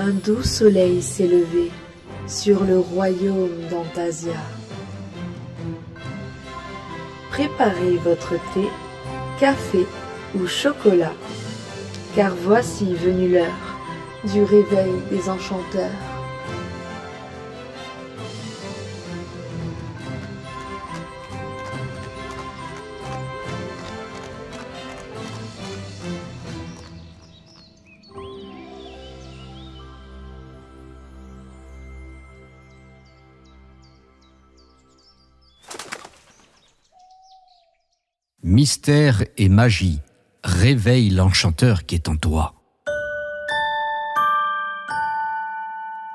un doux soleil s'est levé sur le royaume d'Antasia. Préparez votre thé, café ou chocolat, car voici venue l'heure du réveil des enchanteurs. Mystère et magie, réveille l'enchanteur qui est en toi.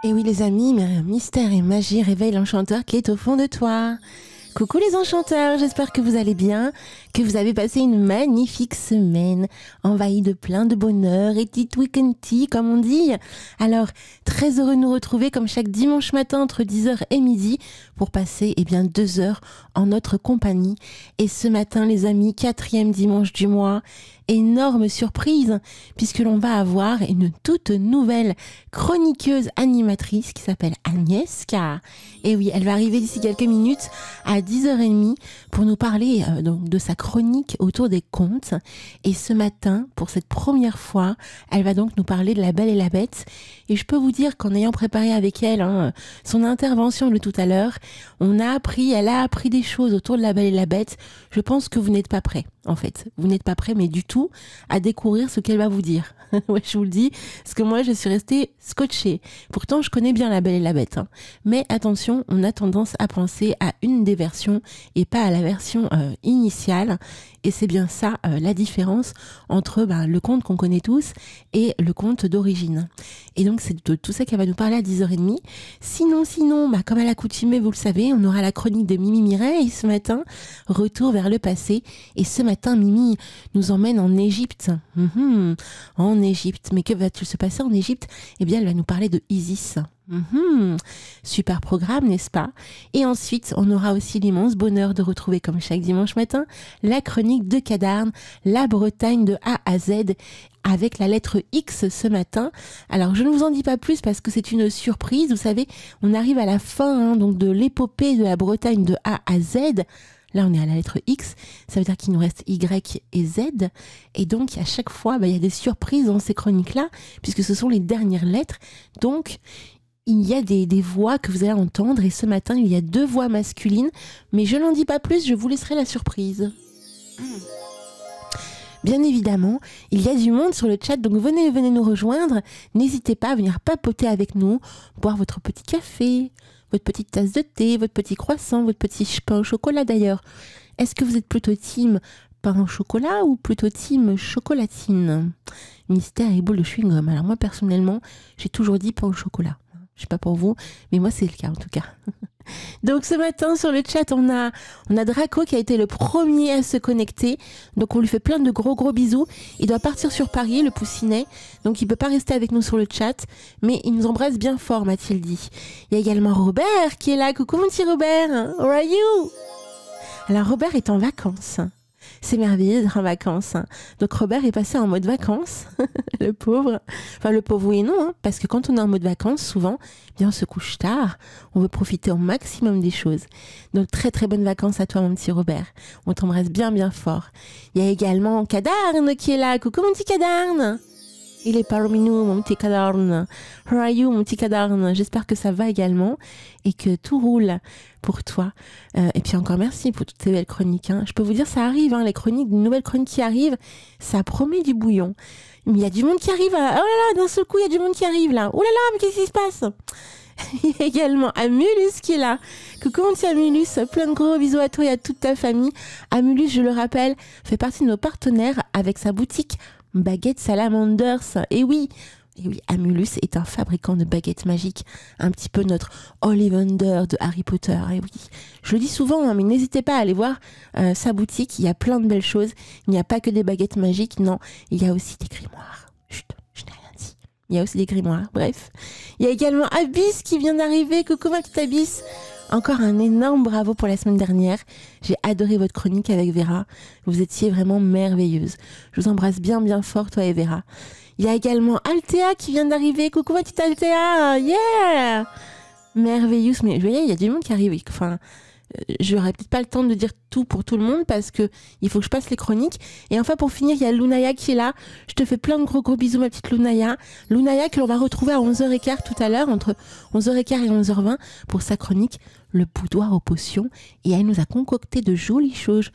Et oui les amis, mystère et magie réveille l'enchanteur qui est au fond de toi. Coucou les enchanteurs, j'espère que vous allez bien, que vous avez passé une magnifique semaine, envahie de plein de bonheur et tea weekend tea comme on dit. Alors, très heureux de nous retrouver comme chaque dimanche matin entre 10h et midi pour passer 2 heures en notre compagnie. Et ce matin les amis, 4e dimanche du mois, énorme surprise puisque l'on va avoir une toute nouvelle chroniqueuse animatrice qui s'appelle Agnieszka. Et oui, elle va arriver d'ici quelques minutes à 10h30 pour nous parler donc de sa chronique autour des contes. Et ce matin, pour cette première fois, elle va donc nous parler de La Belle et la Bête. Et je peux vous dire qu'en ayant préparé avec elle son intervention de tout à l'heure, elle a appris des choses autour de La Belle et la Bête. Je pense que vous n'êtes pas prêts, en fait. Vous n'êtes pas prêts, mais du tout, à découvrir ce qu'elle va vous dire. Ouais, je vous le dis, parce que moi, je suis restée scotchée. Pourtant, je connais bien La Belle et la Bête. Mais attention, on a tendance à penser à une des versions et pas à la version initiale. Et c'est bien ça la différence entre le conte qu'on connaît tous et le conte d'origine. Et donc c'est de tout ça qu'elle va nous parler à 10h30. Sinon, comme à l'accoutumée, vous le savez, on aura la chronique de Mimi Mireille ce matin, retour vers le passé. Et ce matin, Mimi nous emmène en Égypte. En Égypte. Mais que va-t-il se passer en Égypte ? Eh bien, elle va nous parler de Isis. Super programme, n'est-ce pas? Et ensuite, on aura aussi l'immense bonheur de retrouver, comme chaque dimanche matin, la chronique de Cadarn, la Bretagne de A à Z, avec la lettre X ce matin. Alors, je ne vous en dis pas plus parce que c'est une surprise. Vous savez, on arrive à la fin donc de l'épopée de la Bretagne de A à Z. Là, on est à la lettre X, ça veut dire qu'il nous reste Y et Z. Et donc, à chaque fois, il y a des surprises dans ces chroniques-là, puisque ce sont les dernières lettres. Donc, il y a des voix que vous allez entendre. Et ce matin, il y a 2 voix masculines. Mais je n'en dis pas plus, je vous laisserai la surprise. Bien évidemment, il y a du monde sur le chat, donc venez nous rejoindre. N'hésitez pas à venir papoter avec nous, boire votre petit café, votre petite tasse de thé, votre petit croissant, votre petit pain au chocolat d'ailleurs. Est-ce que vous êtes plutôt team pain au chocolat ou plutôt team chocolatine? Mystère et boule de chewing-gum. Alors moi personnellement, j'ai toujours dit pain au chocolat. Je sais pas pour vous, mais moi c'est le cas en tout cas. Donc ce matin sur le chat, on a Draco qui a été le premier à se connecter. Donc on lui fait plein de gros bisous. Il doit partir sur Paris, le poussinet. Donc il peut pas rester avec nous sur le chat. Mais il nous embrasse bien fort, m'a-t-il dit. Il y a également Robert qui est là. Coucou mon petit Robert. How are you? Alors Robert est en vacances. C'est merveilleux d'être en vacances. Donc Robert est passé en mode vacances, le pauvre. Enfin le pauvre oui et non, parce que quand on est en mode vacances, souvent, on se couche tard, on veut profiter au maximum des choses. Donc très très bonnes vacances à toi mon petit Robert. On t'embrasse bien fort. Il y a également Cadarn qui est là. Coucou mon petit Cadarn. Il est parmi nous, mon petit Cadarn. How are you, mon petit Cadarn? J'espère que ça va également et que tout roule pour toi. Et puis encore merci pour toutes ces belles chroniques. Je peux vous dire, ça arrive, les chroniques, de nouvelles chroniques qui arrivent, ça promet du bouillon. Mais il y a du monde qui arrive. Oh là là, d'un seul coup, il y a du monde qui arrive là. Oh là là, mais qu'est-ce qui se passe? Il y a également Amulus qui est là. Coucou mon petit Amulus, plein de gros bisous à toi et à toute ta famille. Amulus, je le rappelle, fait partie de nos partenaires avec sa boutique Baguette Salamanders. Et oui, Amulus est un fabricant de baguettes magiques, un petit peu notre Ollivander de Harry Potter. Et oui, je le dis souvent, mais n'hésitez pas à aller voir sa boutique, il y a plein de belles choses. Il n'y a pas que des baguettes magiques, non, il y a aussi des grimoires. Chut, je n'ai rien dit. Il y a aussi des grimoires, bref. Il y a également Abyss qui vient d'arriver. Coucou ma petite Abyss. Encore un énorme bravo pour la semaine dernière. J'ai adoré votre chronique avec Vera. Vous étiez vraiment merveilleuse. Je vous embrasse bien fort, toi et Vera. Il y a également Althea qui vient d'arriver. Coucou ma petite Althea, yeah! Merveilleux, mais vous voyez, il y a du monde qui arrive. Enfin, je n'aurai peut-être pas le temps de dire tout pour tout le monde parce que il faut que je passe les chroniques. Et enfin, pour finir, il y a Lunaya qui est là. Je te fais plein de gros bisous, ma petite Lunaya. Lunaya que l'on va retrouver à 11h15 tout à l'heure, entre 11h15 et 11h20 pour sa chronique Le boudoir aux potions. Et elle nous a concocté de jolies choses,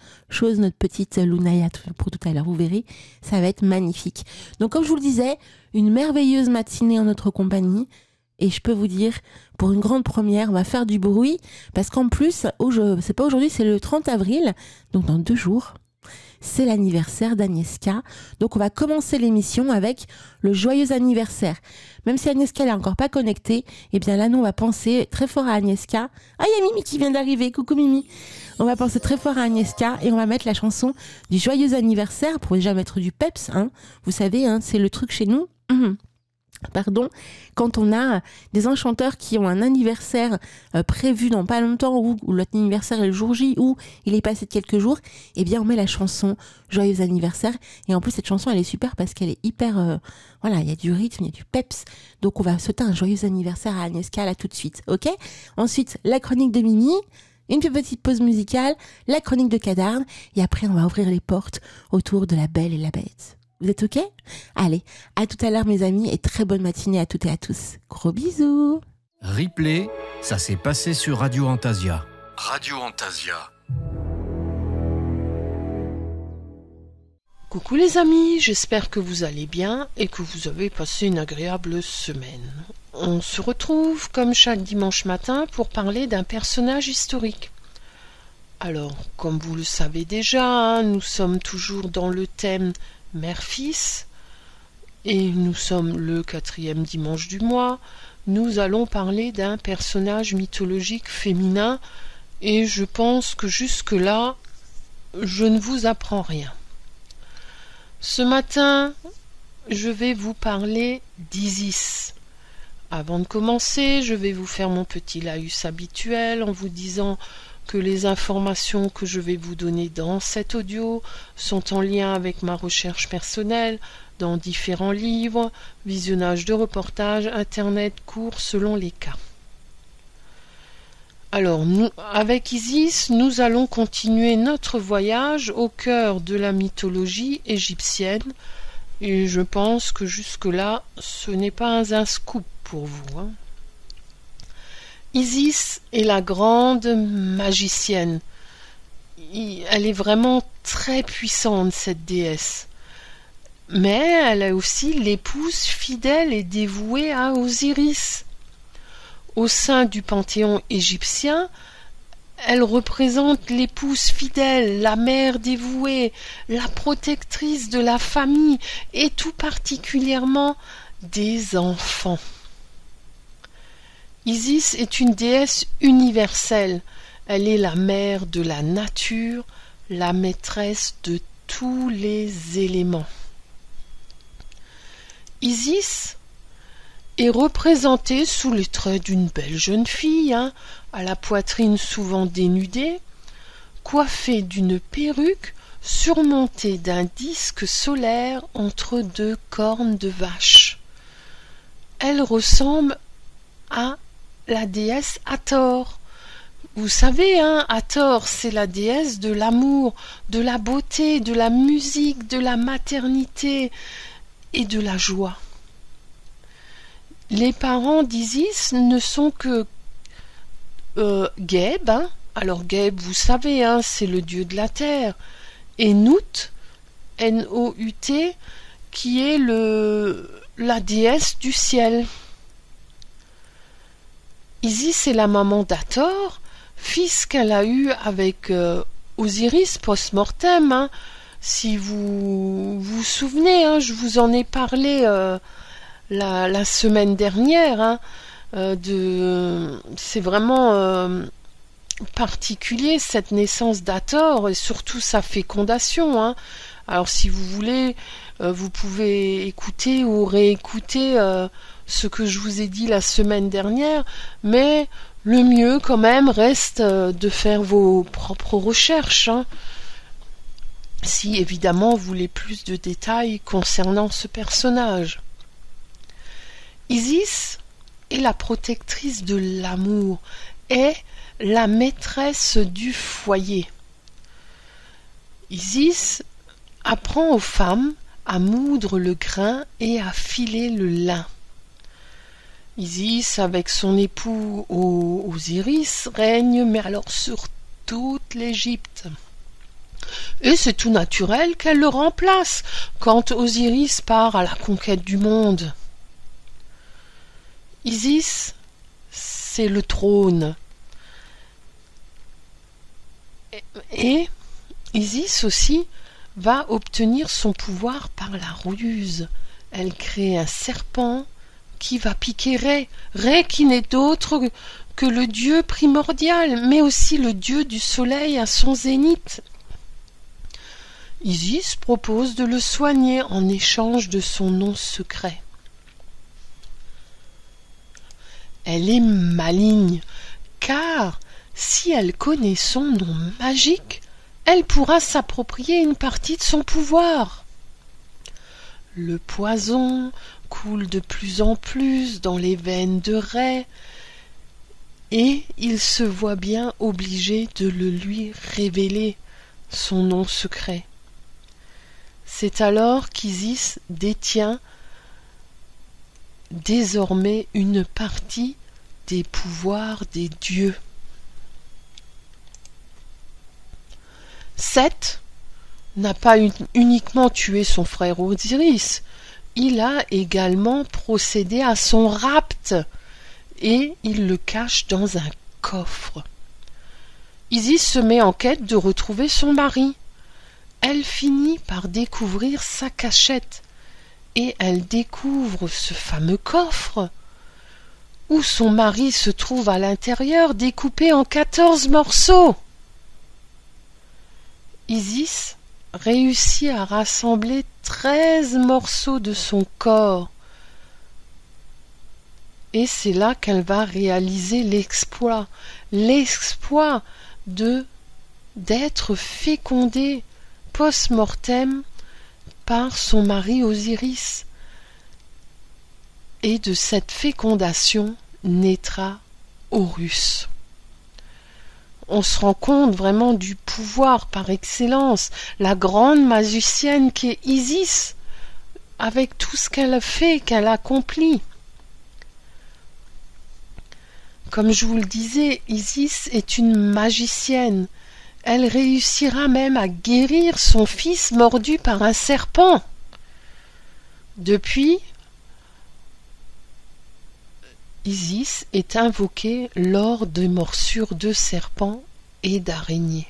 notre petite Lunaya pour tout à l'heure. Vous verrez, ça va être magnifique. Donc, comme je vous le disais, une merveilleuse matinée en notre compagnie. Et je peux vous dire, pour une grande première, on va faire du bruit, parce qu'en plus, c'est pas aujourd'hui, c'est le 30 avril, donc dans 2 jours, c'est l'anniversaire d'Agnieszka. Donc on va commencer l'émission avec le joyeux anniversaire. Même si Agnieszka n'est encore pas connectée, eh bien là, nous, on va penser très fort à Agnieszka. Ah, il y a Mimi qui vient d'arriver, coucou Mimi. On va penser très fort à Agnieszka et on va mettre la chanson du joyeux anniversaire, pour déjà mettre du peps, hein. Vous savez, hein, c'est le truc chez nous. Quand on a des enchanteurs qui ont un anniversaire prévu dans pas longtemps, ou l'autre anniversaire est le jour J, ou il est passé de quelques jours, eh bien on met la chanson Joyeux anniversaire. Et en plus cette chanson elle est super parce qu'elle est hyper, voilà, il y a du rythme, il y a du peps. Donc on va sauter un joyeux anniversaire à Agnieszka là tout de suite, ok? Ensuite la chronique de Mimi, une petite pause musicale, la chronique de Cadarne, et après on va ouvrir les portes autour de la Belle et la Bête. Vous êtes ok? Allez, à tout à l'heure mes amis et très bonne matinée à toutes et à tous. Gros bisous. Replay, ça s'est passé sur Radio Antasia. Radio Antasia. Coucou les amis, j'espère que vous allez bien et que vous avez passé une agréable semaine. On se retrouve comme chaque dimanche matin pour parler d'un personnage historique. Alors, comme vous le savez déjà, nous sommes toujours dans le thème Mère-Fils, et nous sommes le 4e dimanche du mois. Nous allons parler d'un personnage mythologique féminin, et je pense que jusque-là, je ne vous apprends rien. Ce matin, je vais vous parler d'Isis. Avant de commencer, je vais vous faire mon petit laïus habituel en vous disant que les informations que je vais vous donner dans cet audio sont en lien avec ma recherche personnelle dans différents livres, visionnage de reportages, internet, cours selon les cas. Alors, avec Isis, nous allons continuer notre voyage au cœur de la mythologie égyptienne, et je pense que jusque-là, ce n'est pas un scoop pour vous, hein. Isis est la grande magicienne. Elle est vraiment très puissante, cette déesse. Mais elle est aussi l'épouse fidèle et dévouée à Osiris. Au sein du panthéon égyptien, elle représente l'épouse fidèle, la mère dévouée, la protectrice de la famille et tout particulièrement des enfants. Isis est une déesse universelle. Elle est la mère de la nature, la maîtresse de tous les éléments. Isis est représentée sous les traits d'une belle jeune fille, à la poitrine souvent dénudée, coiffée d'une perruque surmontée d'un disque solaire entre 2 cornes de vache. Elle ressemble à la déesse Hathor. Vous savez, Hathor, c'est la déesse de l'amour, de la beauté, de la musique, de la maternité et de la joie. Les parents d'Isis ne sont que Geb, alors Geb, vous savez, c'est le dieu de la terre, et Nout, N-O-U-T, qui est la déesse du ciel. Isis est la maman d'Hathor, fils qu'elle a eu avec Osiris post-mortem. Si vous vous souvenez, je vous en ai parlé la semaine dernière. C'est vraiment particulier cette naissance d'Hathor et surtout sa fécondation. Alors si vous voulez, vous pouvez écouter ou réécouter ce que je vous ai dit la semaine dernière, mais le mieux quand même reste de faire vos propres recherches. si évidemment vous voulez plus de détails concernant ce personnage. Isis est la protectrice de l'amour, est la maîtresse du foyer. Isis apprend aux femmes à moudre le grain et à filer le lin. Isis, avec son époux Osiris, règne, mais alors sur toute l'Égypte. Et c'est tout naturel qu'elle le remplace quand Osiris part à la conquête du monde. Isis, c'est le trône. Et Isis aussi va obtenir son pouvoir par la ruse. Elle crée un serpent qui va piquer Ré. Ré qui n'est autre que le dieu primordial, mais aussi le dieu du soleil à son zénith. Isis propose de le soigner en échange de son nom secret. Elle est maligne, car si elle connaît son nom magique, elle pourra s'approprier une partie de son pouvoir. Le poison coule de plus en plus dans les veines de Ré, et il se voit bien obligé de le lui révéler, son nom secret. C'est alors qu'Isis détient désormais une partie des pouvoirs des dieux. Seth n'a pas uniquement tué son frère Osiris, il a également procédé à son rapt et il le cache dans un coffre. Isis se met en quête de retrouver son mari. Elle finit par découvrir sa cachette et elle découvre ce fameux coffre où son mari se trouve à l'intérieur, découpé en 14 morceaux. Isis réussit à rassembler 13 morceaux de son corps. Et c'est là qu'elle va réaliser l'exploit d'être fécondée post-mortem par son mari Osiris. Et de cette fécondation naîtra Horus. On se rend compte vraiment du pouvoir par excellence, la grande magicienne qu'est Isis, avec tout ce qu'elle a fait, qu'elle accomplit. Comme je vous le disais, Isis est une magicienne. Elle réussira même à guérir son fils mordu par un serpent. Depuis, Isis est invoquée lors de morsures de serpents et d'araignées.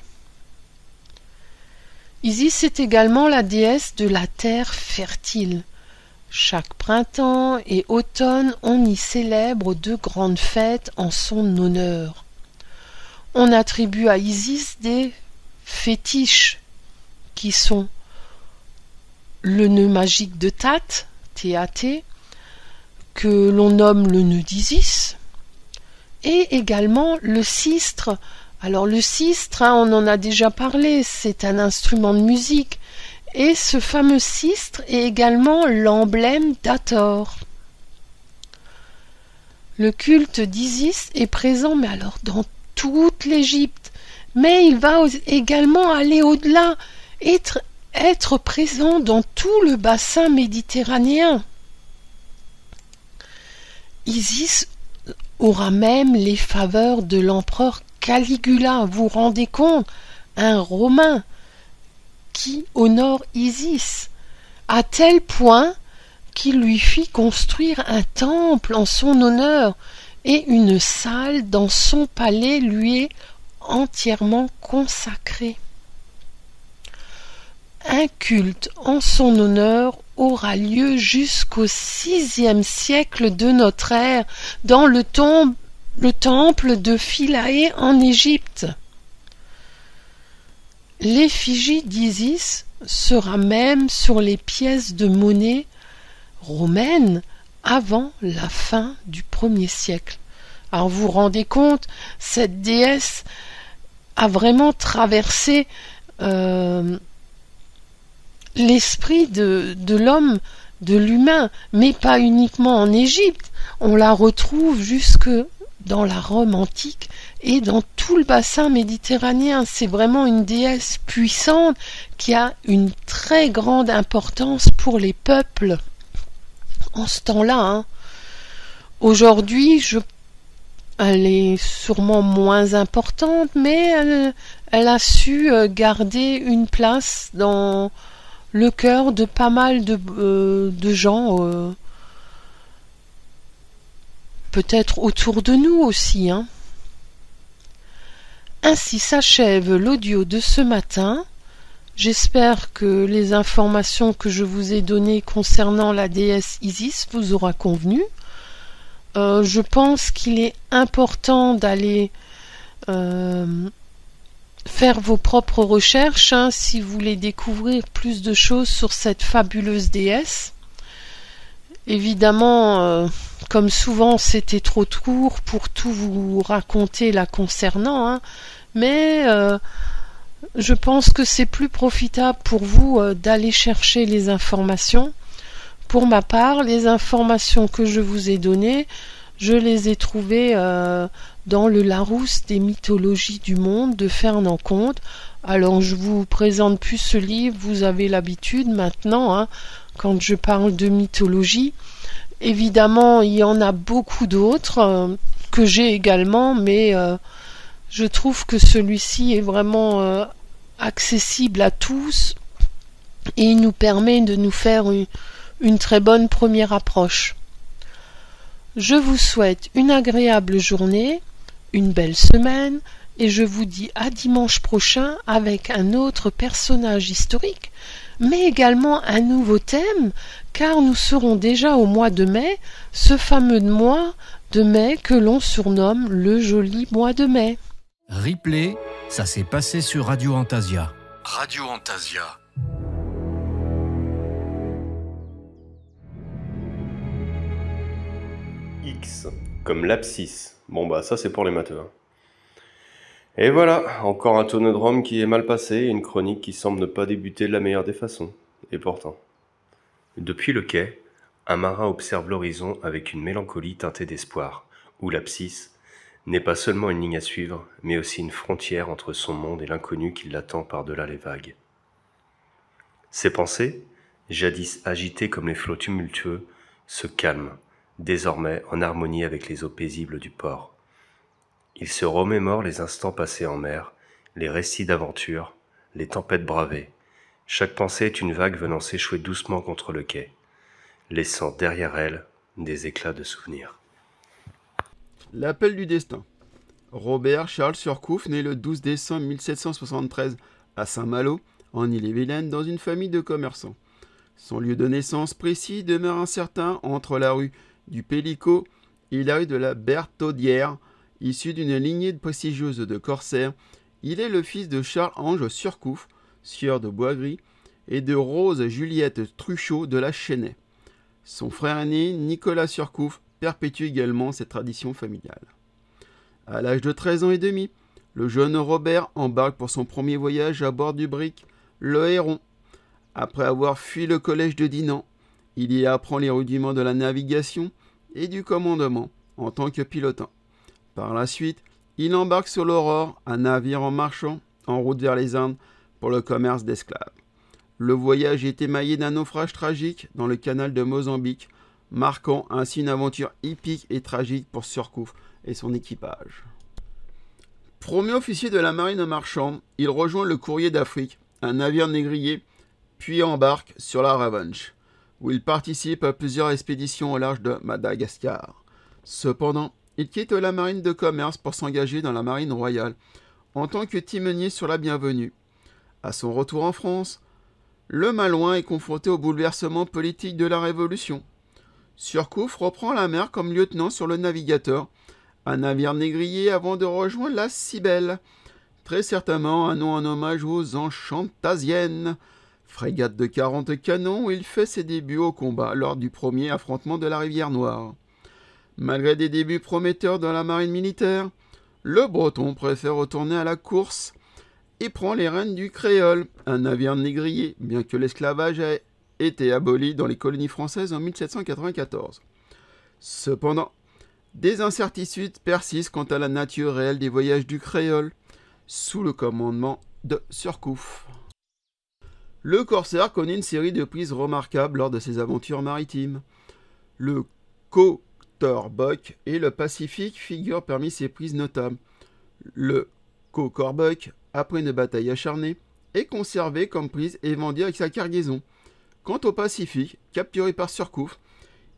Isis est également la déesse de la terre fertile. Chaque printemps et automne, on y célèbre de grandes fêtes en son honneur. On attribue à Isis des fétiches qui sont le nœud magique de Tat, T-A-T, que l'on nomme le nœud d'Isis, et également le sistre. Alors le sistre, on en a déjà parlé, c'est un instrument de musique, et ce fameux sistre est également l'emblème d'Hathor. Le culte d'Isis est présent, mais alors dans toute l'Égypte, mais il va également aller au-delà, être présent dans tout le bassin méditerranéen. Isis aura même les faveurs de l'empereur Caligula, vous vous rendez compte, un Romain qui honore Isis, à tel point qu'il lui fit construire un temple en son honneur, et une salle dans son palais lui est entièrement consacrée. Un culte en son honneur aura lieu jusqu'au VIe siècle de notre ère dans le temple de Philae en Égypte. L'effigie d'Isis sera même sur les pièces de monnaie romaines avant la fin du 1er siècle. Alors vous vous rendez compte, cette déesse a vraiment traversé l'esprit de l'homme, de l'humain, mais pas uniquement en Égypte. On la retrouve jusque dans la Rome antique et dans tout le bassin méditerranéen. C'est vraiment une déesse puissante qui a une très grande importance pour les peuples en ce temps-là. Aujourd'hui, elle est sûrement moins importante, mais elle a su garder une place dans le cœur de pas mal de gens, peut-être autour de nous aussi. Ainsi s'achève l'audio de ce matin. J'espère que les informations que je vous ai données concernant la déesse Isis vous aura convenu. Je pense qu'il est important d'aller faire vos propres recherches si vous voulez découvrir plus de choses sur cette fabuleuse déesse. Évidemment, comme souvent, c'était trop court pour tout vous raconter la concernant, mais je pense que c'est plus profitable pour vous d'aller chercher les informations. Pour ma part, les informations que je vous ai données, je les ai trouvées dans le Larousse des mythologies du monde de Fernand Conte. Alors je vous présente plus ce livre, vous avez l'habitude maintenant, quand je parle de mythologie. Évidemment, il y en a beaucoup d'autres que j'ai également, mais je trouve que celui-ci est vraiment accessible à tous et il nous permet de nous faire une très bonne première approche. Je vous souhaite une agréable journée, une belle semaine, et je vous dis à dimanche prochain avec un autre personnage historique, mais également un nouveau thème, car nous serons déjà au mois de mai, ce fameux mois de mai que l'on surnomme le joli mois de mai. Replay, ça s'est passé sur Radio Antasia. Radio Antasia. X, comme l'abscisse. Bon bah ça c'est pour les matheux. Et voilà, encore un tonodrome qui est mal passé et une chronique qui semble ne pas débuter de la meilleure des façons. Et pourtant. Depuis le quai, un marin observe l'horizon avec une mélancolie teintée d'espoir, où l'abscisse n'est pas seulement une ligne à suivre, mais aussi une frontière entre son monde et l'inconnu qui l'attend par-delà les vagues. Ses pensées, jadis agitées comme les flots tumultueux, se calment, désormais en harmonie avec les eaux paisibles du port. Il se remémore les instants passés en mer, les récits d'aventure, les tempêtes bravées. Chaque pensée est une vague venant s'échouer doucement contre le quai, laissant derrière elle des éclats de souvenirs. L'appel du destin. Robert Charles Surcouf naît le 12 décembre 1773 à Saint-Malo, en Ille-et-Vilaine, dans une famille de commerçants. Son lieu de naissance précis demeure incertain entre la rue du Pélicot et la rue de la Berthaudière. Issu d'une lignée prestigieuse de corsaires, il est le fils de Charles-Ange Surcouf, sieur de Boisgris, et de Rose Juliette Truchot de la Chênaie. Son frère aîné, Nicolas Surcouf, perpétue également cette tradition familiale. À l'âge de 13 ans et demi, le jeune Robert embarque pour son premier voyage à bord du brick, le Héron. Après avoir fui le collège de Dinan, il y apprend les rudiments de la navigation et du commandement en tant que pilotant. Par la suite, il embarque sur l'Aurore, un navire en marchand, en route vers les Indes pour le commerce d'esclaves. Le voyage est émaillé d'un naufrage tragique dans le canal de Mozambique, marquant ainsi une aventure épique et tragique pour Surcouf et son équipage. Premier officier de la marine marchande, il rejoint le Courrier d'Afrique, un navire négrier, puis embarque sur la Revenge, où il participe à plusieurs expéditions au large de Madagascar. Cependant, il quitte la marine de commerce pour s'engager dans la marine royale, en tant que timonier sur la Bienvenue. À son retour en France, le Malouin est confronté au bouleversement politique de la Révolution. Surcouf reprend la mer comme lieutenant sur le Navigateur, un navire négrier avant de rejoindre la Cybèle, très certainement un nom en hommage aux Enchantasiennes, frégate de 40 canons où il fait ses débuts au combat lors du premier affrontement de la rivière Noire. Malgré des débuts prometteurs dans la marine militaire, le Breton préfère retourner à la course et prend les rênes du Créole, un navire négrier, bien que l'esclavage ait été aboli dans les colonies françaises en 1794. Cependant, des incertitudes persistent quant à la nature réelle des voyages du Créole, sous le commandement de Surcouf. Le corsaire connaît une série de prises remarquables lors de ses aventures maritimes. Le Kotorbock et le Pacifique figurent parmi ses prises notables. Le Kokorbock, après une bataille acharnée, est conservé comme prise et vendu avec sa cargaison. Quant au Pacifique, capturé par Surcouf,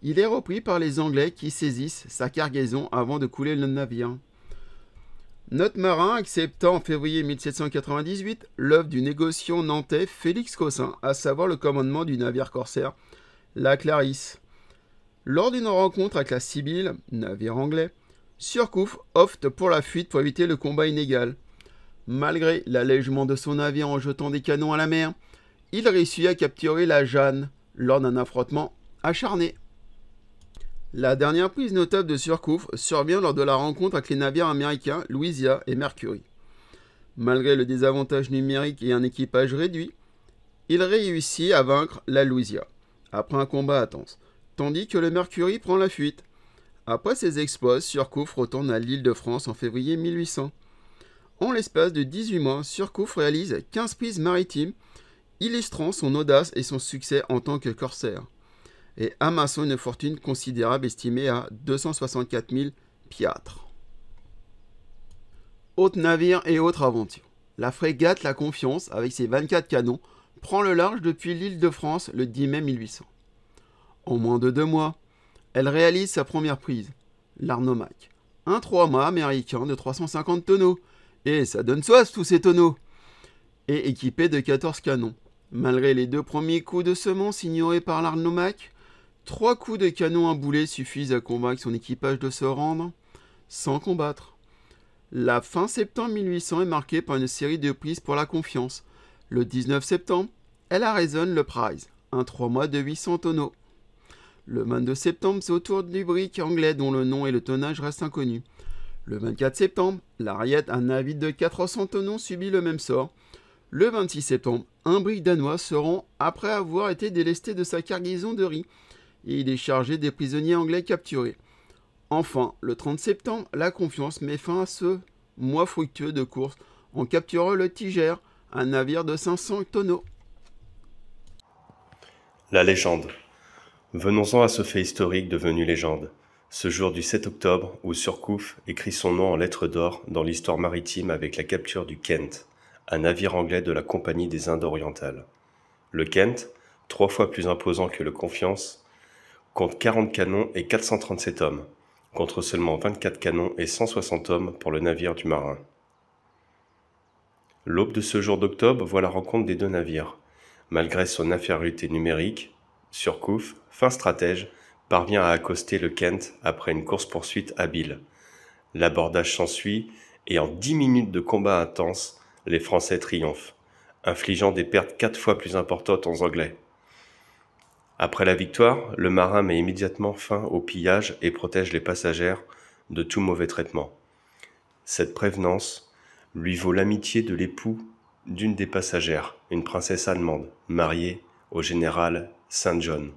il est repris par les Anglais qui saisissent sa cargaison avant de couler le navire. Notre marin accepta en février 1798 l'œuvre du négociant nantais Félix Cossin, à savoir le commandement du navire corsaire, la Clarisse. Lors d'une rencontre avec la Sibylle, navire anglais, Surcouf opte pour la fuite pour éviter le combat inégal. Malgré l'allègement de son navire en jetant des canons à la mer, il réussit à capturer la Jeanne lors d'un affrontement acharné. La dernière prise notable de Surcouf survient lors de la rencontre avec les navires américains Louisa et Mercury. Malgré le désavantage numérique et un équipage réduit, il réussit à vaincre la Louisa, après un combat intense, tandis que le Mercury prend la fuite. Après ses exploits, Surcouf retourne à l'île de France en février 1800. En l'espace de 18 mois, Surcouf réalise 15 prises maritimes, illustrant son audace et son succès en tant que corsaire, et amassant une fortune considérable estimée à 264 000 piastres. Autres navires et autres aventures. La frégate La Confiance, avec ses 24 canons, prend le large depuis l'île de France le 10 mai 1800. En moins de 2 mois, elle réalise sa première prise, l'Arnomaque, un 3-mâts américain de 350 tonneaux, et ça donne soif tous ces tonneaux, et équipé de 14 canons. Malgré les 2 premiers coups de semence ignorés par l'Arnomaque, 3 coups de canon à boulet suffisent à convaincre son équipage de se rendre, sans combattre. La fin septembre 1800 est marquée par une série de prises pour La Confiance. Le 19 septembre, elle arraisonne le Prize, un 3-mâts de 800 tonneaux. Le 22 septembre, c'est au tour du brick anglais dont le nom et le tonnage restent inconnus. Le 24 septembre, l'Ariette, un navire de 400 tonneaux, subit le même sort. Le 26 septembre, un brick danois se rend après avoir été délesté de sa cargaison de riz et il est chargé des prisonniers anglais capturés. Enfin, le 30 septembre, La Confiance met fin à ce mois fructueux de course en capturant le Tiger, un navire de 500 tonneaux. La légende. Venons-en à ce fait historique devenu légende. Ce jour du 7 octobre où Surcouf écrit son nom en lettres d'or dans l'histoire maritime avec la capture du Kent, un navire anglais de la Compagnie des Indes orientales. Le Kent, 3 fois plus imposant que le Confiance, compte 40 canons et 437 hommes, contre seulement 24 canons et 160 hommes pour le navire du marin. L'aube de ce jour d'octobre voit la rencontre des 2 navires. Malgré son infériorité numérique, Surcouf, fin stratège, parvient à accoster le Kent après une course-poursuite habile. L'abordage s'ensuit et en 10 minutes de combat intense, les Français triomphent, infligeant des pertes 4 fois plus importantes aux Anglais. Après la victoire, le marin met immédiatement fin au pillage et protège les passagères de tout mauvais traitement. Cette prévenance lui vaut l'amitié de l'époux d'une des passagères, une princesse allemande, mariée au général Saint John.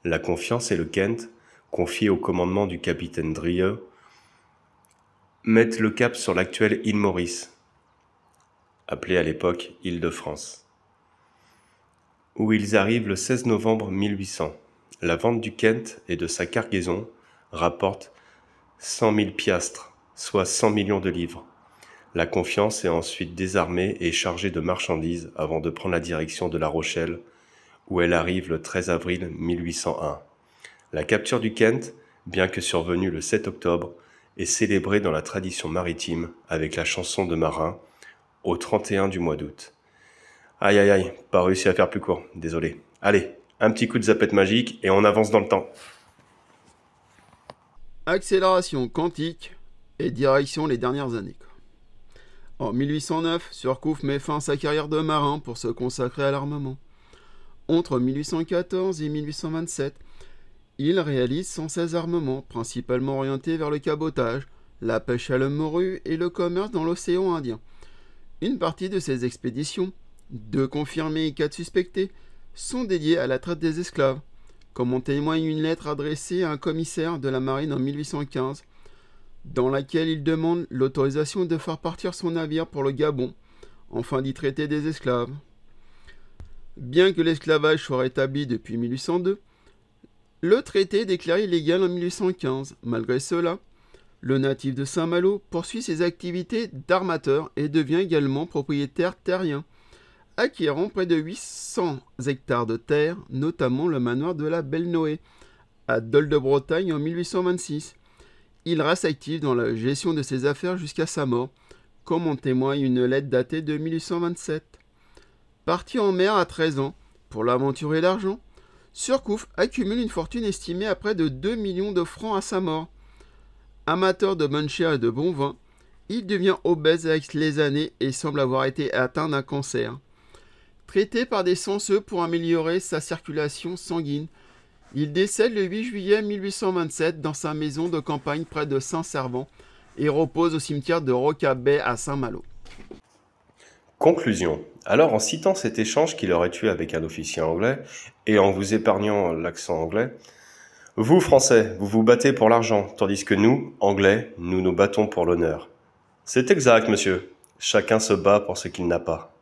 La Confiance et le Kent, confiés au commandement du capitaine Drieux, mettent le cap sur l'actuelle île Maurice, appelée à l'époque Île-de-France, où ils arrivent le 16 novembre 1800. La vente du Kent et de sa cargaison rapporte 100 000 piastres, soit 100 millions de livres. La Confiance est ensuite désarmée et chargée de marchandises avant de prendre la direction de La Rochelle, où elle arrive le 13 avril 1801. La capture du Kent, bien que survenue le 7 octobre, est célébrée dans la tradition maritime avec la chanson de marin au 31 du mois d'août. Aïe aïe aïe, pas réussi à faire plus court, désolé. Allez, un petit coup de zapette magique et on avance dans le temps. Accélération quantique et direction les dernières années. En 1809, Surcouf met fin à sa carrière de marin pour se consacrer à l'armement. Entre 1814 et 1827, il réalise 116 armements, principalement orientés vers le cabotage, la pêche à la morue et le commerce dans l'océan Indien. Une partie de ces expéditions, 2 confirmés et 4 suspectés, sont dédiées à la traite des esclaves, comme en témoigne une lettre adressée à un commissaire de la marine en 1815, dans laquelle il demande l'autorisation de faire partir son navire pour le Gabon, afin d'y traiter des esclaves. Bien que l'esclavage soit rétabli depuis 1802, le traité est déclaré illégal en 1815. Malgré cela, le natif de Saint-Malo poursuit ses activités d'armateur et devient également propriétaire terrien, acquérant près de 800 hectares de terre, notamment le manoir de la Belle Noé, à Dol de Bretagne en 1826. Il reste actif dans la gestion de ses affaires jusqu'à sa mort, comme en témoigne une lettre datée de 1827. Parti en mer à 13 ans, pour l'aventure et l'argent, Surcouf accumule une fortune estimée à près de 2 millions de francs à sa mort. Amateur de bonne chère et de bon vin, il devient obèse avec les années et semble avoir été atteint d'un cancer. Traité par des censeux pour améliorer sa circulation sanguine, il décède le 8 juillet 1827 dans sa maison de campagne près de Saint-Servant et repose au cimetière de Rocabay à Saint-Malo. Conclusion. Alors, en citant cet échange qu'il aurait eu avec un officier anglais, et en vous épargnant l'accent anglais, vous, Français, vous vous battez pour l'argent, tandis que nous, Anglais, nous nous battons pour l'honneur. C'est exact, monsieur. Chacun se bat pour ce qu'il n'a pas.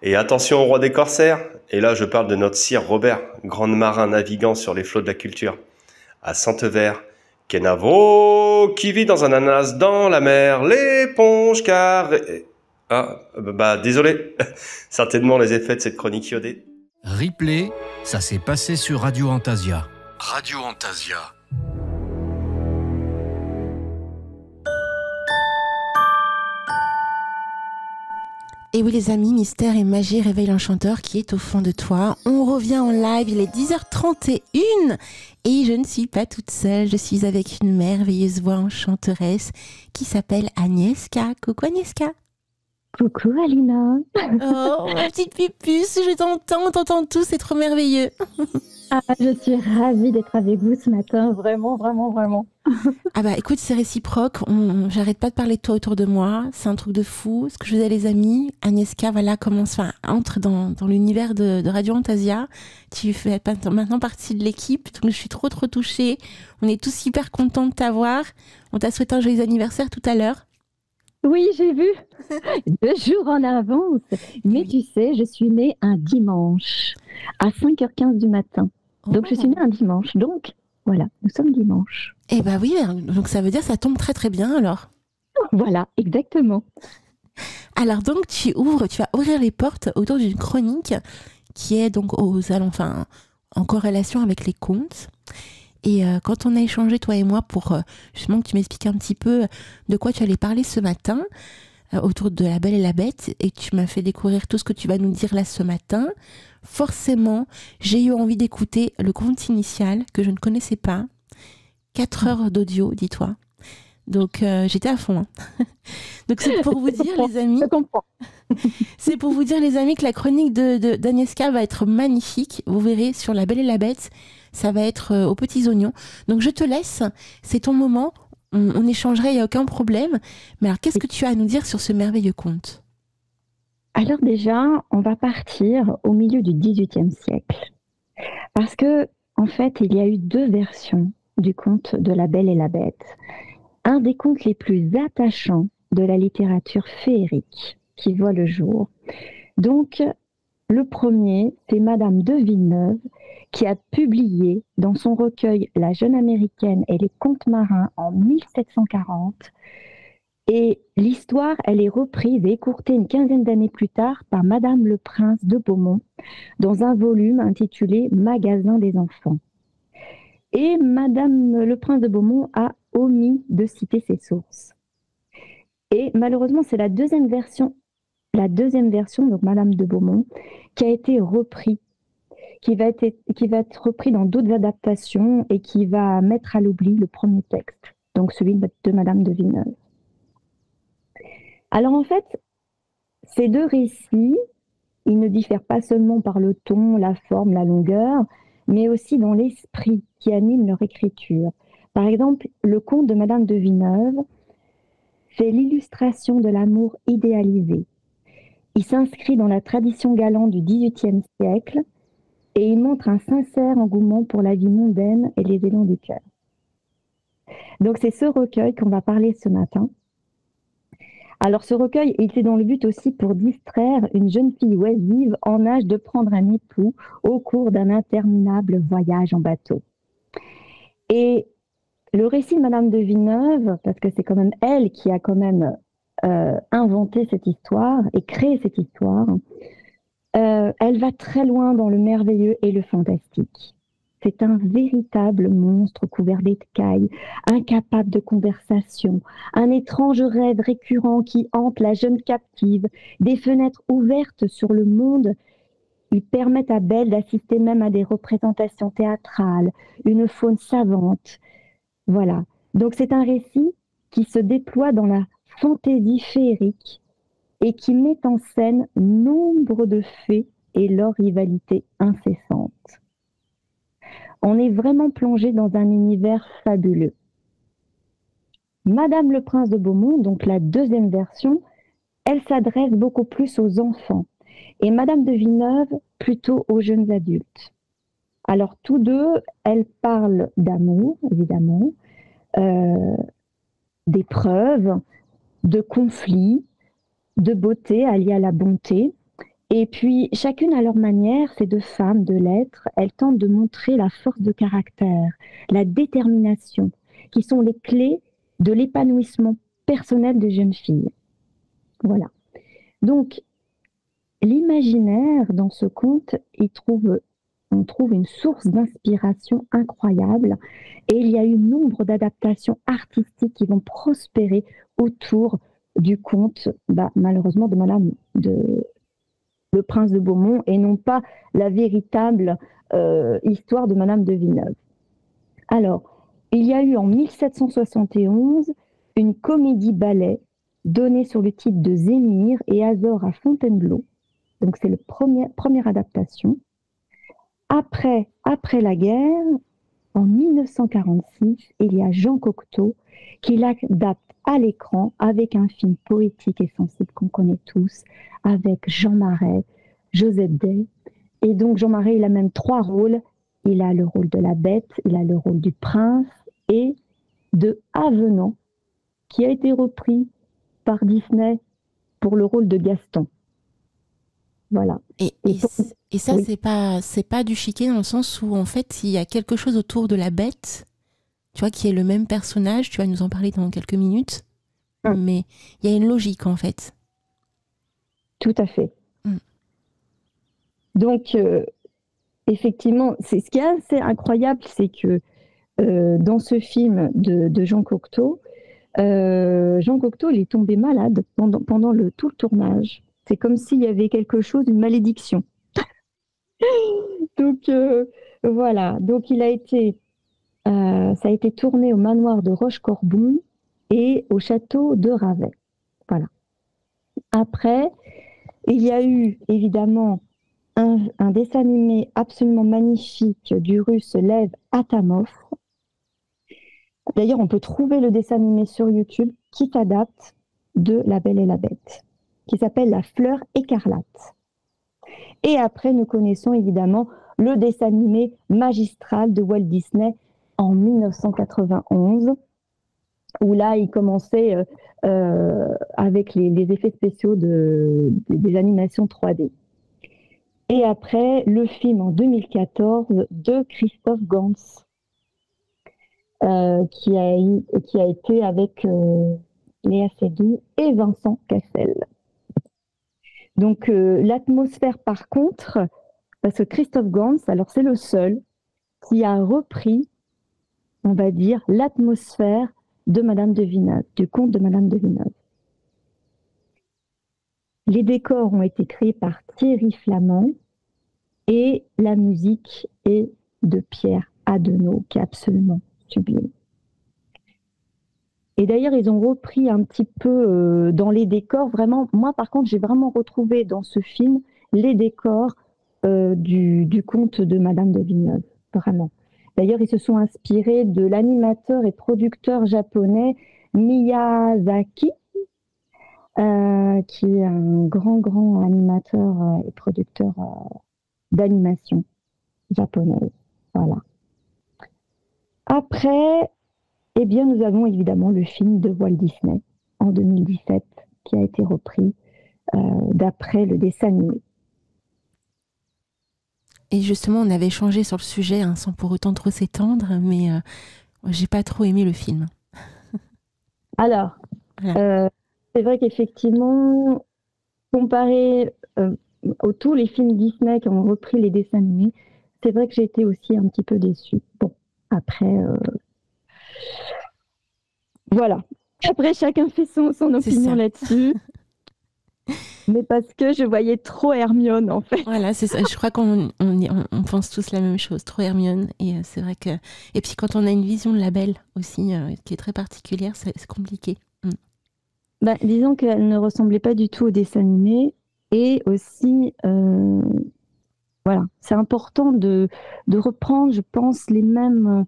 Et attention au roi des corsaires, et là je parle de notre sire Robert, grand marin naviguant sur les flots de la culture, à Sainte-Vert, Kenavo, qui vit dans un ananas dans la mer, l'éponge carrée... désolé, certainement les effets de cette chronique iodée. Replay, ça s'est passé sur Radio Antasia. Radio Antasia. Et oui les amis, Mystère et Magie réveille l'enchanteur qui est au fond de toi. On revient en live, il est 10h31 et je ne suis pas toute seule, je suis avec une merveilleuse voix enchanteresse qui s'appelle Agnieszka. Coucou Agnieszka. Coucou Alina. Oh ma petite pupuce, je t'entends, on t'entend tous, c'est trop merveilleux. Je suis ravie d'être avec vous ce matin, vraiment, vraiment, vraiment. Ah bah écoute, c'est réciproque, j'arrête pas de parler de toi autour de moi, c'est un truc de fou. Ce que je vous ai les amis, Agnieszka voilà, entre dans l'univers de Radio Antasia. Tu fais maintenant partie de l'équipe, donc je suis trop touchée. On est tous hyper contents de t'avoir. On t'a souhaité un joyeux anniversaire tout à l'heure. Oui, j'ai vu, 2 jours en avance. Mais tu sais, je suis née un dimanche à 5h15 du matin. Donc je suis née un dimanche, donc voilà, nous sommes dimanche. Eh bah oui, donc ça veut dire que ça tombe très très bien alors. Voilà, exactement. Alors donc tu vas ouvrir les portes autour d'une chronique qui est donc en corrélation avec les contes. Et quand on a échangé toi et moi pour justement que tu m'expliques un petit peu de quoi tu allais parler ce matin autour de La Belle et la Bête, et tu m'as fait découvrir tout ce que tu vas nous dire là ce matin, forcément j'ai eu envie d'écouter le conte initial que je ne connaissais pas. 4 heures d'audio, dis-toi. Donc j'étais à fond. Donc c'est pour vous dire les amis. Je comprends. C'est pour vous dire les amis que la chronique d'Agnieszka va être magnifique. Vous verrez sur La Belle et la Bête, ça va être aux petits oignons. Donc je te laisse, c'est ton moment. On échangerait, il n'y a aucun problème. Mais alors qu'est-ce que tu as à nous dire sur ce merveilleux conte ? Alors déjà, on va partir au milieu du XVIIIe siècle. Parce que, en fait, il y a eu 2 versions du conte de La Belle et la Bête. Un des contes les plus attachants de la littérature féerique qui voit le jour. Donc, le premier, c'est Madame de Villeneuve qui a publié dans son recueil La jeune américaine et les contes marins en 1740. Et l'histoire, elle est reprise et écourtée une 15aine d'années plus tard par Madame le Prince de Beaumont dans un volume intitulé Magasin des enfants. Et Madame le Prince de Beaumont a omis de citer ses sources. Et malheureusement, c'est la deuxième version, donc Madame de Beaumont, qui a été reprise, qui va être repris dans d'autres adaptations et qui va mettre à l'oubli le premier texte, donc celui de Madame de Villeneuve. Alors en fait, ces 2 récits, ils ne diffèrent pas seulement par le ton, la forme, la longueur, mais aussi dans l'esprit qui anime leur écriture. Par exemple, le conte de Madame de Villeneuve, fait l'illustration de l'amour idéalisé. Il s'inscrit dans la tradition galante du XVIIIe siècle et il montre un sincère engouement pour la vie mondaine et les élans du cœur. Donc c'est ce recueil qu'on va parler ce matin. Alors ce recueil était dans le but aussi pour distraire une jeune fille oisive en âge de prendre un époux au cours d'un interminable voyage en bateau. Et le récit de Madame de Villeneuve, parce que c'est quand même elle qui a quand même inventé cette histoire et créé cette histoire, elle va très loin dans le merveilleux et le fantastique. C'est un véritable monstre couvert d'écailles, incapable de conversation, un étrange rêve récurrent qui hante la jeune captive, des fenêtres ouvertes sur le monde. Ils permettent à Belle d'assister même à des représentations théâtrales, une faune savante. Voilà. Donc c'est un récit qui se déploie dans la fantaisie féerique et qui met en scène nombre de fées et leur rivalité incessante. On est vraiment plongé dans un univers fabuleux. Madame le Prince de Beaumont, donc la deuxième version, elle s'adresse beaucoup plus aux enfants et Madame de Villeneuve plutôt aux jeunes adultes. Alors tous deux, elles parlent d'amour, évidemment, d'épreuves, de conflits, de beauté alliée à la bonté. Et puis, chacune à leur manière, ces deux femmes de lettres, elles tentent de montrer la force de caractère, la détermination, qui sont les clés de l'épanouissement personnel des jeunes filles. Voilà. Donc, l'imaginaire, dans ce conte, on trouve une source d'inspiration incroyable et il y a eu nombre d'adaptations artistiques qui vont prospérer autour du conte, malheureusement, de Madame le Prince de Beaumont et non pas la véritable histoire de Madame de Villeneuve. Alors, il y a eu en 1771 une comédie-ballet donnée sur le titre de Zémire et Azor à Fontainebleau. Donc c'est la première adaptation. Après la guerre, en 1946, il y a Jean Cocteau qui l'adapte à l'écran avec un film poétique et sensible qu'on connaît tous, avec Jean Marais, Josette Day. Et donc Jean Marais, il a même 3 rôles. Il a le rôle de la bête, il a le rôle du prince et de Avenant, qui a été repris par Disney pour le rôle de Gaston. Voilà. Et ça, oui. c'est pas du chiquet dans le sens où, en fait, il y a quelque chose autour de la bête, tu vois, qui est le même personnage. Tu vas nous en parler dans quelques minutes. Mais il y a une logique, en fait. Tout à fait. Donc, effectivement, ce qui est assez incroyable, c'est que dans ce film de Jean Cocteau, Jean Cocteau, il est tombé malade pendant tout le tournage. C'est comme s'il y avait quelque chose, une malédiction. Donc, voilà. Donc, ça a été tourné au manoir de Rochecorbon et au château de Ravais. Voilà. Après, il y a eu, évidemment, un dessin animé absolument magnifique du russe Lev Atamov. D'ailleurs, on peut trouver le dessin animé sur YouTube qui s'adapte de La Belle et la Bête, qui s'appelle La Fleur écarlate. Et après, nous connaissons évidemment le dessin animé magistral de Walt Disney en 1991, où là, il commençait avec les effets spéciaux des animations 3D. Et après, le film en 2014 de Christophe Gans, qui a été avec Léa Seydoux et Vincent Cassel. Donc, l'atmosphère, par contre, parce que Christophe Gans, alors c'est le seul qui a repris, on va dire, l'atmosphère de Madame de Villeneuve, du conte de Madame de Villeneuve. Les décors ont été créés par Thierry Flamand et la musique est de Pierre Adenau, qui est absolument sublime. Et d'ailleurs, ils ont repris un petit peu dans les décors, vraiment, moi par contre, j'ai vraiment retrouvé dans ce film les décors du conte de Madame de Villeneuve, vraiment. D'ailleurs, ils se sont inspirés de l'animateur et producteur japonais Miyazaki, qui est un grand animateur et producteur d'animation japonaise. Voilà. Après, eh bien, nous avons évidemment le film de Walt Disney en 2017 qui a été repris d'après le dessin animé. Et justement, on avait échangé sur le sujet, hein, sans pour autant trop s'étendre, mais j'ai pas trop aimé le film. Alors, Voilà. c'est vrai qu'effectivement, comparé tous les films Disney qui ont repris les dessins animés, c'est vrai que j'ai été aussi un petit peu déçue. Bon, après, voilà. Après, chacun fait son C'est opinion ça. là-dessus. Mais parce que je voyais trop Hermione, en fait. Voilà, c'est ça. Je crois qu'on pense tous la même chose. Trop Hermione. Et c'est vrai que. Et puis quand on a une vision de la Belle aussi, qui est très particulière, c'est compliqué. Ben, disons qu'elle ne ressemblait pas du tout au dessin animé. Et aussi, voilà, c'est important de reprendre, je pense, les mêmes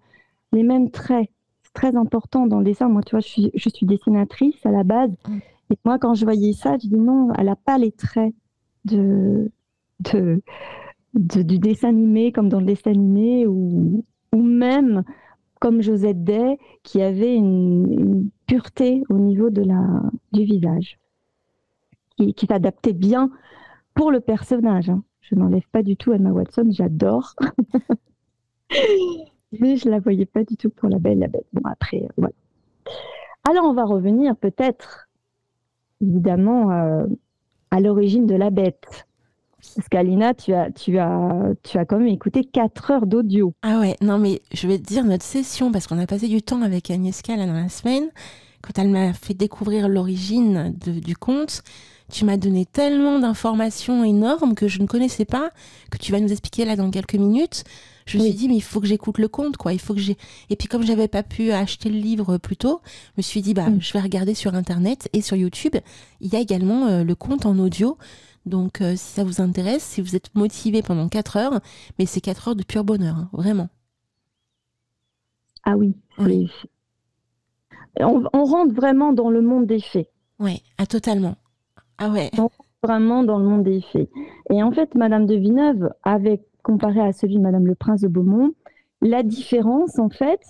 traits. C'est très important dans le dessin. Moi, tu vois, je suis dessinatrice à la base. Et moi, quand je voyais ça, je dis non, elle n'a pas les traits du dessin animé, comme dans le dessin animé, ou même comme Josette Day, qui avait une pureté au niveau du visage, qui s'adaptait bien pour le personnage. Hein. Je n'enlève pas du tout Emma Watson, j'adore. Mais je ne la voyais pas du tout pour La Belle et la Bête. Bon, après, voilà. Alors, on va revenir peut-être, évidemment, à l'origine de La Bête. Parce qu'Alina, tu as quand même écouté 4 heures d'audio. Ah ouais, non mais je vais te dire, notre session, parce qu'on a passé du temps avec Agnieszka là, dans la semaine, quand elle m'a fait découvrir l'origine du conte, tu m'as donné tellement d'informations énormes que je ne connaissais pas, que tu vas nous expliquer là dans quelques minutes. Je me suis dit, mais il faut que j'écoute le conte, quoi. Il faut que j'ai. Et puis, comme j'avais pas pu acheter le livre plus tôt, je me suis dit, je vais regarder sur Internet et sur YouTube. Il y a également le conte en audio. Donc, si ça vous intéresse, si vous êtes motivé pendant 4 heures, mais c'est 4 heures de pur bonheur, hein, vraiment. Ah oui. Oui. On rentre vraiment dans le monde des fées. Ouais, totalement. Ah ouais. On rentre vraiment dans le monde des fées. Et en fait, Madame de Villeneuve, comparé à celui de Madame le Prince de Beaumont, la différence, en fait,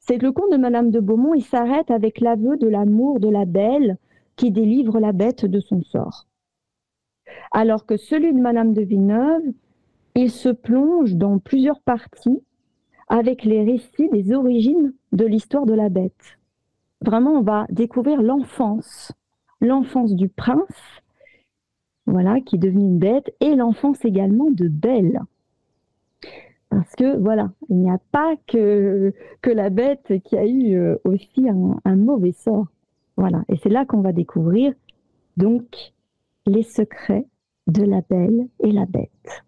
c'est que le conte de Madame de Beaumont, il s'arrête avec l'aveu de l'amour de la belle qui délivre la bête de son sort. Alors que celui de Madame de Villeneuve, il se plonge dans plusieurs parties avec les récits des origines de l'histoire de la bête. Vraiment, on va découvrir l'enfance du prince, voilà, qui est devenu une bête, et l'enfance également de Belle. Parce que, voilà, il n'y a pas que la bête qui a eu aussi un mauvais sort. Voilà, et c'est là qu'on va découvrir, donc, les secrets de la Belle et la Bête.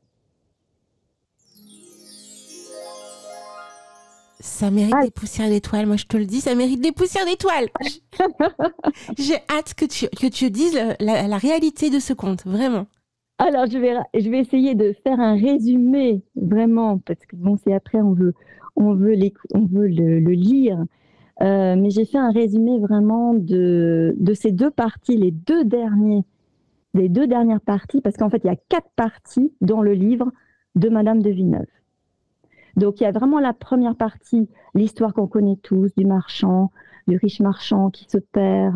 Ça mérite des poussières d'étoiles, moi je te le dis, ça mérite des poussières d'étoiles. J'ai hâte que tu dises la réalité de ce conte, vraiment. Alors, je vais essayer de faire un résumé, vraiment, parce que bon, c'est après, on veut le lire. Mais j'ai fait un résumé vraiment de ces deux parties, les deux dernières parties, parce qu'en fait, il y a 4 parties dans le livre de Madame de Villeneuve. Donc, il y a vraiment la première partie, l'histoire qu'on connaît tous, du riche marchand qui se perd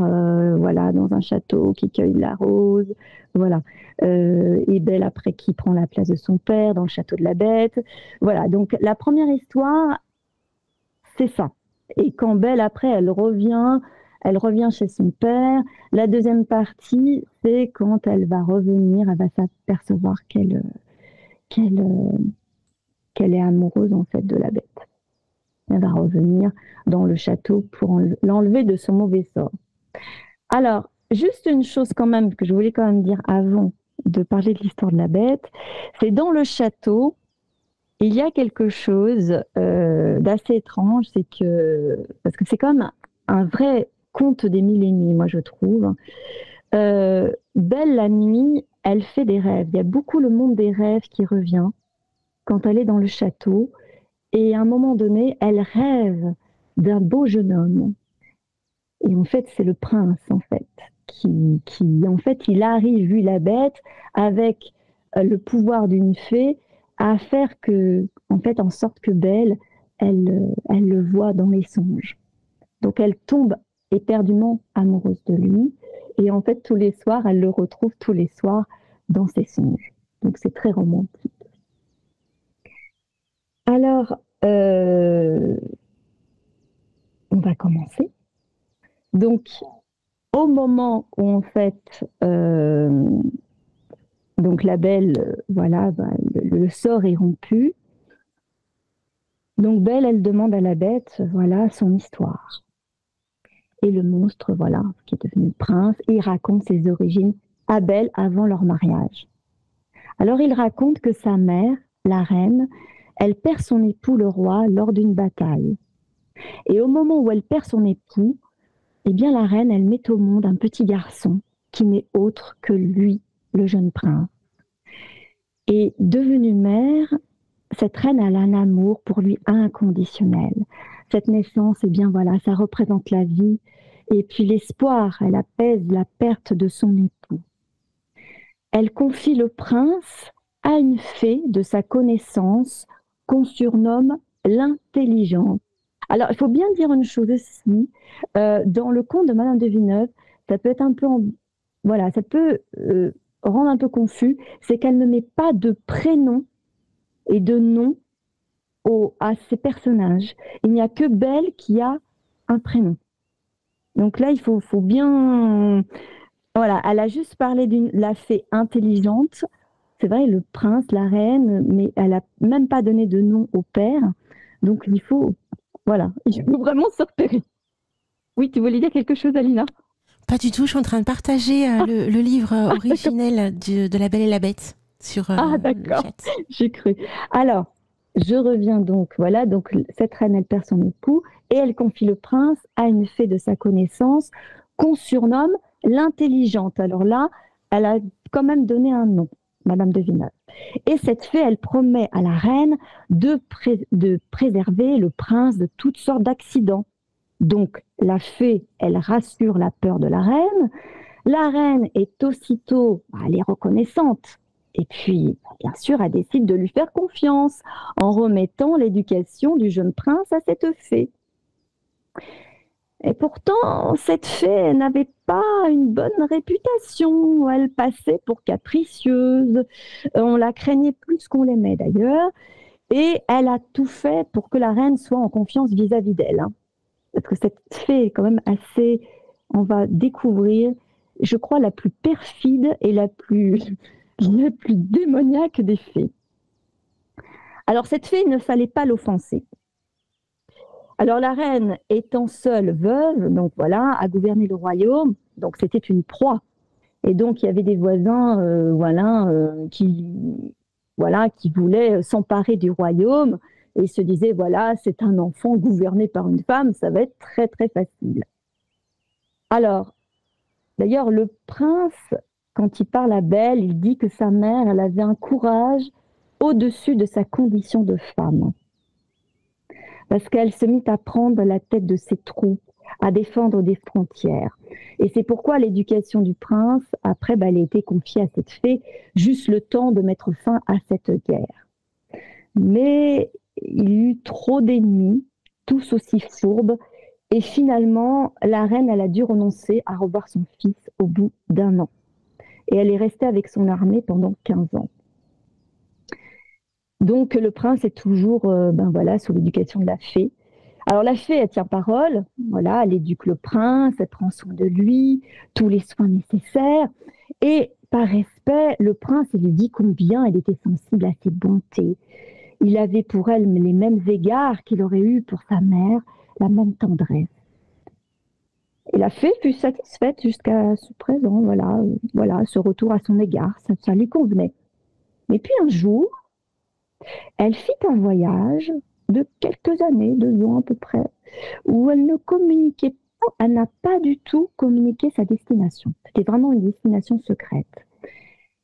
voilà, dans un château, qui cueille la rose, voilà. Et Belle, après, qui prend la place de son père dans le château de la Bête. Voilà, donc la première histoire, c'est ça. Et quand Belle, après, elle revient chez son père. La deuxième partie, c'est quand elle va revenir, elle va s'apercevoir qu'elle est amoureuse, en fait, de la Bête. Elle va revenir dans le château pour l'enlever de son mauvais sort. Alors, juste une chose quand même que je voulais quand même dire avant de parler de l'histoire de la Bête, c'est dans le château, il y a quelque chose d'assez étrange, parce que c'est quand même un vrai conte des mille et une nuits, moi je trouve. Belle, la nuit, elle fait des rêves. Il y a beaucoup le monde des rêves qui revient quand elle est dans le château. Et à un moment donné, elle rêve d'un beau jeune homme. Et en fait, c'est le prince, en fait. en fait, il arrive, lui la bête, avec le pouvoir d'une fée, à faire que, en fait, en sorte que Belle, elle le voit dans les songes. Donc elle tombe éperdument amoureuse de lui, et en fait, tous les soirs, elle le retrouve tous les soirs dans ses songes. Donc c'est très romantique. Alors, on va commencer. Donc, au moment où en fait, donc la Belle, voilà, le sort est rompu. Donc Belle, elle demande à la bête, voilà, son histoire. Et le monstre, voilà, qui est devenu prince, il raconte ses origines à Belle avant leur mariage. Alors il raconte que sa mère, la reine, elle perd son époux, le roi, lors d'une bataille. Et au moment où elle perd son époux, eh bien la reine, elle met au monde un petit garçon qui n'est autre que lui, le jeune prince. Et devenue mère, cette reine a un amour pour lui inconditionnel. Cette naissance, eh bien voilà, ça représente la vie. Et puis l'espoir, elle apaise la perte de son époux. Elle confie le prince à une fée de sa connaissance qu'on surnomme l'intelligente. Alors, il faut bien dire une chose aussi, dans le conte de Madame de Villeneuve, ça peut être un peu, voilà, ça peut rendre un peu confus, c'est qu'elle ne met pas de prénom et de nom à ses personnages. Il n'y a que Belle qui a un prénom. Donc là, il faut bien... Voilà, elle a juste parlé de la fée intelligente. C'est vrai, le prince, la reine, mais elle n'a même pas donné de nom au père. Donc il faut vraiment se repérer. Oui, tu voulais dire quelque chose, Alina? Pas du tout, je suis en train de partager le livre originel de La Belle et la Bête sur d'accord, le chat. J'ai cru. Alors, je reviens donc, voilà, donc cette reine, elle perd son époux et elle confie le prince à une fée de sa connaissance qu'on surnomme l'intelligente. Alors là, elle a quand même donné un nom, Madame de Villeneuve. Et cette fée, elle promet à la reine de préserver le prince de toutes sortes d'accidents. Donc, la fée, elle rassure la peur de la reine. La reine est aussitôt, elle est reconnaissante. Et puis, bien sûr, elle décide de lui faire confiance en remettant l'éducation du jeune prince à cette fée. Et pourtant, cette fée n'avait pas une bonne réputation. Elle passait pour capricieuse. On la craignait plus qu'on l'aimait d'ailleurs. Et elle a tout fait pour que la reine soit en confiance vis-à-vis d'elle. Parce que cette fée est quand même assez, on va découvrir, je crois, la plus perfide et la plus démoniaque des fées. Alors cette fée, il ne fallait pas l'offenser. Alors la reine étant seule veuve, donc voilà, a gouverné le royaume, donc c'était une proie. Et donc il y avait des voisins, qui voulaient s'emparer du royaume et se disaient, voilà, c'est un enfant gouverné par une femme, ça va être très très facile. Alors, d'ailleurs, le prince, quand il parle à Belle, il dit que sa mère, elle avait un courage au-dessus de sa condition de femme. Parce qu'elle se mit à prendre la tête de ses troupes, à défendre des frontières. Et c'est pourquoi l'éducation du prince, après, elle a été confiée à cette fée, juste le temps de mettre fin à cette guerre. Mais il y eut trop d'ennemis, tous aussi fourbes, et finalement, la reine, elle a dû renoncer à revoir son fils au bout d'1 an. Et elle est restée avec son armée pendant 15 ans. Donc le prince est toujours sous l'éducation de la fée. Alors la fée, elle tient parole, voilà, elle éduque le prince, elle prend soin de lui, tous les soins nécessaires. Et par respect, le prince, il lui dit combien elle était sensible à ses bontés. Il avait pour elle les mêmes égards qu'il aurait eu pour sa mère, la même tendresse. Et la fée fut satisfaite jusqu'à ce présent, voilà, ce retour à son égard, ça lui convenait. Mais puis un jour, elle fit un voyage de quelques années, 2 ans à peu près, où elle ne communiquait pas, elle n'a pas du tout communiqué sa destination. C'était vraiment une destination secrète.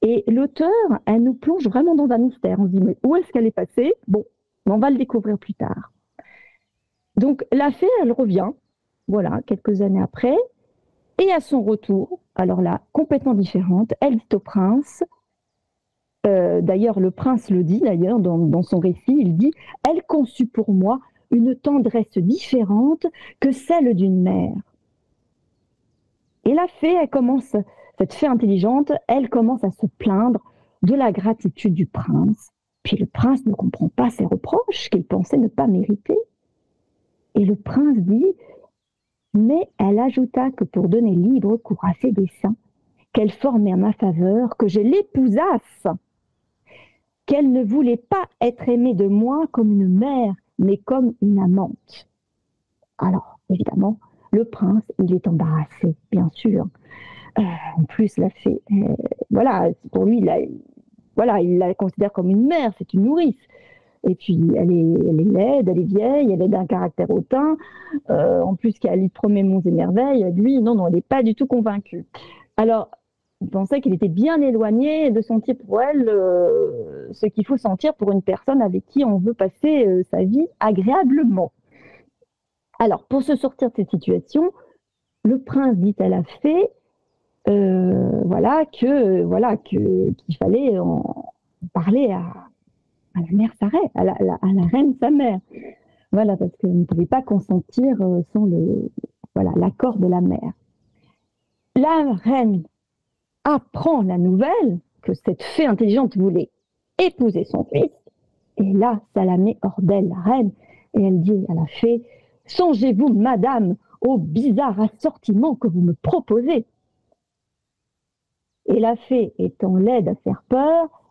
Et l'auteur, elle nous plonge vraiment dans un mystère. On se dit, mais où est-ce qu'elle est passée? Bon, on va le découvrir plus tard. Donc la fée, elle revient, voilà, quelques années après, et à son retour, alors là, complètement différente. Elle dit au prince, d'ailleurs le prince le dit d'ailleurs dans son récit, il dit « Elle conçut pour moi une tendresse différente que celle d'une mère. » Et la fée, cette fée intelligente, elle commence à se plaindre de la gratitude du prince. Puis le prince ne comprend pas ses reproches qu'il pensait ne pas mériter. Et le prince dit, mais elle ajouta que pour donner libre cours à ses desseins, qu'elle formait à ma faveur, que je l'épousasse, qu'elle ne voulait pas être aimée de moi comme une mère, mais comme une amante. Alors, évidemment, le prince, il est embarrassé, bien sûr. En plus, la fée, voilà, pour lui, il la considère comme une mère, c'est une nourrice. Et puis, elle est laide, elle est vieille, elle est d'un caractère hautain. En plus, qu'elle lui promet monts et merveilles, lui, non, elle n'est pas du tout convaincue. Alors, il pensait qu'il était bien éloigné de sentir pour elle ce qu'il faut sentir pour une personne avec qui on veut passer sa vie agréablement. Alors, pour se sortir de cette situation, le prince dit à la fée, qu'il fallait en parler à la mère sa reine, à la reine sa mère. Voilà, parce qu'elle ne pouvait pas consentir sans l'accord de la mère. La reine apprend la nouvelle que cette fée intelligente voulait épouser son fils, et là, ça la met hors d'elle, la reine, et elle dit à la fée, « Songez-vous, madame, au bizarre assortiment que vous me proposez ?» Et la fée, étant laide à faire peur,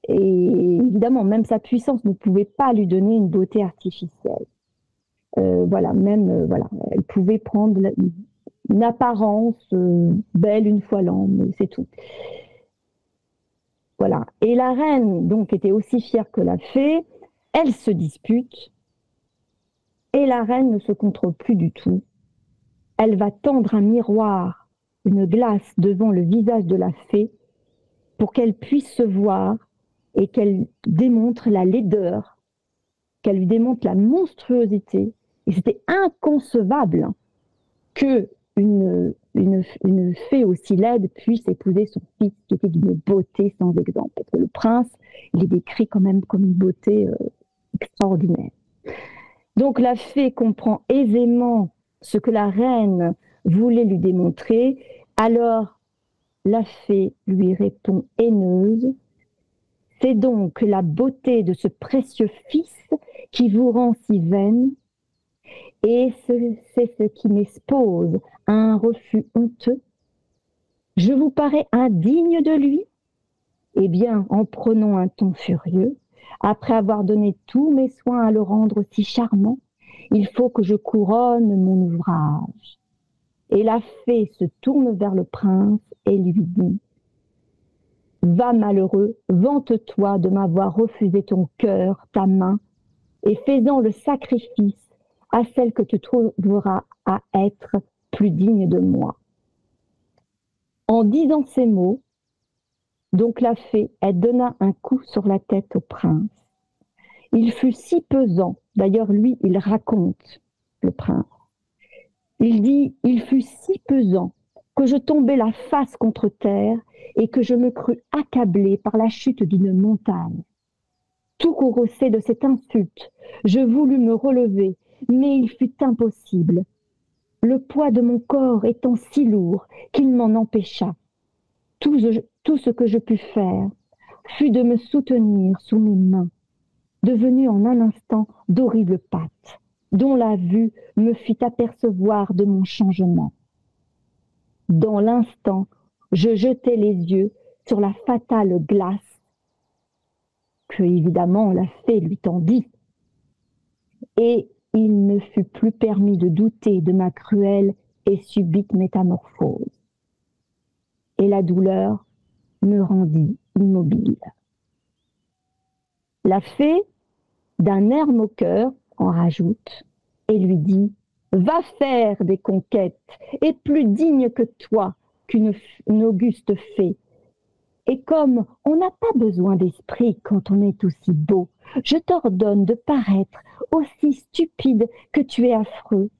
et évidemment, même sa puissance ne pouvait pas lui donner une beauté artificielle. Elle pouvait prendre une apparence belle une fois l'an, mais c'est tout. Voilà. Et la reine, donc, était aussi fière que la fée. Elle se dispute, et la reine ne se contrôle plus du tout. Elle va tendre un miroir, une glace devant le visage de la fée, pour qu'elle puisse se voir et qu'elle démontre la laideur, qu'elle lui démontre la monstruosité. Et c'était inconcevable que une fée aussi laide puisse épouser son fils, qui était d'une beauté sans exemple. Parce que le prince, il est décrit quand même comme une beauté extraordinaire. Donc la fée comprend aisément ce que la reine voulait lui démontrer. Alors la fée lui répond haineuse. C'est donc la beauté de ce précieux fils qui vous rend si vaine, et c'est ce qui m'expose à un refus honteux. Je vous parais indigne de lui? Eh bien, en prenant un ton furieux, après avoir donné tous mes soins à le rendre si charmant, il faut que je couronne mon ouvrage. Et la fée se tourne vers le prince et lui dit, « Va malheureux, vante-toi de m'avoir refusé ton cœur, ta main, et fais-en le sacrifice à celle que tu trouveras à être plus digne de moi. » En disant ces mots, donc la fée, elle donna un coup sur la tête au prince. Il fut si pesant, d'ailleurs lui, il raconte, le prince. Il dit, il fut si pesant que je tombai la face contre terre et que je me crus accablé par la chute d'une montagne. Tout courroucé de cette insulte, je voulus me relever, mais il fut impossible, le poids de mon corps étant si lourd qu'il m'en empêcha. Tout ce que je pus faire fut de me soutenir sous mes mains, devenues en un instant d'horribles pattes, dont la vue me fit apercevoir de mon changement. Dans l'instant, je jetai les yeux sur la fatale glace que, évidemment, la fée lui tendit, et il ne fut plus permis de douter de ma cruelle et subite métamorphose. Et la douleur me rendit immobile. La fée, d'un air moqueur, en rajoute et lui dit « Va faire des conquêtes, et plus digne que toi qu'une auguste fée. Et comme on n'a pas besoin d'esprit quand on est aussi beau, je t'ordonne de paraître aussi stupide que tu es affreux,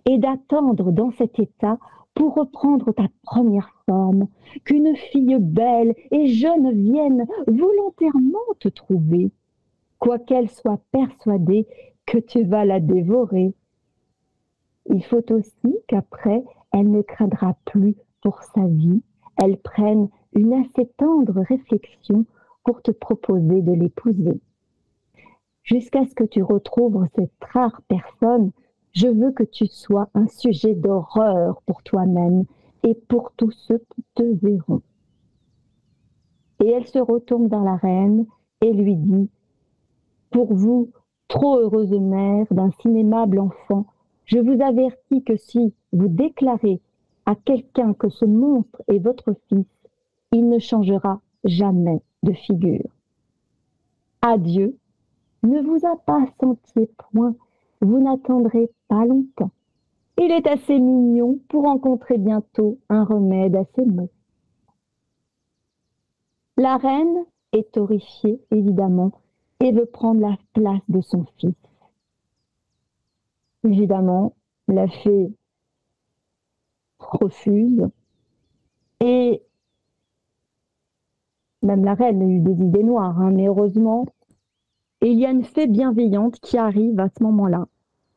et d'attendre dans cet état pour reprendre ta première forme, qu'une fille belle et jeune vienne volontairement te trouver, quoiqu'elle soit persuadée que tu vas la dévorer. Il faut aussi qu'après, elle ne craindra plus pour sa vie, elle prenne une assez tendre réflexion pour te proposer de l'épouser. Jusqu'à ce que tu retrouves cette rare personne, je veux que tu sois un sujet d'horreur pour toi-même et pour tous ceux qui te verront. Et elle se retourne vers la reine et lui dit, pour vous, trop heureuse mère d'un si aimable enfant, je vous avertis que si vous déclarez à quelqu'un que ce monstre est votre fils, il ne changera jamais de figure. Adieu, ne vous impatientez point, vous n'attendrez pas longtemps. Il est assez mignon pour rencontrer bientôt un remède à ses maux. La reine est horrifiée, évidemment, et veut prendre la place de son fils. Évidemment, la fée refuse, et même la reine a eu des idées noires, mais heureusement, il y a une fée bienveillante qui arrive à ce moment-là.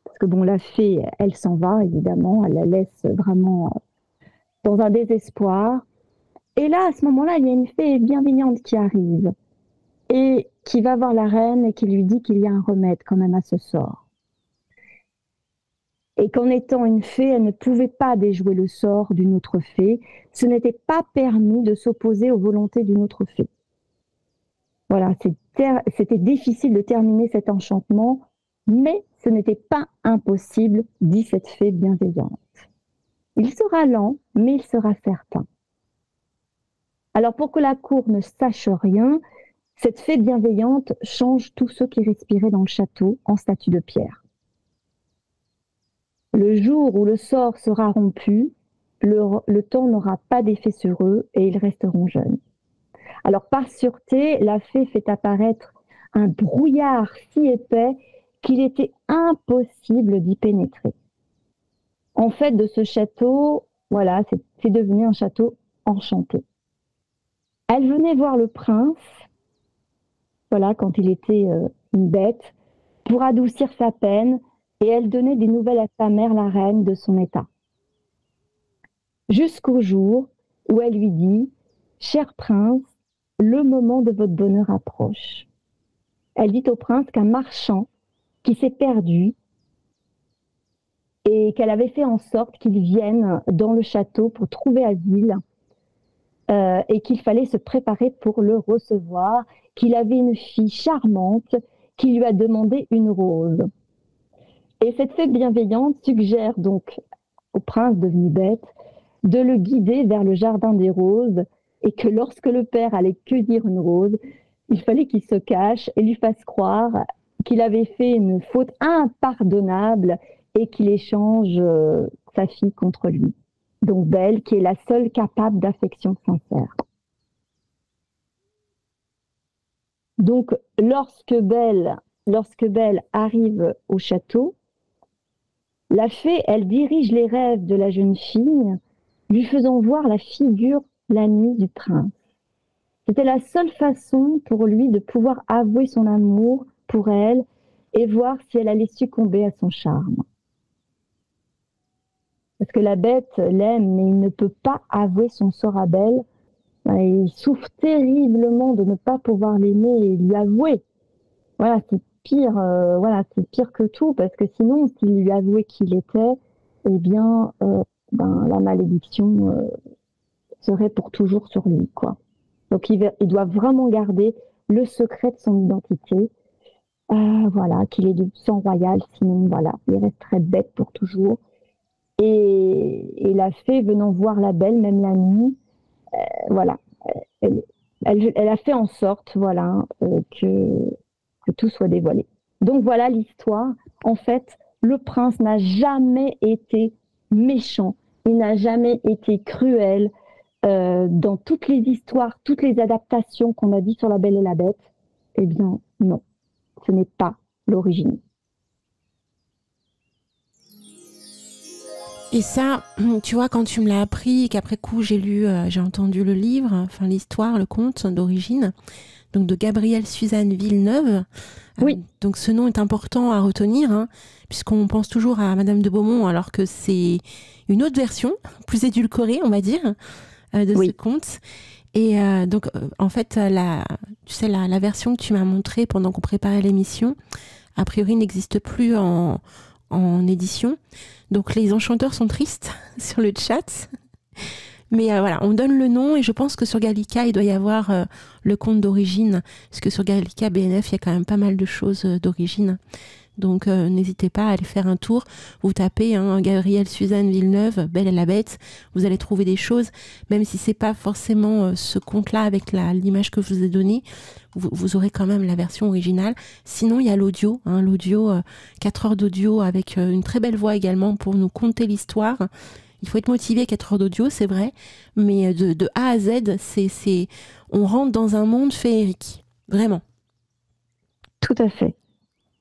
Parce que bon, la fée, elle s'en va, évidemment, elle la laisse vraiment dans un désespoir. Et là, à ce moment-là, il y a une fée bienveillante qui arrive et qui va voir la reine et qui lui dit qu'il y a un remède quand même à ce sort. Et qu'en étant une fée, elle ne pouvait pas déjouer le sort d'une autre fée. Ce n'était pas permis de s'opposer aux volontés d'une autre fée. Voilà, c'était difficile de terminer cet enchantement, mais ce n'était pas impossible, dit cette fée bienveillante. Il sera lent, mais il sera certain. Alors pour que la cour ne sache rien, cette fée bienveillante change tous ceux qui respiraient dans le château en statues de pierre. Le jour où le sort sera rompu, le temps n'aura pas d'effet sur eux et ils resteront jeunes. Alors par sûreté, la fée fait apparaître un brouillard si épais qu'il était impossible d'y pénétrer. En fait, de ce château, voilà, c'est devenu un château enchanté. Elle venait voir le prince, voilà, quand il était une bête, pour adoucir sa peine, et elle donnait des nouvelles à sa mère, la reine, de son état. Jusqu'au jour où elle lui dit « Cher prince, le moment de votre bonheur approche. » Elle dit au prince qu'un marchand qui s'est perdu et qu'elle avait fait en sorte qu'il vienne dans le château pour trouver asile et qu'il fallait se préparer pour le recevoir, qu'il avait une fille charmante qui lui a demandé une rose. Et cette fée bienveillante suggère donc au prince devenu bête de le guider vers le jardin des roses et que lorsque le père allait cueillir une rose, il fallait qu'il se cache et lui fasse croire qu'il avait fait une faute impardonnable et qu'il échange sa fille contre lui. Donc Belle, qui est la seule capable d'affection sincère. Donc lorsque Belle arrive au château, la fée, elle dirige les rêves de la jeune fille, lui faisant voir la figure la nuit du prince. C'était la seule façon pour lui de pouvoir avouer son amour pour elle et voir si elle allait succomber à son charme. Parce que la bête l'aime, mais il ne peut pas avouer son sort à Belle. Il souffre terriblement de ne pas pouvoir l'aimer et lui avouer. Voilà, c'est pire, c'est pire que tout, parce que sinon, s'il lui avouait qui il était, eh bien, la malédiction serait pour toujours sur lui, quoi. Donc, il doit vraiment garder le secret de son identité. Voilà, qu'il est du sang royal, sinon, voilà, il resterait bête pour toujours. Et la fée venant voir la Belle, même la nuit, voilà, elle a fait en sorte, voilà, que tout soit dévoilé. Donc voilà l'histoire. En fait, le prince n'a jamais été méchant, il n'a jamais été cruel. Dans toutes les histoires, toutes les adaptations qu'on a dit sur La Belle et la Bête, eh bien non, ce n'est pas l'origine. Et ça, tu vois, quand tu me l'as appris et qu'après coup j'ai entendu le livre, enfin l'histoire, le conte d'origine, donc de Gabrielle Suzanne Villeneuve. Oui. Donc ce nom est important à retenir, hein, puisqu'on pense toujours à Madame de Beaumont, alors que c'est une autre version, plus édulcorée, on va dire, de ce conte. Et donc, en fait, tu sais, la version que tu m'as montrée pendant qu'on préparait l'émission, a priori, n'existe plus en édition. Donc, les enchanteurs sont tristes sur le chat. Mais voilà, on donne le nom et je pense que sur Gallica, il doit y avoir le conte d'origine. Parce que sur Gallica BNF, il y a quand même pas mal de choses d'origine. Donc, n'hésitez pas à aller faire un tour. Vous tapez Gabrielle Suzanne Villeneuve, Belle et la Bête. Vous allez trouver des choses, même si c'est pas forcément ce conte-là avec l'image que je vous ai donnée. Vous aurez quand même la version originale. Sinon, il y a l'audio. 4 heures d'audio avec une très belle voix également pour nous conter l'histoire. Il faut être motivé à 4 heures d'audio, c'est vrai. Mais de A à Z, on rentre dans un monde féerique. Vraiment. Tout à fait.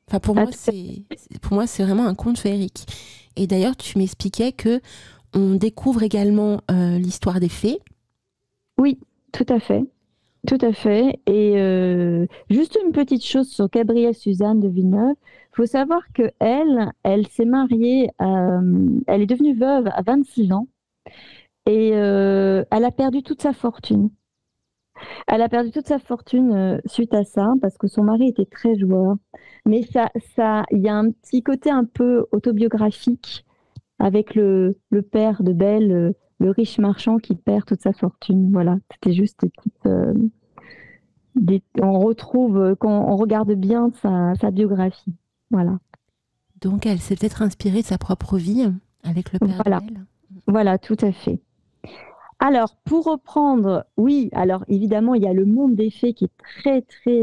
Enfin, pour moi, c'est vraiment un conte féerique. Et d'ailleurs, tu m'expliquais que on découvre également l'histoire des fées. Oui, tout à fait. Tout à fait. Et juste une petite chose sur Gabrielle Suzanne de Villeneuve. Il faut savoir que elle s'est mariée, elle est devenue veuve à 26 ans et elle a perdu toute sa fortune. Elle a perdu toute sa fortune suite à ça parce que son mari était très joueur. Mais il y a un petit côté un peu autobiographique avec le père de Belle, le riche marchand qui perd toute sa fortune. Voilà, c'était juste des petites. On retrouve, quand on regarde bien sa biographie. Voilà. Donc, elle s'est peut-être inspirée de sa propre vie avec le père de Belle. Voilà, tout à fait. Alors, pour reprendre, oui, alors évidemment, il y a le monde des fées qui est très, très,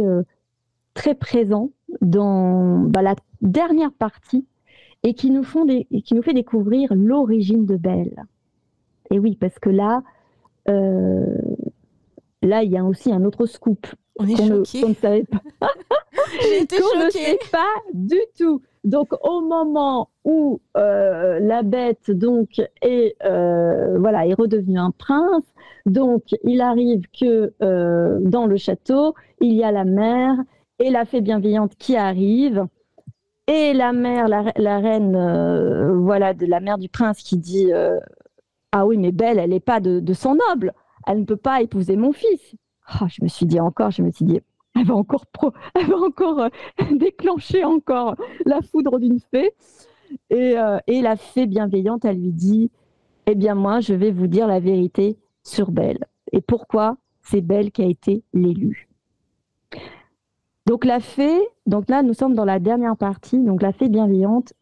très présent dans la dernière partie et qui nous fait découvrir l'origine de Belle. Et oui, parce que là, il y a aussi un autre scoop. On est choqués. Qu'on ne savait pas. J'ai été qu'on ne choquée. sait pas du tout. Donc, au moment où la bête donc est redevenue un prince, donc il arrive que dans le château, il y a la mère et la fée bienveillante qui arrive. Et la mère, la reine, de la mère du prince qui dit ah oui, mais Belle, elle n'est pas de sang noble. Elle ne peut pas épouser mon fils. Oh, je me suis dit, elle va encore déclencher encore la foudre d'une fée. Et la fée bienveillante, elle lui dit, eh bien moi, je vais vous dire la vérité sur Belle. Et pourquoi c'est Belle qui a été l'élue. Donc la fée, donc là, nous sommes dans la dernière partie. Donc la fée bienveillante,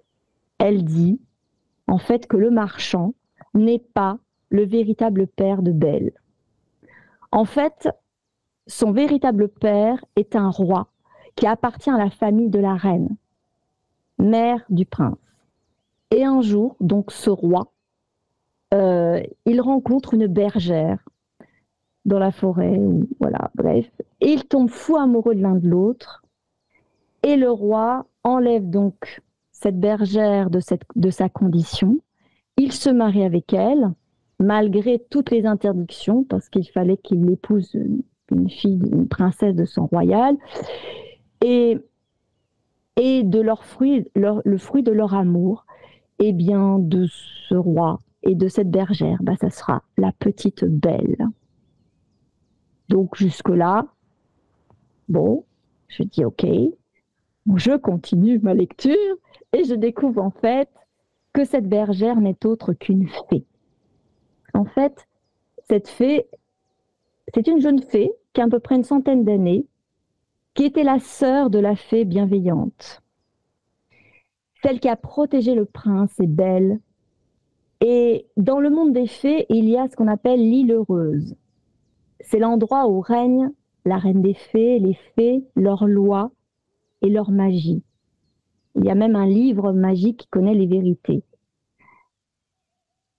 elle dit, en fait, que le marchand n'est pas le véritable père de Belle. En fait, son véritable père est un roi qui appartient à la famille de la reine, mère du prince. Et un jour, donc ce roi, il rencontre une bergère dans la forêt, et il tombe fou amoureux de l'un de l'autre. Et le roi enlève donc cette bergère de sa condition. Il se marie avec elle, malgré toutes les interdictions, parce qu'il fallait qu'il épouse une princesse de sang royal, et de le fruit de leur amour, eh bien, de ce roi et de cette bergère, ça sera la petite Belle. Donc, jusque-là, je dis OK, je continue ma lecture, et je découvre en fait que cette bergère n'est autre qu'une fée. En fait, cette fée, c'est une jeune fée qui a à peu près une centaine d'années, qui était la sœur de la fée bienveillante. Celle qui a protégé le prince est Belle. Et dans le monde des fées, il y a ce qu'on appelle l'île heureuse. C'est l'endroit où règne la reine des fées, les fées, leurs lois et leur magie. Il y a même un livre magique qui connaît les vérités.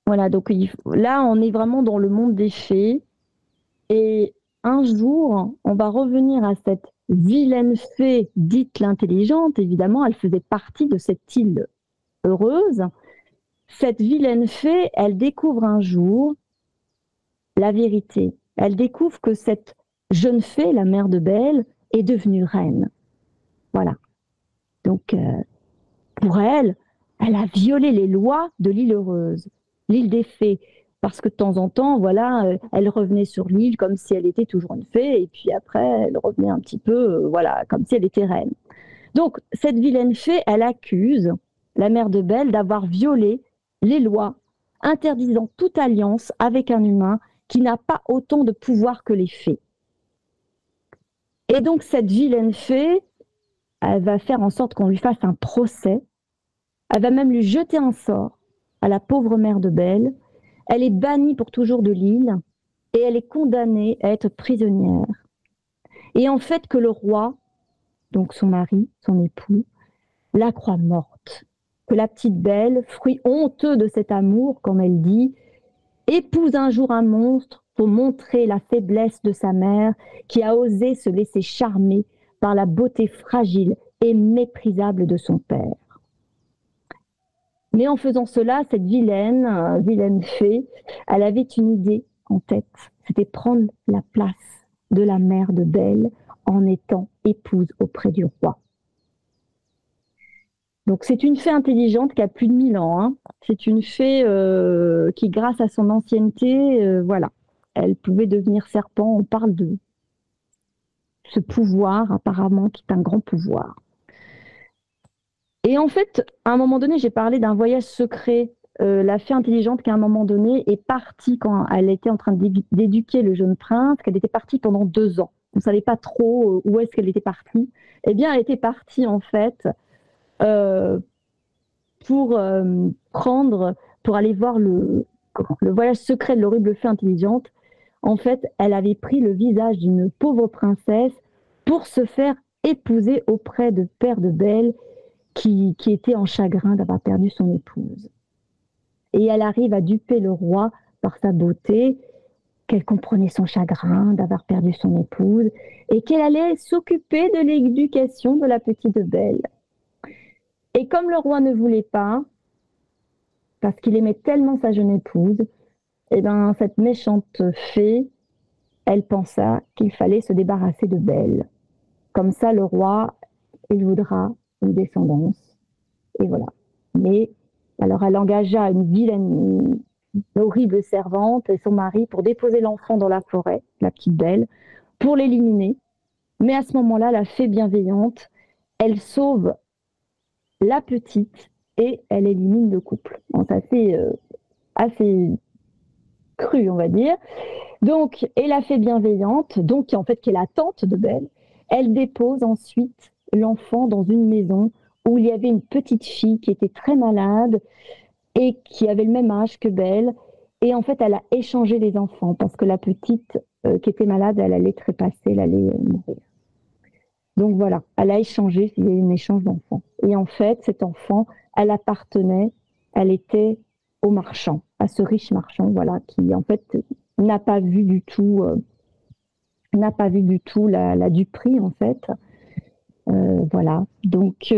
Voilà, donc là, on est vraiment dans le monde des fées. Et un jour, on va revenir à cette vilaine fée dite l'intelligente. Évidemment, elle faisait partie de cette île heureuse. cette vilaine fée, elle découvre un jour la vérité. Elle découvre que cette jeune fée, la mère de Belle, est devenue reine. Voilà. Donc, pour elle, elle a violé les lois de l'île heureuse, l'île des fées. Parce que de temps en temps, voilà, elle revenait sur l'île comme si elle était toujours une fée, et puis après, elle revenait un petit peu, voilà, comme si elle était reine. Donc, cette vilaine fée, elle accuse la mère de Belle d'avoir violé les lois interdisant toute alliance avec un humain qui n'a pas autant de pouvoir que les fées. Et donc, cette vilaine fée, elle va faire en sorte qu'on lui fasse un procès. Elle va même lui jeter un sort à la pauvre mère de Belle. Elle est bannie pour toujours de l'île et elle est condamnée à être prisonnière. Et en fait, que le roi, donc son mari, son époux, la croit morte. Que la petite Belle, fruit honteux de cet amour, comme elle dit, épouse un jour un monstre pour montrer la faiblesse de sa mère qui a osé se laisser charmer par la beauté fragile et méprisable de son père. Mais en faisant cela, cette vilaine fée, elle avait une idée en tête, c'était prendre la place de la mère de Belle en étant épouse auprès du roi. Donc c'est une fée intelligente qui a plus de 1000 ans. Hein. C'est une fée qui, grâce à son ancienneté, voilà, elle pouvait devenir serpent. On parle de ce pouvoir apparemment qui est un grand pouvoir. Et en fait, à un moment donné, j'ai parlé d'un voyage secret. La fée intelligente qui, à un moment donné, est partie quand elle était en train d'éduquer le jeune prince, qu'elle était partie pendant 2 ans. On ne savait pas trop où est-ce qu'elle était partie. Eh bien, elle était partie, en fait, pour aller voir le voyage secret de l'horrible fée intelligente. En fait, elle avait pris le visage d'une pauvre princesse pour se faire épouser auprès de Père de Belle, qui était en chagrin d'avoir perdu son épouse. Et elle arrive à duper le roi par sa beauté, qu'elle comprenait son chagrin d'avoir perdu son épouse, et qu'elle allait s'occuper de l'éducation de la petite Belle. Et comme le roi ne voulait pas, parce qu'il aimait tellement sa jeune épouse, eh ben, cette méchante fée, elle pensa qu'il fallait se débarrasser de Belle. Comme ça, le roi, il voudra une descendance. Et voilà. Mais, alors, elle engagea une vilaine, une horrible servante et son mari pour déposer l'enfant dans la forêt, la petite Belle, pour l'éliminer. Mais à ce moment-là, la fée bienveillante, elle sauve la petite et elle élimine le couple. Donc, c'est assez cru, on va dire. Donc, et la fée bienveillante, donc qui est la tante de Belle, elle dépose ensuite l'enfant dans une maison où il y avait une petite fille qui était très malade et qui avait le même âge que Belle. Et en fait, elle a échangé les enfants parce que la petite qui était malade, elle allait trépasser, elle allait mourir. Donc voilà, elle a échangé, il y a eu un échange d'enfants. Et en fait, cet enfant, elle était au marchand, à ce riche marchand, voilà, qui en fait n'a pas vu du tout la duperie en fait. Voilà, donc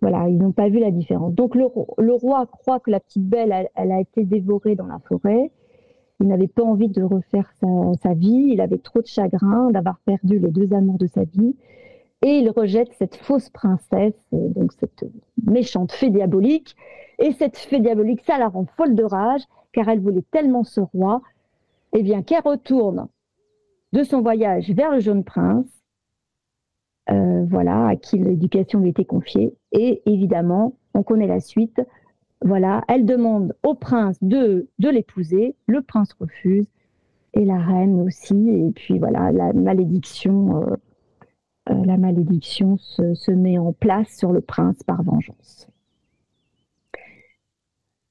voilà, ils n'ont pas vu la différence. Donc le roi croit que la petite Belle, elle a été dévorée dans la forêt. Il n'avait pas envie de refaire sa vie. Il avait trop de chagrin d'avoir perdu les 2 amours de sa vie. Et il rejette cette fausse princesse, donc cette méchante fée diabolique. Et cette fée diabolique, ça la rend folle de rage, car elle voulait tellement ce roi, eh bien, qu'elle retourne de son voyage vers le jeune prince, voilà, à qui l'éducation lui était confiée. Et évidemment, on connaît la suite. Voilà, elle demande au prince de l'épouser. Le prince refuse. Et la reine aussi. Et puis voilà, la malédiction se met en place sur le prince par vengeance.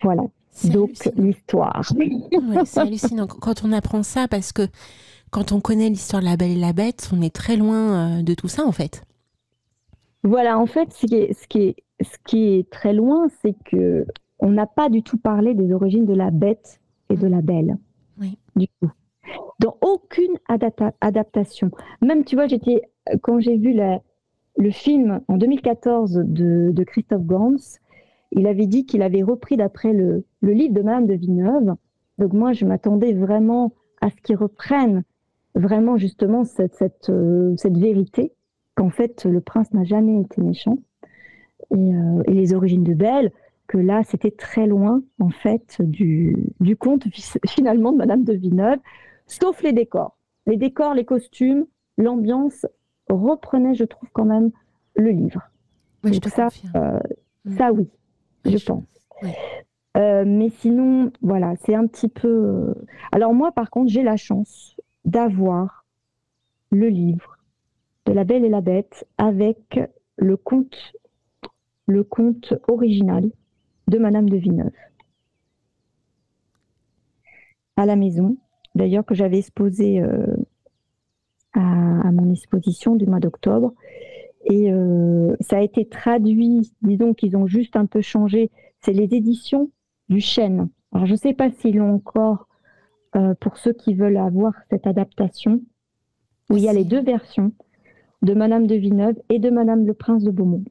Voilà, donc l'histoire. Ouais, c'est hallucinant quand on apprend ça, parce que quand on connaît l'histoire de La Belle et la Bête, on est très loin de tout ça en fait. Voilà, en fait, ce qui est très loin, c'est que on n'a pas du tout parlé des origines de la Bête et de la Belle. Oui. Du tout. Dans aucune adaptation. Même, tu vois, quand j'ai vu le film en 2014 de Christophe Gans, il avait dit qu'il avait repris d'après le livre de Madame de Villeneuve. Donc moi, je m'attendais vraiment à ce qu'il reprenne vraiment justement cette vérité, qu'en fait, le prince n'a jamais été méchant. Et les origines de Belle, que là, c'était très loin, en fait, du conte, finalement, de Madame de Villeneuve, sauf les décors. Les décors, les costumes, l'ambiance reprenaient, je trouve, quand même, le livre. Oui, donc ça, oui, je pense. Oui. Mais sinon, voilà, c'est un petit peu... Alors moi, par contre, j'ai la chance d'avoir le livre de La Belle et la Bête avec le conte original de Madame de Villeneuve à la maison, d'ailleurs que j'avais exposé à mon exposition du mois d'octobre. Et ça a été traduit, disons qu'ils ont juste un peu changé, c'est les éditions du Chêne. Alors je ne sais pas s'ils l'ont encore pour ceux qui veulent avoir cette adaptation, où il y a les deux versions de Madame de Villeneuve et de Madame le Prince de Beaumont.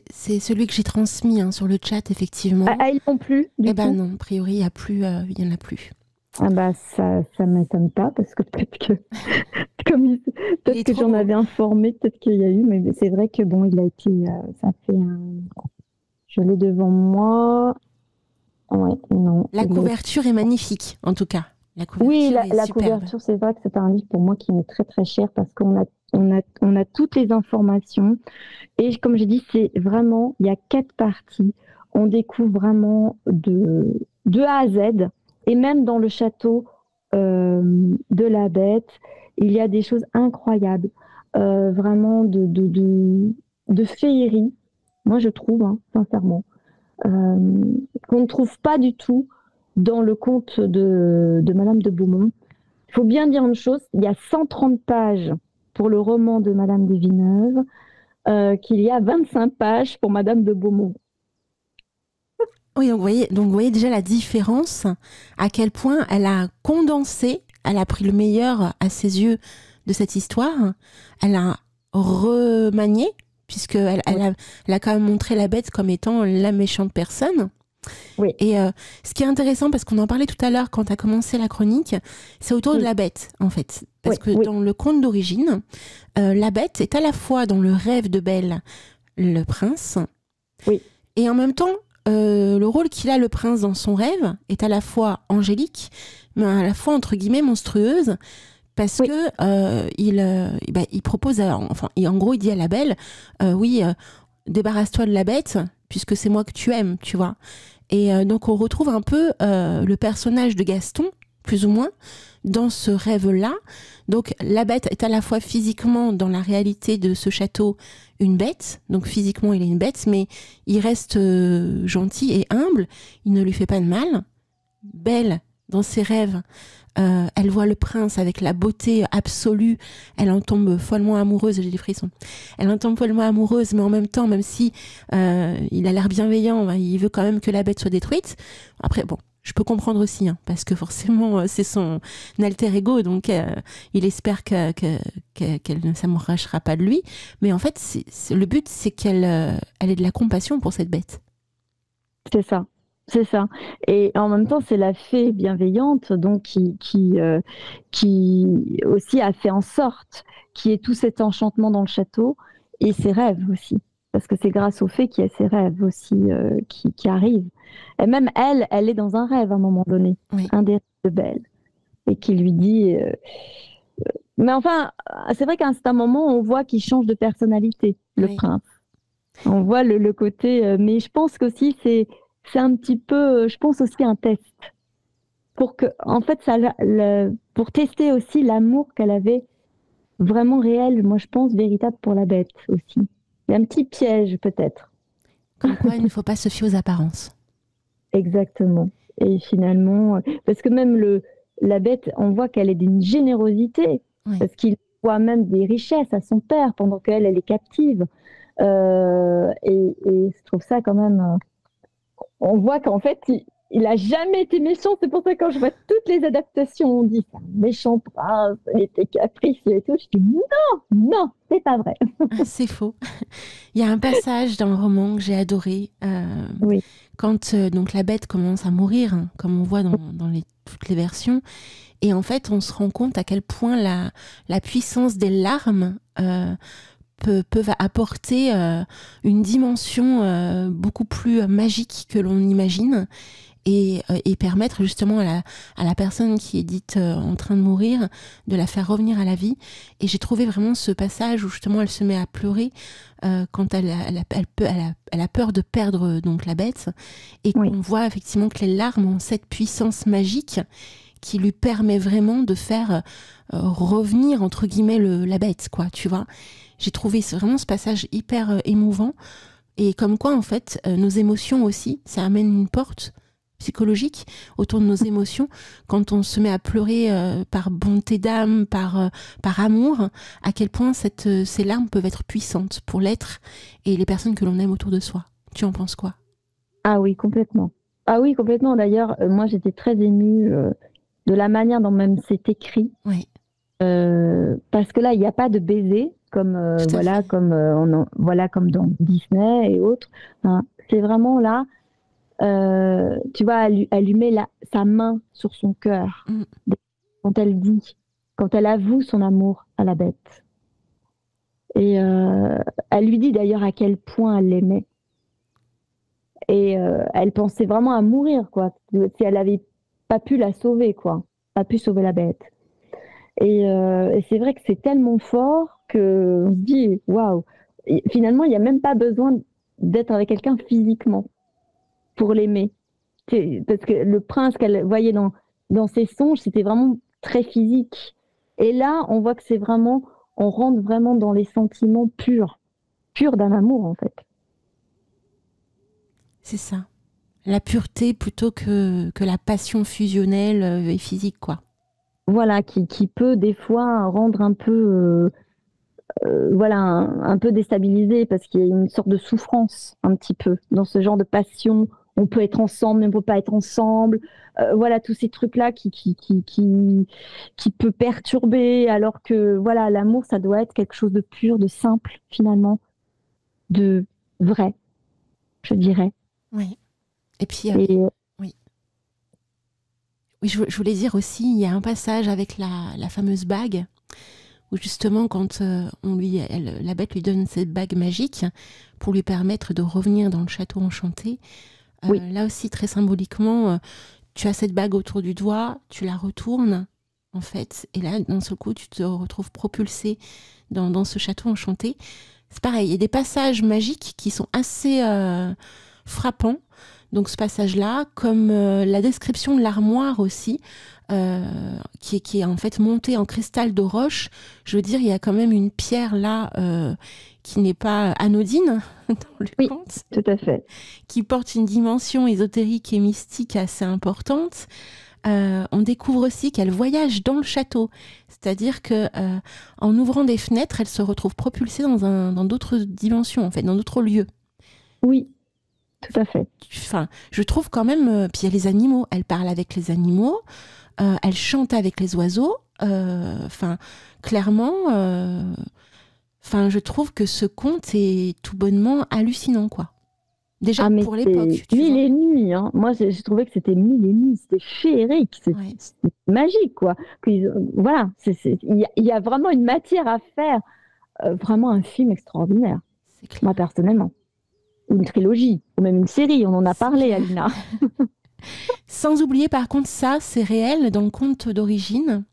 C'est celui que j'ai transmis sur le chat, effectivement. Ah, ils n'ont plus du coup. Non, a priori, il n'y en a plus. Ah bah ça m'étonne pas, parce que peut-être que j'en avais informé, peut-être qu'il y a eu, mais c'est vrai que bon, il a été, ça fait je l'ai devant moi. Ouais, non. La couverture est magnifique, en tout cas. La couverture, c'est vrai que c'est un livre pour moi qui m'est très très cher, parce qu'on a toutes les informations. Et comme j'ai dit, c'est vraiment, il y a 4 parties. On découvre vraiment de A à Z. Et même dans le château de la Bête, il y a des choses incroyables, vraiment de féerie, moi je trouve, sincèrement, qu'on ne trouve pas du tout dans le conte de Madame de Beaumont. Il faut bien dire une chose, il y a 130 pages pour le roman de Madame de Villeneuve, qu'il y a 25 pages pour Madame de Beaumont. Oui, donc vous voyez déjà la différence, à quel point elle a condensé, elle a pris le meilleur à ses yeux de cette histoire, elle a remanié, puisqu'elle a quand même montré la Bête comme étant la méchante personne. Oui. Et ce qui est intéressant, parce qu'on en parlait tout à l'heure quand tu as commencé la chronique, c'est autour de la Bête, en fait. Parce que dans le conte d'origine, la Bête est à la fois dans le rêve de Belle, le prince, et en même temps, le rôle qu'il a, le prince, dans son rêve est à la fois angélique, mais à la fois, entre guillemets, monstrueuse, parce que il propose, en gros, il dit à la Belle, débarrasse-toi de la Bête, puisque c'est moi que tu aimes, tu vois. Et donc, on retrouve un peu le personnage de Gaston, plus ou moins, dans ce rêve-là. Donc, la Bête est à la fois physiquement, dans la réalité de ce château, une bête. Donc, physiquement, il est une bête, mais il reste gentil et humble. Il ne lui fait pas de mal. Belle, dans ses rêves, elle voit le prince avec la beauté absolue. Elle en tombe follement amoureuse. J'ai des frissons. Elle en tombe follement amoureuse, mais en même temps, même si il a l'air bienveillant, il veut quand même que la Bête soit détruite. Après, bon, je peux comprendre aussi, parce que forcément, c'est son alter ego, donc il espère qu'elle ne s'amourachera pas de lui. Mais en fait, le but, c'est qu'elle ait de la compassion pour cette Bête. C'est ça. C'est ça. Et en même temps, c'est la fée bienveillante, donc qui aussi a fait en sorte qu'il y ait tout cet enchantement dans le château, et ses rêves aussi. Parce que c'est grâce aux fées qu'il y a ses rêves aussi qui arrivent. Et même elle est dans un rêve à un moment donné, un des rêves de Belle, et qui lui dit... Mais enfin, c'est vrai qu'à un certain moment, on voit qu'il change de personnalité, le prince. On voit le côté... mais je pense qu'aussi, c'est un petit peu, je pense aussi un test. Pour que, en fait, pour tester aussi l'amour qu'elle avait vraiment réel, moi je pense véritable pour la Bête aussi. Il y a un petit piège peut-être. Comme quoi il ne faut pas se fier aux apparences. Exactement. Et finalement, parce que même la Bête, on voit qu'elle est d'une générosité, parce qu'il voit même des richesses à son père pendant qu'elle est captive. Et je trouve ça quand même... On voit qu'en fait, il a jamais été méchant. C'est pour ça que quand je vois toutes les adaptations, on dit c'est un méchant prince, il était capricieux et tout. Je dis non, c'est pas vrai. Ah, c'est faux. Il y a un passage dans le roman que j'ai adoré. Oui. Quand donc la bête commence à mourir, hein, comme on voit dans toutes les versions. Et en fait, on se rend compte à quel point la puissance des larmes peuvent apporter une dimension beaucoup plus magique que l'on imagine et permettre justement à la personne qui est dite en train de mourir de la faire revenir à la vie. Et j'ai trouvé vraiment ce passage où justement elle se met à pleurer quand elle a peur de perdre donc la bête et Oui. qu'on voit effectivement que les larmes ont cette puissance magique qui lui permet vraiment de faire revenir entre guillemets la bête, quoi, tu vois. J'ai trouvé vraiment ce passage hyper émouvant et comme quoi en fait nos émotions aussi, ça amène une porte psychologique autour de nos émotions quand on se met à pleurer par bonté d'âme, par amour, à quel point ces larmes peuvent être puissantes pour l'être et les personnes que l'on aime autour de soi. Tu en penses quoi? Ah oui, complètement. Ah oui, complètement. D'ailleurs, moi, j'étais très émue de la manière dont même c'est écrit. Oui. Parce que là, il n'y a pas de baiser, comme, Tout à fait. comme dans Disney et autres. Hein. C'est vraiment là, tu vois, elle lui met sa main sur son cœur Mm. quand elle avoue son amour à la bête. Et elle lui dit d'ailleurs à quel point elle l'aimait. Et elle pensait vraiment à mourir, quoi. Si elle n'avait pas pu la sauver, quoi. Pas pu sauver la bête. Et c'est vrai que c'est tellement fort qu'on se dit, waouh, finalement, il n'y a même pas besoin d'être avec quelqu'un physiquement pour l'aimer. Parce que le prince qu'elle voyait dans ses songes, c'était vraiment très physique. Et là, on voit que c'est vraiment, on rentre vraiment dans les sentiments purs d'un amour, en fait. C'est ça. La pureté plutôt que la passion fusionnelle et physique, quoi. Voilà, qui peut des fois rendre un peu, voilà, un peu déstabilisé parce qu'il y a une sorte de souffrance un petit peu dans ce genre de passion. On peut être ensemble, mais on peut pas être ensemble. Voilà, tous ces trucs-là qui peut perturber, alors que voilà, l'amour, ça doit être quelque chose de pur, de simple finalement, de vrai, je dirais. Oui. Et puis, Et oui. Oui, je voulais dire aussi, il y a un passage avec la fameuse bague, où justement, quand la bête lui donne cette bague magique pour lui permettre de revenir dans le château enchanté, Oui. là aussi, très symboliquement, tu as cette bague autour du doigt, tu la retournes, en fait, et là, d'un seul coup, tu te retrouves propulsé dans ce château enchanté. C'est pareil, il y a des passages magiques qui sont assez frappants. Donc ce passage-là, comme la description de l'armoire aussi, qui est en fait montée en cristal de roche, je veux dire, il y a quand même une pierre là qui n'est pas anodine dans le conte, tout à fait. qui porte une dimension ésotérique et mystique assez importante. On découvre aussi qu'elle voyage dans le château, c'est-à-dire que en ouvrant des fenêtres, elle se retrouve propulsée dans d'autres dimensions, en fait, dans d'autres lieux. Oui, tout à fait. Enfin, je trouve quand même. Puis il y a les animaux. Elle parle avec les animaux. Elle chante avec les oiseaux. Enfin, clairement. Enfin, je trouve que ce conte est tout bonnement hallucinant, quoi. Déjà mais pour l'époque. c'est mille et nuits. Hein. Moi, j'ai trouvé que c'était mille et nuits. C'était féerique. Ouais. C'est magique, quoi. Voilà. Il y a vraiment une matière à faire. Vraiment un film extraordinaire. C'est clair. Moi, personnellement. Ou une trilogie, ou même une série, on en a parlé, Alina. Sans oublier, par contre, ça, c'est réel dans le conte d'origine,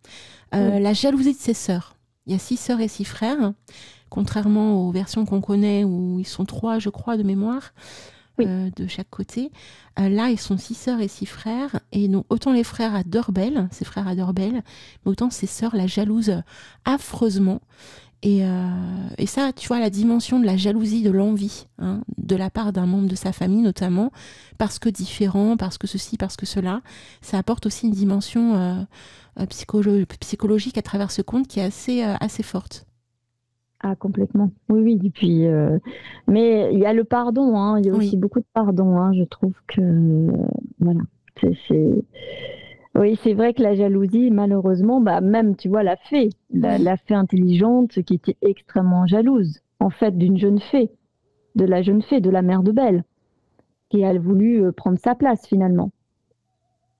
la jalousie de ses sœurs. Il y a 6 sœurs et 6 frères, contrairement aux versions qu'on connaît où ils sont 3, je crois, de mémoire, de chaque côté. Là, ils sont 6 sœurs et 6 frères, et donc autant les frères adorent Belle, ses frères adorent Belle, mais autant ses sœurs la jalousent affreusement. Et ça, tu vois, la dimension de la jalousie, de l'envie, hein, de la part d'un membre de sa famille notamment, parce que différent, parce que ceci, parce que cela, ça apporte aussi une dimension psychologique à travers ce conte qui est assez forte. Ah, complètement. Oui. Et puis, mais il y a le pardon, hein, il y a aussi beaucoup de pardon. Hein, je trouve que, voilà. Oui, c'est vrai que la jalousie, malheureusement, même, tu vois, la fée intelligente qui était extrêmement jalouse, en fait, d'une jeune fée, de la jeune fée, de la mère de Belle, qui a voulu prendre sa place, finalement.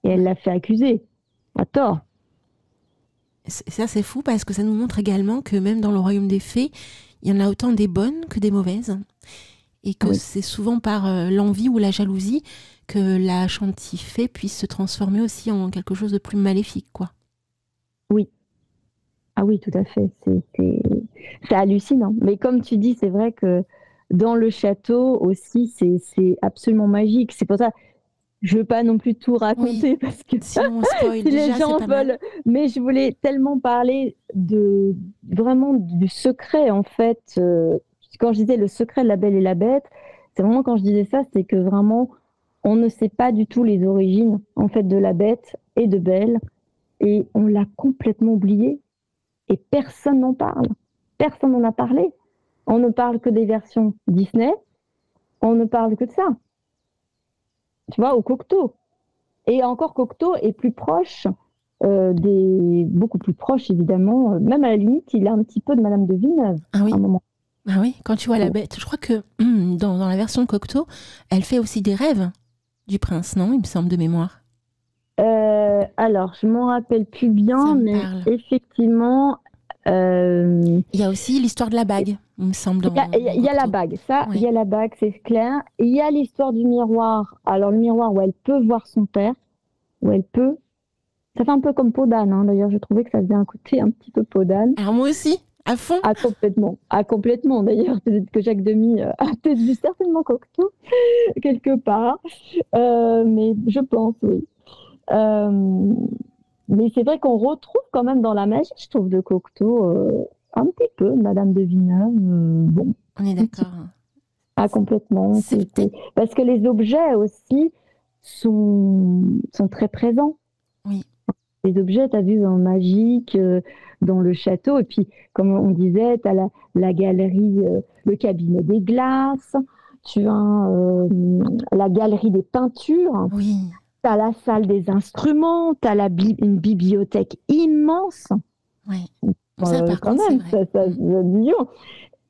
Et elle l'a fait accuser, à tort. Ça, c'est fou parce que ça nous montre également que même dans le royaume des fées, il y en a autant des bonnes que des mauvaises. Et que c'est souvent par l'envie ou la jalousie que la chantifée puisse se transformer aussi en quelque chose de plus maléfique, quoi. Oui. Ah oui, tout à fait. C'est hallucinant. Mais comme tu dis, c'est vrai que dans le château aussi, c'est absolument magique. C'est pour ça, je veux pas non plus tout raconter parce que sinon on spoil si déjà, les gens c'est pas veulent. mal. Mais je voulais tellement parler vraiment du secret, en fait. Quand je disais le secret de la Belle et la Bête, c'est vraiment quand je disais ça, c'est que vraiment, on ne sait pas du tout les origines, en fait, de la Bête et de Belle. Et on l'a complètement oublié. Et personne n'en parle. Personne n'en a parlé. On ne parle que des versions Disney. On ne parle que de ça. Tu vois, au Cocteau. Et encore, Cocteau est plus proche, beaucoup plus proche, évidemment. Même à la limite, il a un petit peu de Madame de Villeneuve. Ah oui. À un moment. Ah oui, quand tu vois la Bête, je crois que dans la version de Cocteau, elle fait aussi des rêves du prince, non? Il me semble de mémoire. Alors, je m'en rappelle plus bien, mais effectivement... Il y a aussi l'histoire de la bague, il me semble. Il y a la bague, ça, il y a la bague, c'est clair. Et il y a l'histoire du miroir. Alors, le miroir où elle peut voir son père, où elle peut... Ça fait un peu comme peau d'âne, hein. D'ailleurs, je trouvais que ça faisait un côté un petit peu peau d'âne. Alors, moi aussi, à fond. Ah, complètement. Ah, complètement. D'ailleurs, peut-être que Jacques Demy a peut-être vu certainement Cocteau, quelque part. Mais je pense, oui. Mais c'est vrai qu'on retrouve quand même dans la magie, je trouve, de Cocteau, un petit peu, Madame de Villeneuve. Bon. On est d'accord. Ah, complètement. Parce que les objets aussi sont très présents. Oui. Les objets, tu as vu, en magique, dans le château. Et puis, comme on disait, tu as la galerie, le cabinet des glaces. Tu as la galerie des peintures. Oui. Tu as la salle des instruments. Tu as une bibliothèque immense. Oui. Ça, par quand contre, même, c'est vrai.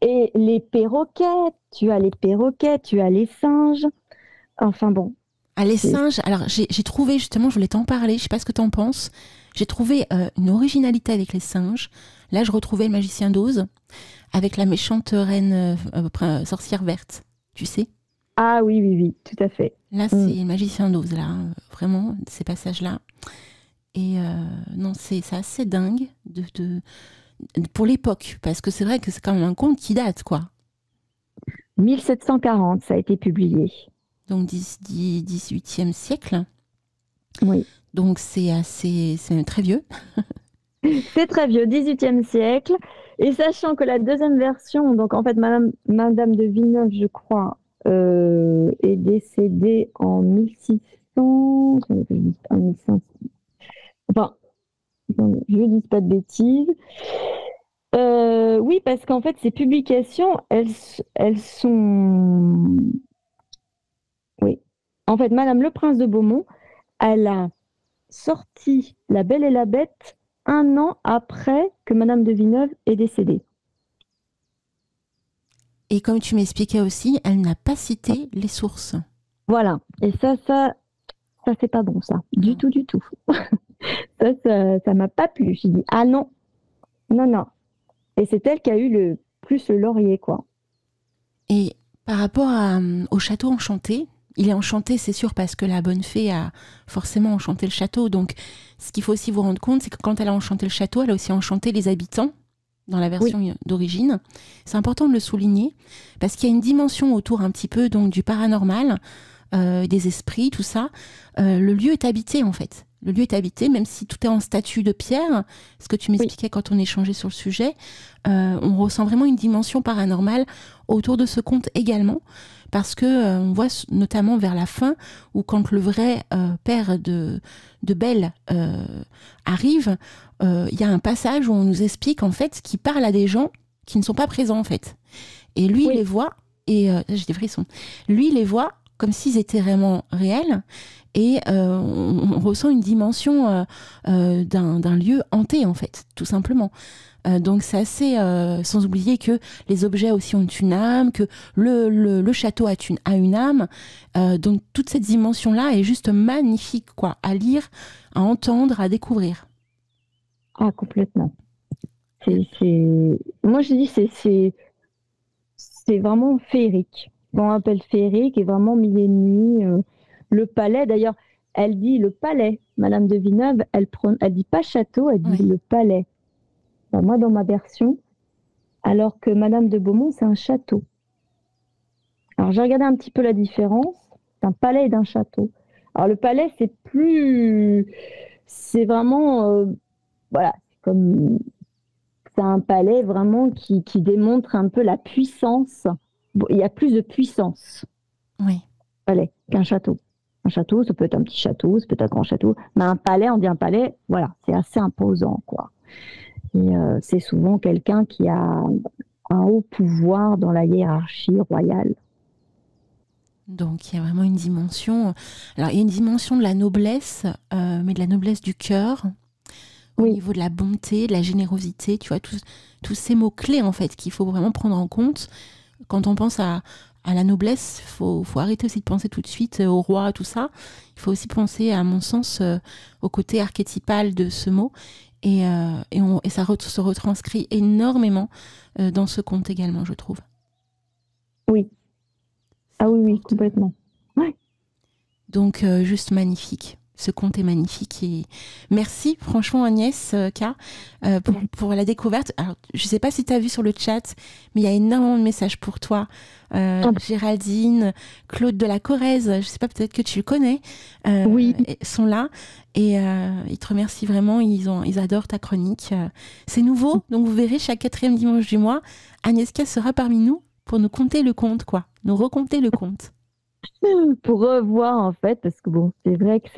Et les perroquets. Tu as les perroquets, tu as les singes. Enfin bon. Ah, les singes, alors j'ai trouvé justement, je voulais t'en parler, je sais pas ce que t'en penses, j'ai trouvé une originalité avec les singes. Là, je retrouvais le magicien d'Oz avec la méchante reine sorcière verte, tu sais. Ah oui, oui, oui, tout à fait. Là, c'est le magicien d'Oz, là, vraiment, ces passages-là. Et non, c'est assez dingue pour l'époque, parce que c'est vrai que c'est quand même un conte qui date, quoi. 1740, ça a été publié. Donc 18e siècle. Oui. Donc c'est très vieux. C'est très vieux, 18e siècle. Et sachant que la deuxième version, donc en fait Madame de Villeneuve, je crois, est décédée en 1600. Enfin, je ne dis pas de bêtises. Oui, parce qu'en fait, ces publications, elles sont... Oui. En fait, Madame le Prince de Beaumont, elle a sorti La Belle et la Bête 1 an après que Madame de Villeneuve est décédée. Et comme tu m'expliquais aussi, elle n'a pas cité les sources. Voilà. Et ça c'est pas bon, ça. Du tout. ça m'a pas plu. J'ai dit, ah non. Non. Et c'est elle qui a eu le plus le laurier, quoi. Et par rapport au château enchanté, il est enchanté, c'est sûr, parce que la bonne fée a forcément enchanté le château. Donc, ce qu'il faut aussi vous rendre compte, c'est que quand elle a enchanté le château, elle a aussi enchanté les habitants dans la version d'origine. C'est important de le souligner, parce qu'il y a une dimension autour un petit peu donc, du paranormal, des esprits, tout ça. Le lieu est habité, en fait. Le lieu est habité, même si tout est en statue de pierre, ce que tu m'expliquais quand on échangeait sur le sujet, on ressent vraiment une dimension paranormale autour de ce conte également, parce que on voit notamment vers la fin, où quand le vrai père de Belle arrive, il y a un passage où on nous explique en fait qu'il parle à des gens qui ne sont pas présents en fait. Et lui, il les voit, et j'ai des frissons, lui, il les voit comme s'ils étaient vraiment réels. Et on ressent une dimension d'un lieu hanté, en fait, tout simplement. Donc c'est assez, sans oublier que les objets aussi ont une âme, que le château a une âme. Donc toute cette dimension-là est juste magnifique, quoi, à lire, à entendre, à découvrir. Ah, complètement. Moi, je dis, c'est vraiment féerique. Qu'on appelle féerique et vraiment mille et une nuits. Le palais, d'ailleurs, elle dit le palais. Madame de Villeneuve, elle dit pas château, elle dit le palais. Ben, moi, dans ma version, alors que Madame de Beaumont, c'est un château. Alors, j'ai regardé un petit peu la différence d'un palais et d'un château. Alors, le palais, c'est vraiment, voilà, c'est un palais vraiment qui démontre un peu la puissance. Bon, il y a plus de puissance, palais, qu'un château. Un château, ça peut être un petit château, ça peut être un grand château, mais un palais, on dit un palais, voilà, c'est assez imposant, quoi. Et c'est souvent quelqu'un qui a un haut pouvoir dans la hiérarchie royale. Donc il y a vraiment une dimension. Alors il y a une dimension de la noblesse, mais de la noblesse du cœur, au niveau de la bonté, de la générosité, tu vois, tous ces mots-clés, en fait, qu'il faut vraiment prendre en compte. Quand on pense à la noblesse, faut arrêter aussi de penser tout de suite au roi, tout ça. Il faut aussi penser, à mon sens, au côté archétypal de ce mot. Et ça se retranscrit énormément dans ce conte également, je trouve. Oui. Ah oui, complètement. Ouais. Donc, juste magnifique. Ce conte est magnifique. Et merci, franchement, Agnès K, pour la découverte. Alors, je ne sais pas si tu as vu sur le chat, mais il y a énormément de messages pour toi. Géraldine, Claude de la Corrèze, je ne sais pas, peut-être que tu le connais, sont là. Et ils te remercient vraiment. Ils adorent ta chronique. C'est nouveau, donc vous verrez, chaque 4e dimanche du mois, Agnès K sera parmi nous pour nous conter le conte, quoi. Nous raconter le conte. Pour revoir, en fait, parce que bon, c'est vrai que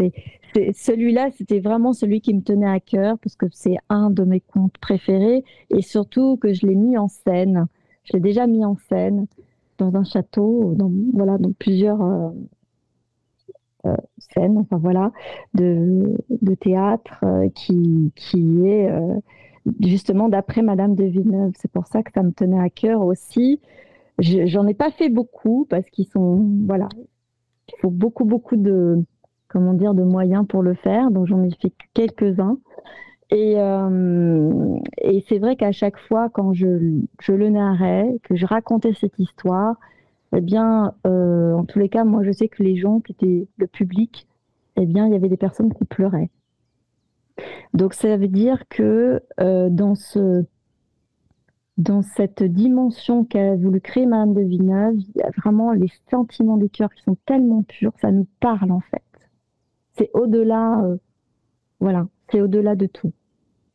celui-là, c'était vraiment celui qui me tenait à cœur, parce que c'est un de mes contes préférés, et surtout que je l'ai mis en scène. Je l'ai déjà mis en scène dans un château, dans plusieurs scènes, enfin voilà, de théâtre qui est justement d'après Madame de Villeneuve. C'est pour ça que ça me tenait à cœur aussi. J'en ai pas fait beaucoup parce qu'ils sont, voilà, il faut beaucoup de moyens pour le faire. Donc j'en ai fait quelques-uns. Et c'est vrai qu'à chaque fois, quand je le narrais, que je racontais cette histoire, eh bien, en tous les cas, moi, je sais que les gens qui étaient le public, eh bien, il y avait des personnes qui pleuraient. Donc ça veut dire que dans cette dimension qu'a voulu créer Madame de Villeneuve, il y a vraiment les sentiments du cœur qui sont tellement purs, ça nous parle en fait. C'est au-delà, c'est au-delà de tout.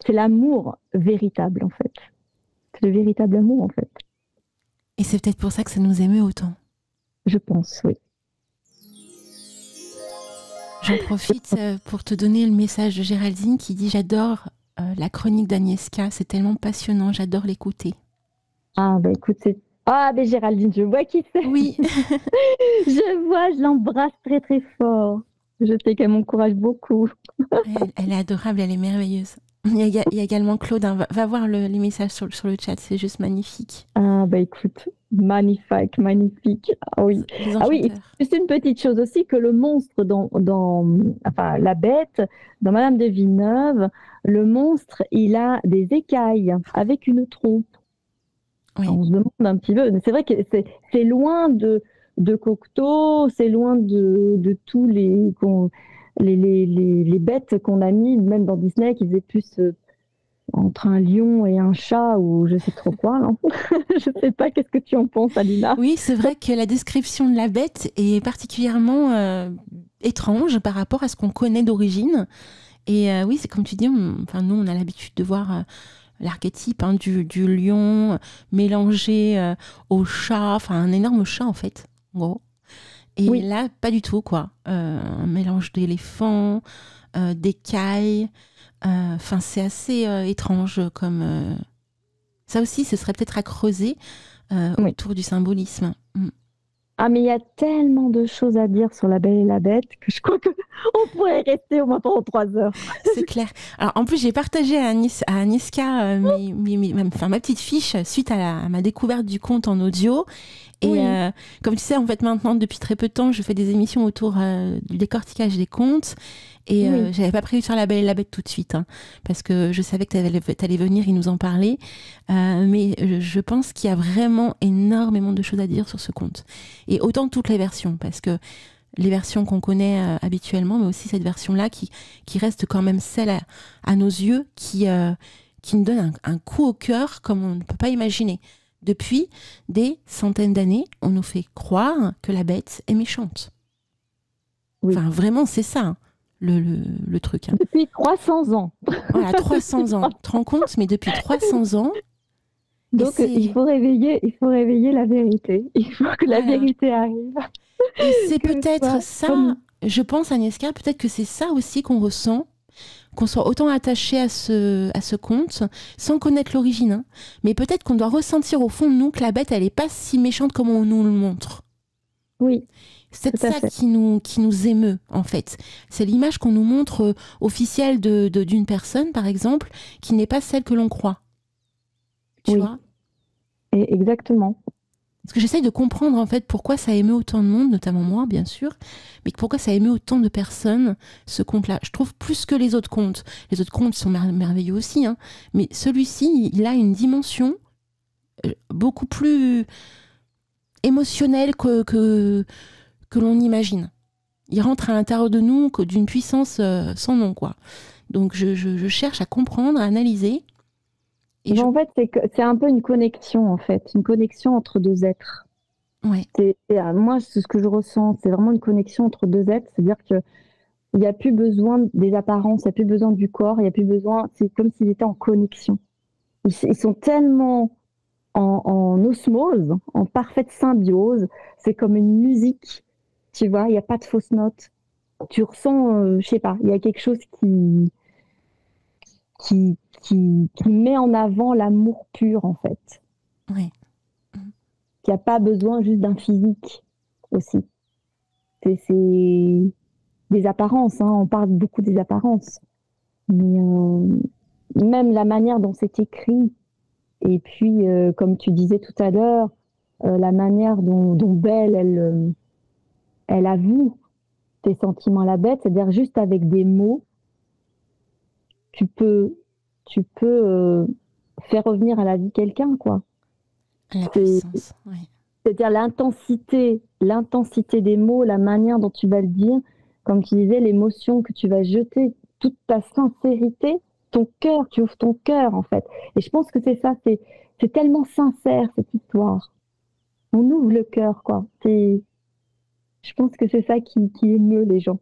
C'est l'amour véritable en fait. C'est le véritable amour en fait. Et c'est peut-être pour ça que ça nous émeut autant. Je pense, oui. J'en profite pour te donner le message de Géraldine qui dit « J'adore la chronique d'Agnès K, c'est tellement passionnant, j'adore l'écouter. » Ah bah écoute, Géraldine, je vois qui c'est. Oui. je l'embrasse très très fort. Je sais qu'elle m'encourage beaucoup. Elle est adorable, elle est merveilleuse. Il y a également Claude, hein, va voir les messages sur le chat, c'est juste magnifique. Ah bah écoute, magnifique. Ah oui. C'est une petite chose aussi que le monstre la bête, dans Madame de Villeneuve, le monstre, il a des écailles avec une trompe. Oui. On se demande un petit peu, c'est vrai que c'est loin de Cocteau, c'est loin de tous les bêtes qu'on a mis, même dans Disney, qui faisaient plus entre un lion et un chat ou je sais trop quoi. Hein. Je sais pas, qu'est-ce que tu en penses, Alina? Oui, c'est vrai que la description de la bête est particulièrement étrange par rapport à ce qu'on connaît d'origine. Et oui, c'est comme tu dis, nous, on a l'habitude de voir l'archétype du lion mélangé au chat, un énorme chat en fait, en gros. Et là, pas du tout, quoi. Un mélange d'éléphants, d'écailles. C'est assez étrange comme... Ça aussi, ce serait peut-être à creuser autour du symbolisme. Ah, mais il y a tellement de choses à dire sur La Belle et la Bête que je crois qu'on pourrait rester au moins pendant 3 heures. C'est clair. Alors, en plus, j'ai partagé à Aniska ma petite fiche suite à ma découverte du conte en audio. Et Oui. comme tu sais, en fait, maintenant, depuis très peu de temps, je fais des émissions autour du décortiquage des contes. Et Oui. j'avais pas prévu de faire La Belle et la Bête tout de suite, hein, parce que je savais que t'allais venir et nous en parler. Mais je pense qu'il y a vraiment énormément de choses à dire sur ce conte. Et autant toutes les versions, parce que les versions qu'on connaît habituellement, mais aussi cette version-là qui reste quand même celle à nos yeux, qui nous donne un coup au cœur comme on ne peut pas imaginer. Depuis des centaines d'années, on nous fait croire que la bête est méchante. Oui. Enfin, vraiment, c'est ça, hein, le truc. Hein. Depuis 300 ans. Voilà, 300 ans. Tu te rends compte, mais depuis 300 ans. Donc, il faut réveiller la vérité. Il faut que la vérité arrive. Et c'est Que peut-être ça, ça, comme- je pense, Agnieszka, peut-être que c'est ça aussi qu'on ressent, qu'on soit autant attaché à ce conte, sans connaître l'origine. Hein. Mais peut-être qu'on doit ressentir au fond de nous que la bête, elle n'est pas si méchante comme on nous le montre. Oui, C'est Tout à ça fait. qui nous émeut, en fait. C'est l'image qu'on nous montre officielle d'une personne, par exemple, qui n'est pas celle que l'on croit. Tu Oui. vois ? exactement. Parce que j'essaye de comprendre, en fait, pourquoi ça émeut autant de monde, notamment moi, bien sûr, mais pourquoi ça émeut autant de personnes, ce conte-là. Je trouve plus que les autres contes. Les autres contes sont merveilleux aussi, hein, mais celui-ci, il a une dimension beaucoup plus émotionnelle que l'on imagine. Il rentre à l'intérieur de nous d'une puissance sans nom, quoi. Donc je cherche à comprendre, à analyser. Et En fait, c'est un peu une connexion, en fait. Une connexion entre deux êtres. Ouais, Moi, c'est ce que je ressens. C'est vraiment une connexion entre deux êtres. C'est-à-dire qu'il n'y a plus besoin des apparences, il n'y a plus besoin du corps, il n'y a plus besoin. C'est comme s'ils étaient en connexion. Ils sont tellement en osmose, en parfaite symbiose. C'est comme une musique. Tu vois, il n'y a pas de fausses notes. Tu ressens, je sais pas, il y a quelque chose qui met en avant l'amour pur, en fait. ouais. Qui n'a pas besoin juste d'un physique aussi. C'est des apparences, hein. On parle beaucoup des apparences. Mais même la manière dont c'est écrit, et puis, comme tu disais tout à l'heure, la manière dont Belle, elle avoue tes sentiments à la bête, c'est-à-dire juste avec des mots, tu peux faire revenir à la vie quelqu'un, quoi. La puissance, ouais. C'est-à-dire l'intensité des mots, la manière dont tu vas le dire, comme tu disais, l'émotion que tu vas jeter, toute ta sincérité, ton cœur, tu ouvres ton cœur, en fait. Et je pense que c'est ça, c'est tellement sincère, cette histoire. On ouvre le cœur, quoi. Je pense que c'est ça qui émeut les gens.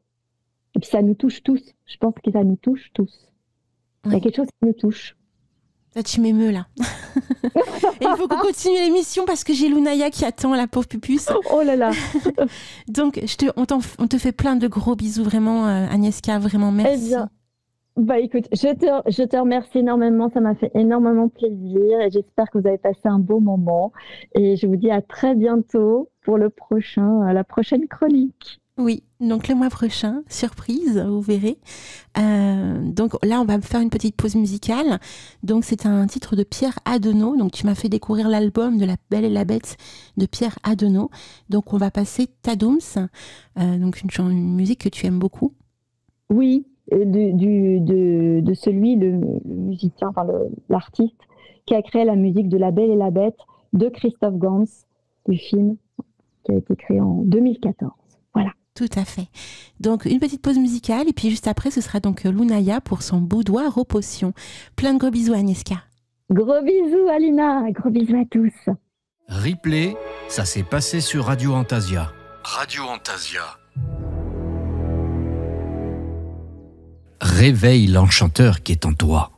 Et puis ça nous touche tous. Je pense que ça nous touche tous. Il y a Ouais. quelque chose qui nous touche. Là, tu m'émeus, là. Et il faut qu'on continue l'émission parce que j'ai Lunaya qui attend, la pauvre pupuce. Oh là là. Donc, on te fait plein de gros bisous, vraiment, Agnieszka, vraiment merci. Eh bien, bah écoute, je te remercie énormément, ça m'a fait énormément plaisir et j'espère que vous avez passé un beau moment. Et je vous dis à très bientôt pour la prochaine chronique. Oui, donc le mois prochain, surprise, vous verrez. Donc là, on va faire une petite pause musicale. Donc c'est un titre de Pierre Adenau. Donc tu m'as fait découvrir l'album de La Belle et la Bête de Pierre Adenau. Donc on va passer Tadums, donc une musique que tu aimes beaucoup. Oui, de celui, le musicien, enfin l'artiste qui a créé la musique de La Belle et la Bête de Christophe Gans, du film qui a été créé en 2014. Voilà. Tout à fait. Donc une petite pause musicale et puis juste après ce sera donc Lunaya pour son boudoir aux potions. Plein de gros bisous Agnieszka. Gros bisous Alina, gros bisous à tous. Replay, ça s'est passé sur Radio Antasia. Radio Antasia. Réveille l'enchanteur qui est en toi.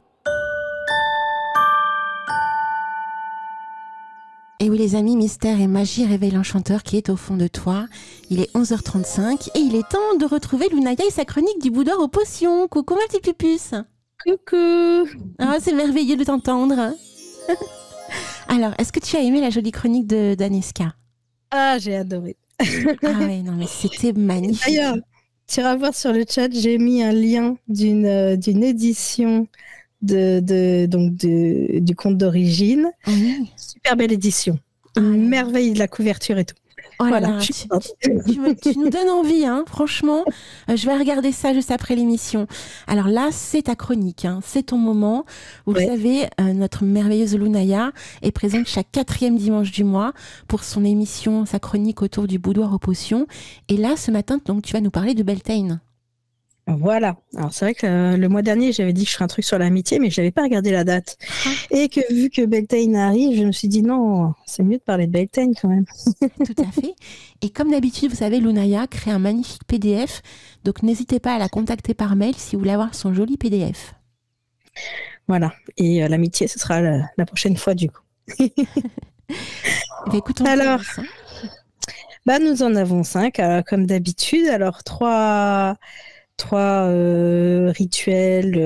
Et oui les amis, mystère et magie réveille l'enchanteur qui est au fond de toi. Il est 11h35 et il est temps de retrouver Lunaya et sa chronique du boudoir aux potions. Coucou ma petite pupuce. Coucou. Ah, c'est merveilleux de t'entendre. Alors, est-ce que tu as aimé la jolie chronique d'Agnieszka ? Ah, j'ai adoré. Ah ouais, non, mais c'était magnifique. D'ailleurs, tu vas voir sur le chat, j'ai mis un lien d'une édition du conte d'origine. Oui. Super belle édition. Une merveille de la couverture et tout. Oh là Voilà, là, je suis contente. tu nous donnes envie, hein, franchement. Je vais regarder ça juste après l'émission. Alors là, c'est ta chronique, hein, c'est ton moment. Vous le savez, notre merveilleuse Lunaya est présente chaque 4e dimanche du mois pour son émission, sa chronique autour du boudoir aux potions. Et là, ce matin, donc, tu vas nous parler de Beltane. Voilà. Alors c'est vrai que le mois dernier, j'avais dit que je ferais un truc sur l'amitié, mais je n'avais pas regardé la date. Et que vu que Beltane arrive, je me suis dit non, c'est mieux de parler de Beltane quand même. Tout à fait. Et comme d'habitude, vous savez, Lunaya crée un magnifique PDF. Donc n'hésitez pas à la contacter par mail si vous voulez avoir son joli PDF. Voilà. Et l'amitié, ce sera la prochaine fois du coup. Écoute, alors, nous en avons 5, comme d'habitude. Alors, 3 rituels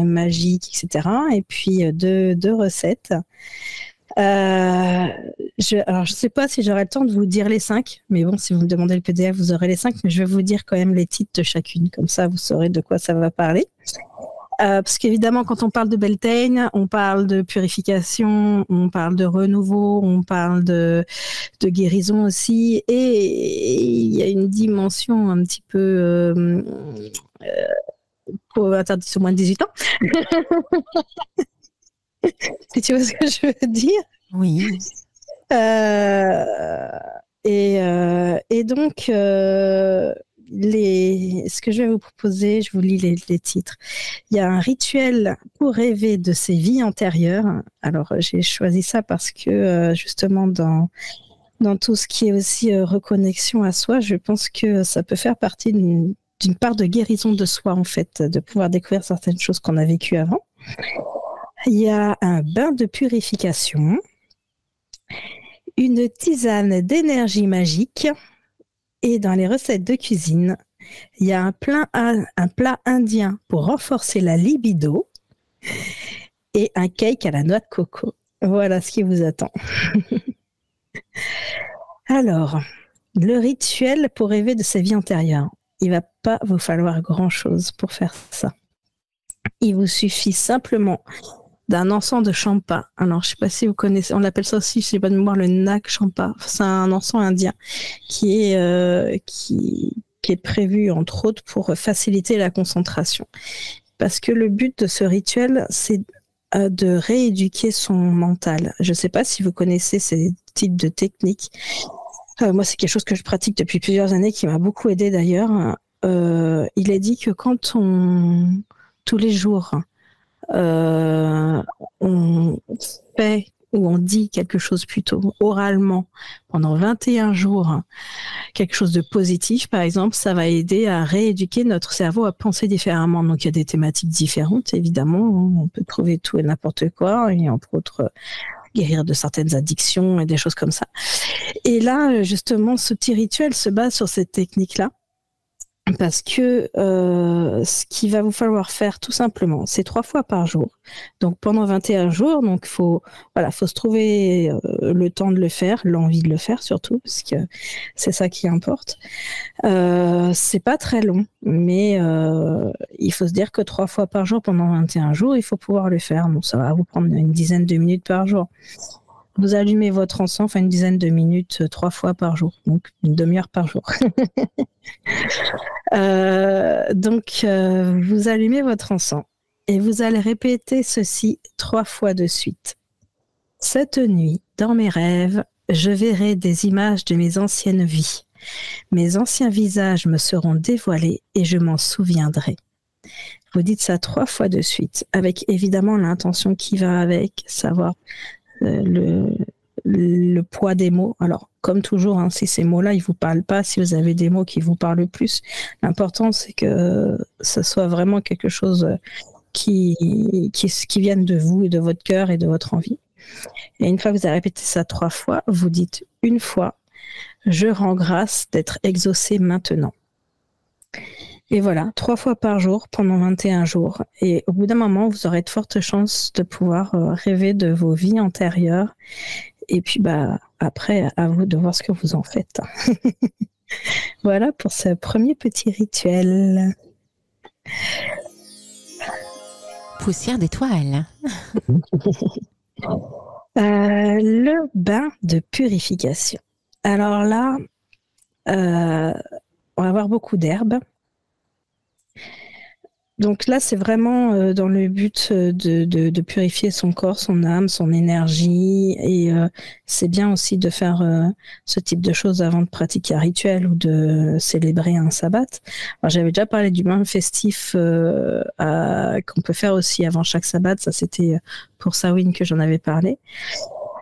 magiques, etc. Et puis 2 recettes. Je sais pas si j'aurai le temps de vous dire les 5, mais bon, si vous me demandez le PDF, vous aurez les 5, mais je vais vous dire quand même les titres de chacune, comme ça vous saurez de quoi ça va parler. Parce qu'évidemment, quand on parle de Beltane, on parle de purification, on parle de renouveau, on parle de guérison aussi, et il y a une dimension un petit peu pour interdit au moins de 18 ans. Si tu vois ce que je veux dire. Oui. Et donc, ce que je vais vous proposer, je vous lis les titres. Il y a un rituel pour rêver de ses vies antérieures. Alors, j'ai choisi ça parce que justement, dans tout ce qui est aussi reconnexion à soi, je pense que ça peut faire partie d'une part de guérison de soi, en fait, de pouvoir découvrir certaines choses qu'on a vécues avant. Il y a un bain de purification, une tisane d'énergie magique, et dans les recettes de cuisine, il y a un plat indien pour renforcer la libido et un cake à la noix de coco. Voilà ce qui vous attend. Alors, le rituel pour rêver de sa vie antérieure. Il ne va pas vous falloir grand-chose pour faire ça. Il vous suffit simplement d'un encens de champa. Alors, je ne sais pas si vous connaissez, on appelle ça aussi, je n'ai pas de mémoire, le Nag Champa. C'est un encens indien qui est prévu, entre autres, pour faciliter la concentration. Parce que le but de ce rituel, c'est de rééduquer son mental. Je ne sais pas si vous connaissez ces types de techniques. Moi, c'est quelque chose que je pratique depuis plusieurs années, qui m'a beaucoup aidé d'ailleurs. Il est dit que quand tous les jours, on fait ou on dit quelque chose plutôt oralement pendant 21 jours, quelque chose de positif par exemple, ça va aider à rééduquer notre cerveau à penser différemment. Donc il y a des thématiques différentes évidemment, on peut trouver tout et n'importe quoi, et entre autres guérir de certaines addictions et des choses comme ça. Et là justement ce petit rituel se base sur cette technique-là. Parce que ce qu'il va vous falloir faire tout simplement, c'est 3 fois par jour. Donc pendant 21 jours, donc faut se trouver le temps de le faire, l'envie de le faire surtout, parce que c'est ça qui importe. C'est pas très long, mais il faut se dire que 3 fois par jour pendant 21 jours, il faut pouvoir le faire. Donc ça va vous prendre une dizaine de minutes par jour. Vous allumez votre encens, une dizaine de minutes, 3 fois par jour, donc une demi-heure par jour. Vous allumez votre encens et vous allez répéter ceci 3 fois de suite. Cette nuit, dans mes rêves, je verrai des images de mes anciennes vies. Mes anciens visages me seront dévoilés et je m'en souviendrai. Vous dites ça 3 fois de suite, avec évidemment l'intention qui va avec, savoir le poids des mots. Alors, comme toujours, hein, si ces mots-là, ils vous parlent pas, si vous avez des mots qui vous parlent plus, l'important, c'est que ça soit vraiment quelque chose qui vienne de vous et de votre cœur et de votre envie. Et une fois que vous avez répété ça 3 fois, vous dites une fois, je rends grâce d'être exaucé maintenant. Et voilà, 3 fois par jour pendant 21 jours. Et au bout d'un moment, vous aurez de fortes chances de pouvoir rêver de vos vies antérieures Et puis, après, à vous de voir ce que vous en faites. Voilà pour ce premier petit rituel. Poussière d'étoiles. Le bain de purification. Alors là, on va avoir beaucoup d'herbes. Donc là, c'est vraiment dans le but de purifier son corps, son âme, son énergie. Et c'est bien aussi de faire ce type de choses avant de pratiquer un rituel ou de célébrer un sabbat. Alors, j'avais déjà parlé du bain festif qu'on peut faire aussi avant chaque sabbat. Ça, c'était pour Samhain que j'en avais parlé.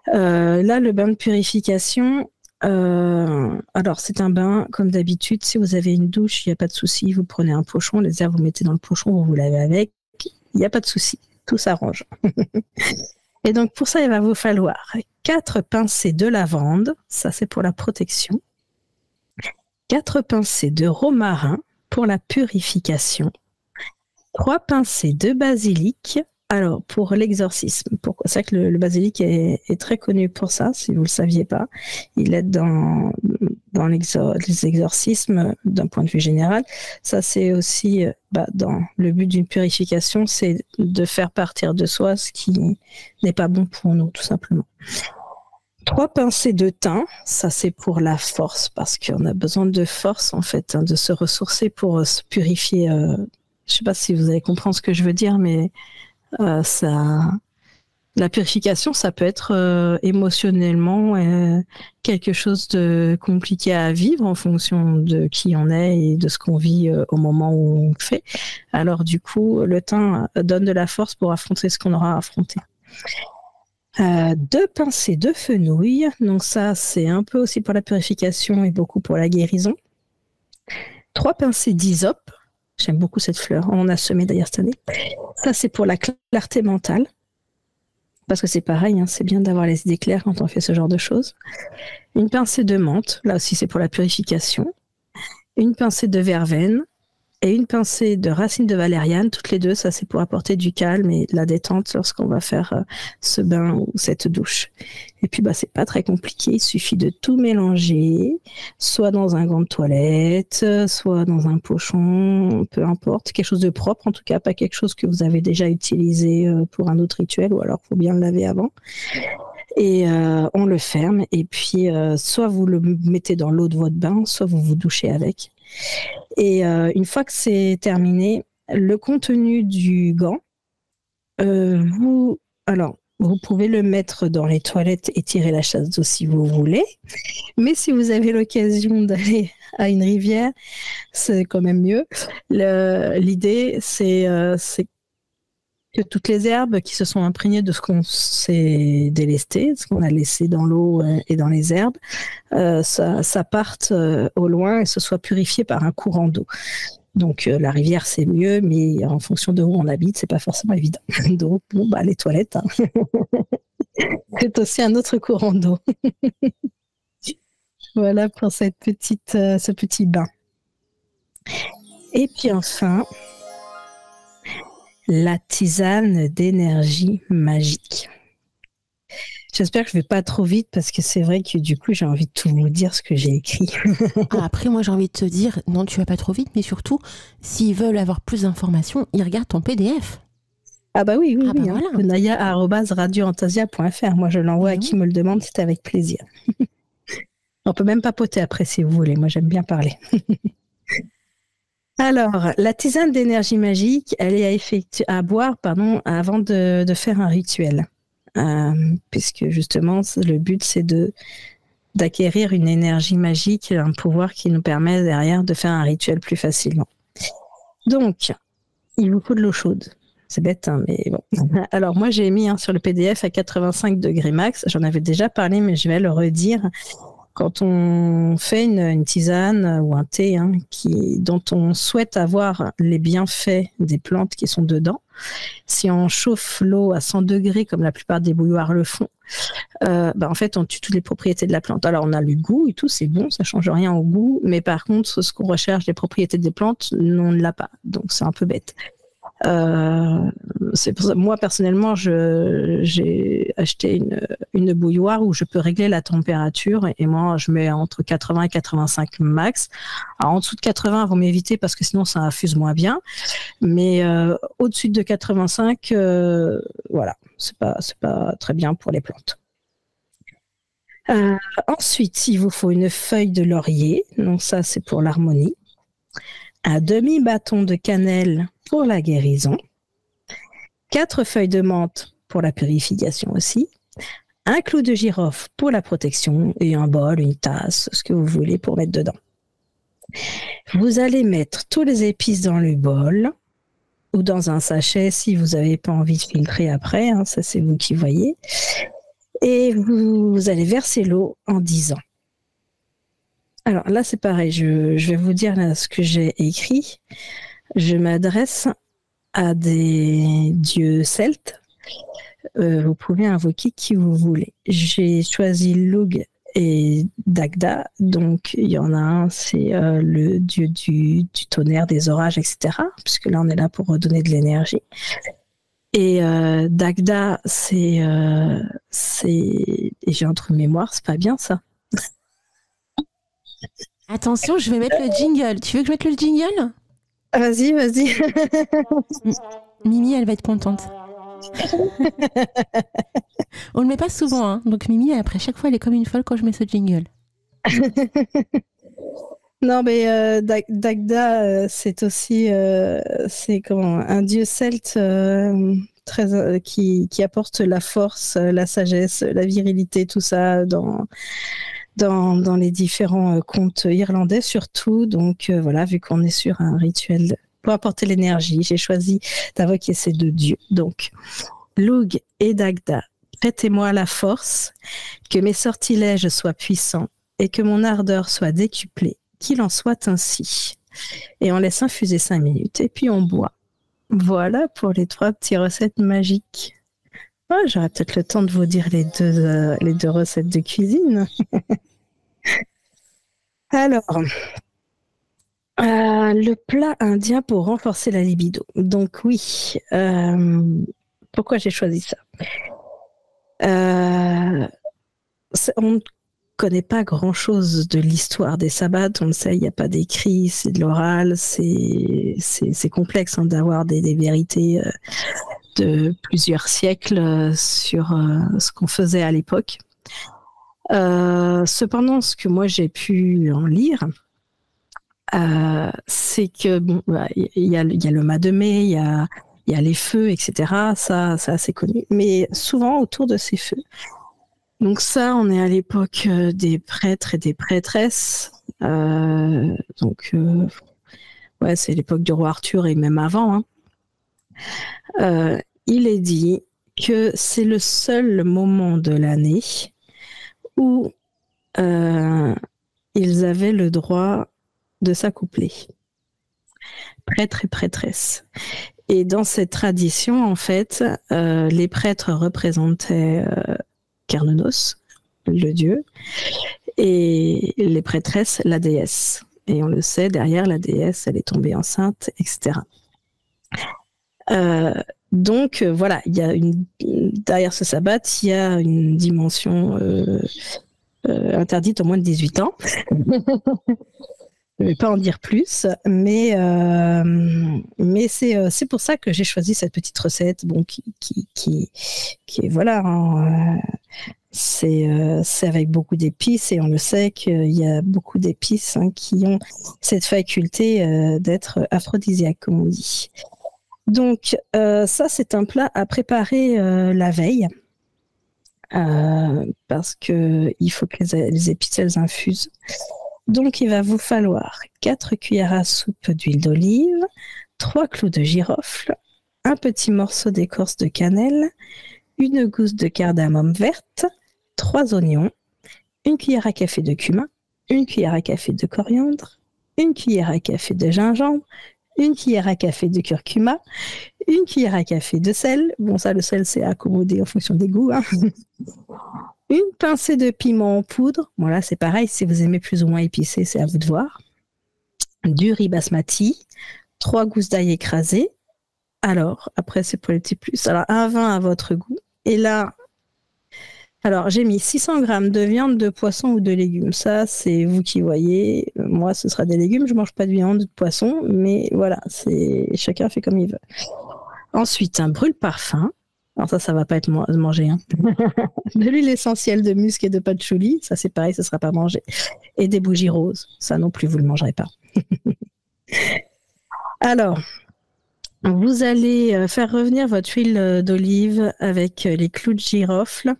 Là, le bain de purification... alors c'est un bain comme d'habitude. Si vous avez une douche, il n'y a pas de souci, vous prenez un pochon, les herbes vous mettez dans le pochon, vous lavez avec, il n'y a pas de souci, tout s'arrange. Et donc pour ça il va vous falloir 4 pincées de lavande, ça c'est pour la protection, 4 pincées de romarin pour la purification, 3 pincées de basilic. Alors, pour l'exorcisme, pourquoi c'est que le basilic est très connu pour ça, si vous ne le saviez pas. Il aide dans les exorcismes d'un point de vue général. Ça, c'est aussi dans le but d'une purification, c'est de faire partir de soi ce qui n'est pas bon pour nous, tout simplement. 3 pincées de thym, ça c'est pour la force, parce qu'on a besoin de force, en fait, de se ressourcer pour se purifier. Je ne sais pas si vous allez comprendre ce que je veux dire, mais... la purification, ça peut être émotionnellement quelque chose de compliqué à vivre en fonction de qui on est et de ce qu'on vit au moment où on le fait. Alors du coup, le thym donne de la force pour affronter ce qu'on aura à affronter. 2 pincées de fenouil, donc ça c'est un peu aussi pour la purification et beaucoup pour la guérison. 3 pincées d'hysope. J'aime beaucoup cette fleur. On en a semé d'ailleurs cette année. Ça, c'est pour la clarté mentale. Parce que c'est pareil, c'est bien d'avoir les idées claires quand on fait ce genre de choses. Une pincée de menthe. Là aussi, c'est pour la purification. Une pincée de verveine. Et une pincée de racines de valériane. Toutes les deux, ça, c'est pour apporter du calme et de la détente lorsqu'on va faire ce bain ou cette douche. Et puis, c'est pas très compliqué. Il suffit de tout mélanger, soit dans un gant de toilette, soit dans un pochon, peu importe. Quelque chose de propre, en tout cas, pas quelque chose que vous avez déjà utilisé pour un autre rituel, ou alors il faut bien le laver avant. Et on le ferme. Et puis, soit vous le mettez dans l'eau de votre bain, soit vous vous douchez avec. Et une fois que c'est terminé, le contenu du gant, vous pouvez le mettre dans les toilettes et tirer la chasse d'eau si vous voulez. Mais si vous avez l'occasion d'aller à une rivière, c'est quand même mieux. L'idée, c'est que toutes les herbes qui se sont imprégnées de ce qu'on s'est délesté, ce qu'on a laissé dans l'eau et dans les herbes, ça parte au loin et se soit purifié par un courant d'eau. Donc la rivière c'est mieux, mais en fonction de où on habite, c'est pas forcément évident. Donc les toilettes, c'est aussi un autre courant d'eau. Voilà pour ce petit bain. Et puis enfin, la tisane d'énergie magique. J'espère que je ne vais pas trop vite parce que c'est vrai que du coup, j'ai envie de tout vous dire ce que j'ai écrit. Après, moi, j'ai envie de te dire, non, tu vas pas trop vite, mais surtout, s'ils veulent avoir plus d'informations, ils regardent ton PDF. Ah bah oui. Voilà. naya@radioantasia.fr. Moi, je l'envoie à qui me le demande, c'est avec plaisir. On peut même papoter après si vous voulez. Moi, j'aime bien parler. Alors, la tisane d'énergie magique, elle est à boire avant de faire un rituel. Puisque justement, le but, c'est d'acquérir une énergie magique, un pouvoir qui nous permet derrière de faire un rituel plus facilement. Donc, il vous faut de l'eau chaude. C'est bête, mais bon. Alors, moi, j'ai mis sur le PDF à 85 degrés max. J'en avais déjà parlé, mais je vais le redire. Quand on fait une tisane ou un thé dont on souhaite avoir les bienfaits des plantes qui sont dedans, si on chauffe l'eau à 100 degrés, comme la plupart des bouilloires le font, en fait, on tue toutes les propriétés de la plante. Alors, on a le goût et tout, c'est bon, ça change rien au goût, mais par contre, ce qu'on recherche, les propriétés des plantes, on ne l'a pas. Donc, c'est un peu bête. C'est pour ça, moi personnellement, j'ai acheté une bouilloire où je peux régler la température et moi je mets entre 80 et 85 max. Alors, en dessous de 80, vous m'évitez parce que sinon ça infuse moins bien. Mais au-dessus de 85, voilà, c'est pas très bien pour les plantes. Ensuite, il vous faut une feuille de laurier, donc ça c'est pour l'harmonie, un demi-bâton de cannelle pour la guérison, 4 feuilles de menthe pour la purification aussi, un clou de girofle pour la protection et un bol, une tasse, ce que vous voulez pour mettre dedans. Vous allez mettre tous les épices dans le bol ou dans un sachet si vous n'avez pas envie de filtrer après, hein, ça c'est vous qui voyez. Et vous allez verser l'eau en disant. Alors là, c'est pareil, je vais vous dire là, ce que j'ai écrit. Je m'adresse à des dieux celtes. Vous pouvez invoquer qui vous voulez. J'ai choisi Lugh et Dagda. Donc, il y en a un, c'est le dieu du tonnerre, des orages, etc. Puisque là, on est là pour redonner de l'énergie. Et Dagda, et j'ai un trou de mémoire, c'est pas bien ça. Attention, je vais mettre le jingle. Tu veux que je mette le jingle ? Vas-y. Mimi, elle va être contente. On le met pas souvent, hein. Donc Mimi, après chaque fois, elle est comme une folle quand je mets ce jingle. Non, mais Dagda, c'est aussi c'est un dieu celte qui apporte la force, la sagesse, la virilité, tout ça dans les différents contes irlandais surtout. Donc voilà, vu qu'on est sur un rituel pour apporter l'énergie, j'ai choisi d'invoquer ces 2 dieux. Donc, Lugh et Dagda, prêtez-moi la force, que mes sortilèges soient puissants et que mon ardeur soit décuplée. Qu'il en soit ainsi. Et on laisse infuser 5 minutes et puis on boit. Voilà pour les 3 petites recettes magiques. Oh, j'aurais peut-être le temps de vous dire les deux recettes de cuisine. Alors, le plat indien pour renforcer la libido. Donc oui, pourquoi j'ai choisi ça ? On ne connaît pas grand-chose de l'histoire des sabbats, on le sait, il n'y a pas d'écrit, c'est de l'oral, c'est complexe hein, d'avoir des vérités de plusieurs siècles sur ce qu'on faisait à l'époque. Cependant, ce que moi j'ai pu en lire, c'est que bon, il y a le mas de mai, il y a les feux, etc. Ça, c'est assez connu. Mais souvent autour de ces feux. Donc ça, on est à l'époque des prêtres et des prêtresses. Ouais, c'est l'époque du roi Arthur et même avant. Hein. Il est dit que c'est le seul moment de l'année où ils avaient le droit de s'accoupler. Prêtre et prêtresse. Et dans cette tradition, en fait, les prêtres représentaient Cernunnos, le dieu, et les prêtresses, la déesse. Et on le sait, derrière la déesse, elle est tombée enceinte, etc. Donc, voilà, derrière ce sabbat, il y a une dimension interdite aux moins de 18 ans. Je ne vais pas en dire plus, mais c'est pour ça que j'ai choisi cette petite recette, bon, qui est voilà, hein, c'est avec beaucoup d'épices et on le sait qu'il y a beaucoup d'épices hein, qui ont cette faculté d'être aphrodisiaques, comme on dit. Donc ça, c'est un plat à préparer la veille. Parce que il faut que les épices elles infusent. Donc il va vous falloir 4 cuillères à soupe d'huile d'olive, 3 clous de girofle, un petit morceau d'écorce de cannelle, une gousse de cardamome verte, 3 oignons, une cuillère à café de cumin, une cuillère à café de coriandre, une cuillère à café de gingembre, une cuillère à café de curcuma, une cuillère à café de sel. Bon, ça, le sel, c'est accommodé en fonction des goûts. Hein. Une pincée de piment en poudre. Bon, là, c'est pareil. Si vous aimez plus ou moins épicé, c'est à vous de voir. Du riz basmati. 3 gousses d'ail écrasées. Alors, après, c'est pour les petits plus. Alors, un vin à votre goût. Et là, alors, j'ai mis 600 grammes de viande, de poisson ou de légumes. Ça, c'est vous qui voyez. Moi, ce sera des légumes. Je mange pas de viande, de poisson. Mais voilà, chacun fait comme il veut. Ensuite, un brûle-parfum. Alors ça va pas être mangé. Hein. De l'huile essentielle de musc et de patchouli. Ça, c'est pareil, ça sera pas mangé. Et des bougies roses. Ça non plus, vous le mangerez pas. Alors, vous allez faire revenir votre huile d'olive avec les clous de girofle,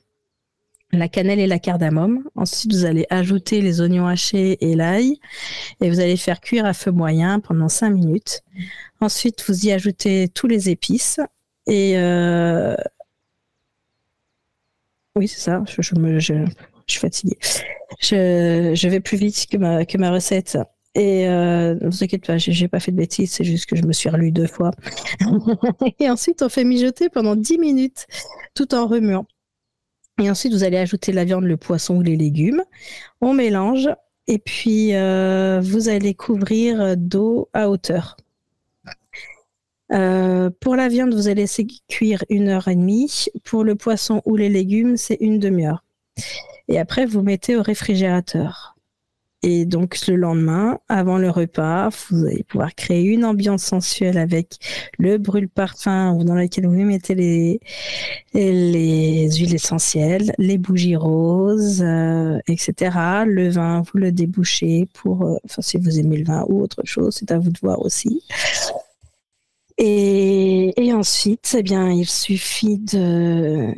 la cannelle et la cardamome. Ensuite, vous allez ajouter les oignons hachés et l'ail et vous allez faire cuire à feu moyen pendant 5 minutes. Ensuite, vous y ajoutez tous les épices et oui, c'est ça. Je suis fatiguée. Je vais plus vite que ma recette. Et ne vous inquiétez pas, j'ai pas fait de bêtises, c'est juste que je me suis relue 2 fois. Et ensuite, on fait mijoter pendant 10 minutes tout en remuant. Et ensuite, vous allez ajouter la viande, le poisson ou les légumes. On mélange et puis vous allez couvrir d'eau à hauteur. Pour la viande, vous allez laisser cuire 1h30. Pour le poisson ou les légumes, c'est 1 demi-heure. Et après, vous mettez au réfrigérateur. Et donc, le lendemain, avant le repas, vous allez pouvoir créer une ambiance sensuelle avec le brûle-parfum dans lequel vous mettez les huiles essentielles, les bougies roses, etc. Le vin, vous le débouchez si vous aimez le vin ou autre chose, c'est à vous de voir aussi. Et ensuite, eh bien, il suffit de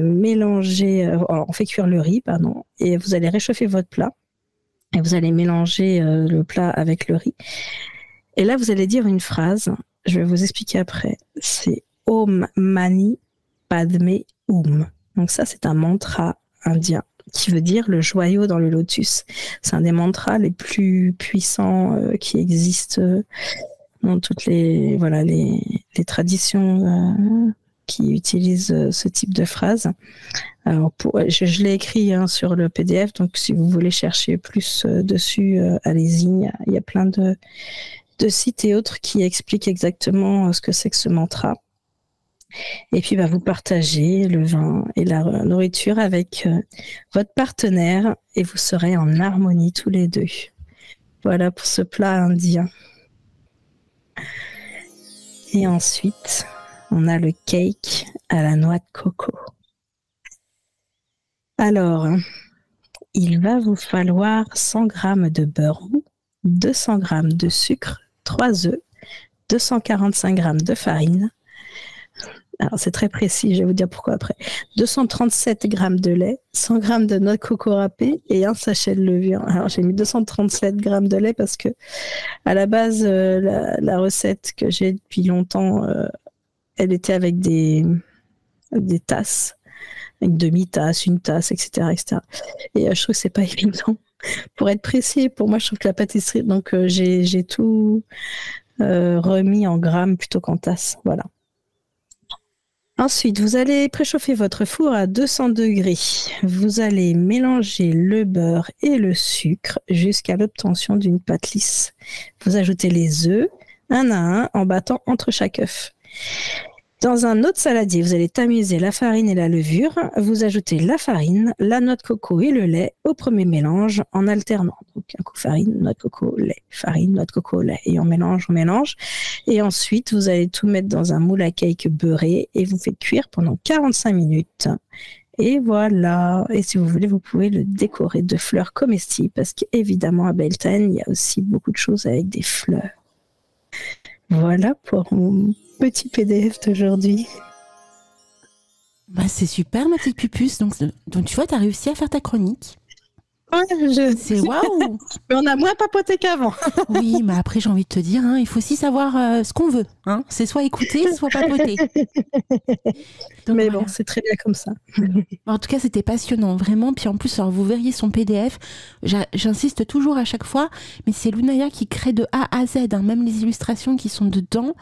mélanger, alors on fait cuire le riz, pardon, et vous allez réchauffer votre plat. Et vous allez mélanger le plat avec le riz. Et là, vous allez dire une phrase. Je vais vous expliquer après. C'est Om Mani Padme Hum. Donc ça, c'est un mantra indien qui veut dire le joyau dans le lotus. C'est un des mantras les plus puissants qui existent dans toutes les traditions qui utilisent ce type de phrase. Alors je l'ai écrit sur le PDF, donc si vous voulez chercher plus dessus, allez-y. Il y a plein de sites et autres qui expliquent exactement ce que c'est que ce mantra. Et puis vous partagez le vin et la nourriture avec votre partenaire et vous serez en harmonie tous les deux. Voilà pour ce plat indien. Et ensuite, on a le cake à la noix de coco. Alors, il va vous falloir 100 g de beurre roux, 200 g de sucre, 3 œufs, 245 g de farine. Alors, c'est très précis, je vais vous dire pourquoi après. 237 g de lait, 100 g de noix de coco râpée et un sachet de levure. Alors, j'ai mis 237 g de lait parce que, à la base, la recette que j'ai depuis longtemps, elle était avec des tasses. Une demi-tasse, une tasse, etc. Et je trouve que c'est pas évident. Pour être précis, pour moi, je trouve que la pâtisserie... Donc, j'ai tout remis en grammes plutôt qu'en tasses. Voilà. Ensuite, vous allez préchauffer votre four à 200 degrés. Vous allez mélanger le beurre et le sucre jusqu'à l'obtention d'une pâte lisse. Vous ajoutez les œufs, un à un, en battant entre chaque œuf. Dans un autre saladier, vous allez tamiser la farine et la levure. Vous ajoutez la farine, la noix de coco et le lait au premier mélange en alternant. Donc un coup farine, noix de coco, lait, farine, noix de coco, lait. Et on mélange. Et ensuite, vous allez tout mettre dans un moule à cake beurré et vous faites cuire pendant 45 minutes. Et voilà. Et si vous voulez, vous pouvez le décorer de fleurs comestibles parce qu'évidemment, à Beltane, il y a aussi beaucoup de choses avec des fleurs. Voilà pour mon petit PDF d'aujourd'hui. C'est super, ma petite pupuce. Donc tu vois, tu as réussi à faire ta chronique. Ouais, c'est waouh. Mais on a moins papoté qu'avant. Oui, mais après, j'ai envie de te dire, il faut aussi savoir ce qu'on veut. C'est soit écouter, soit papoter. Donc, mais bon, c'est très bien comme ça. En tout cas, c'était passionnant, vraiment. Puis en plus, alors, vous verriez son PDF. J'insiste toujours à chaque fois, mais c'est Lunaya qui crée de A à Z, même les illustrations qui sont dedans.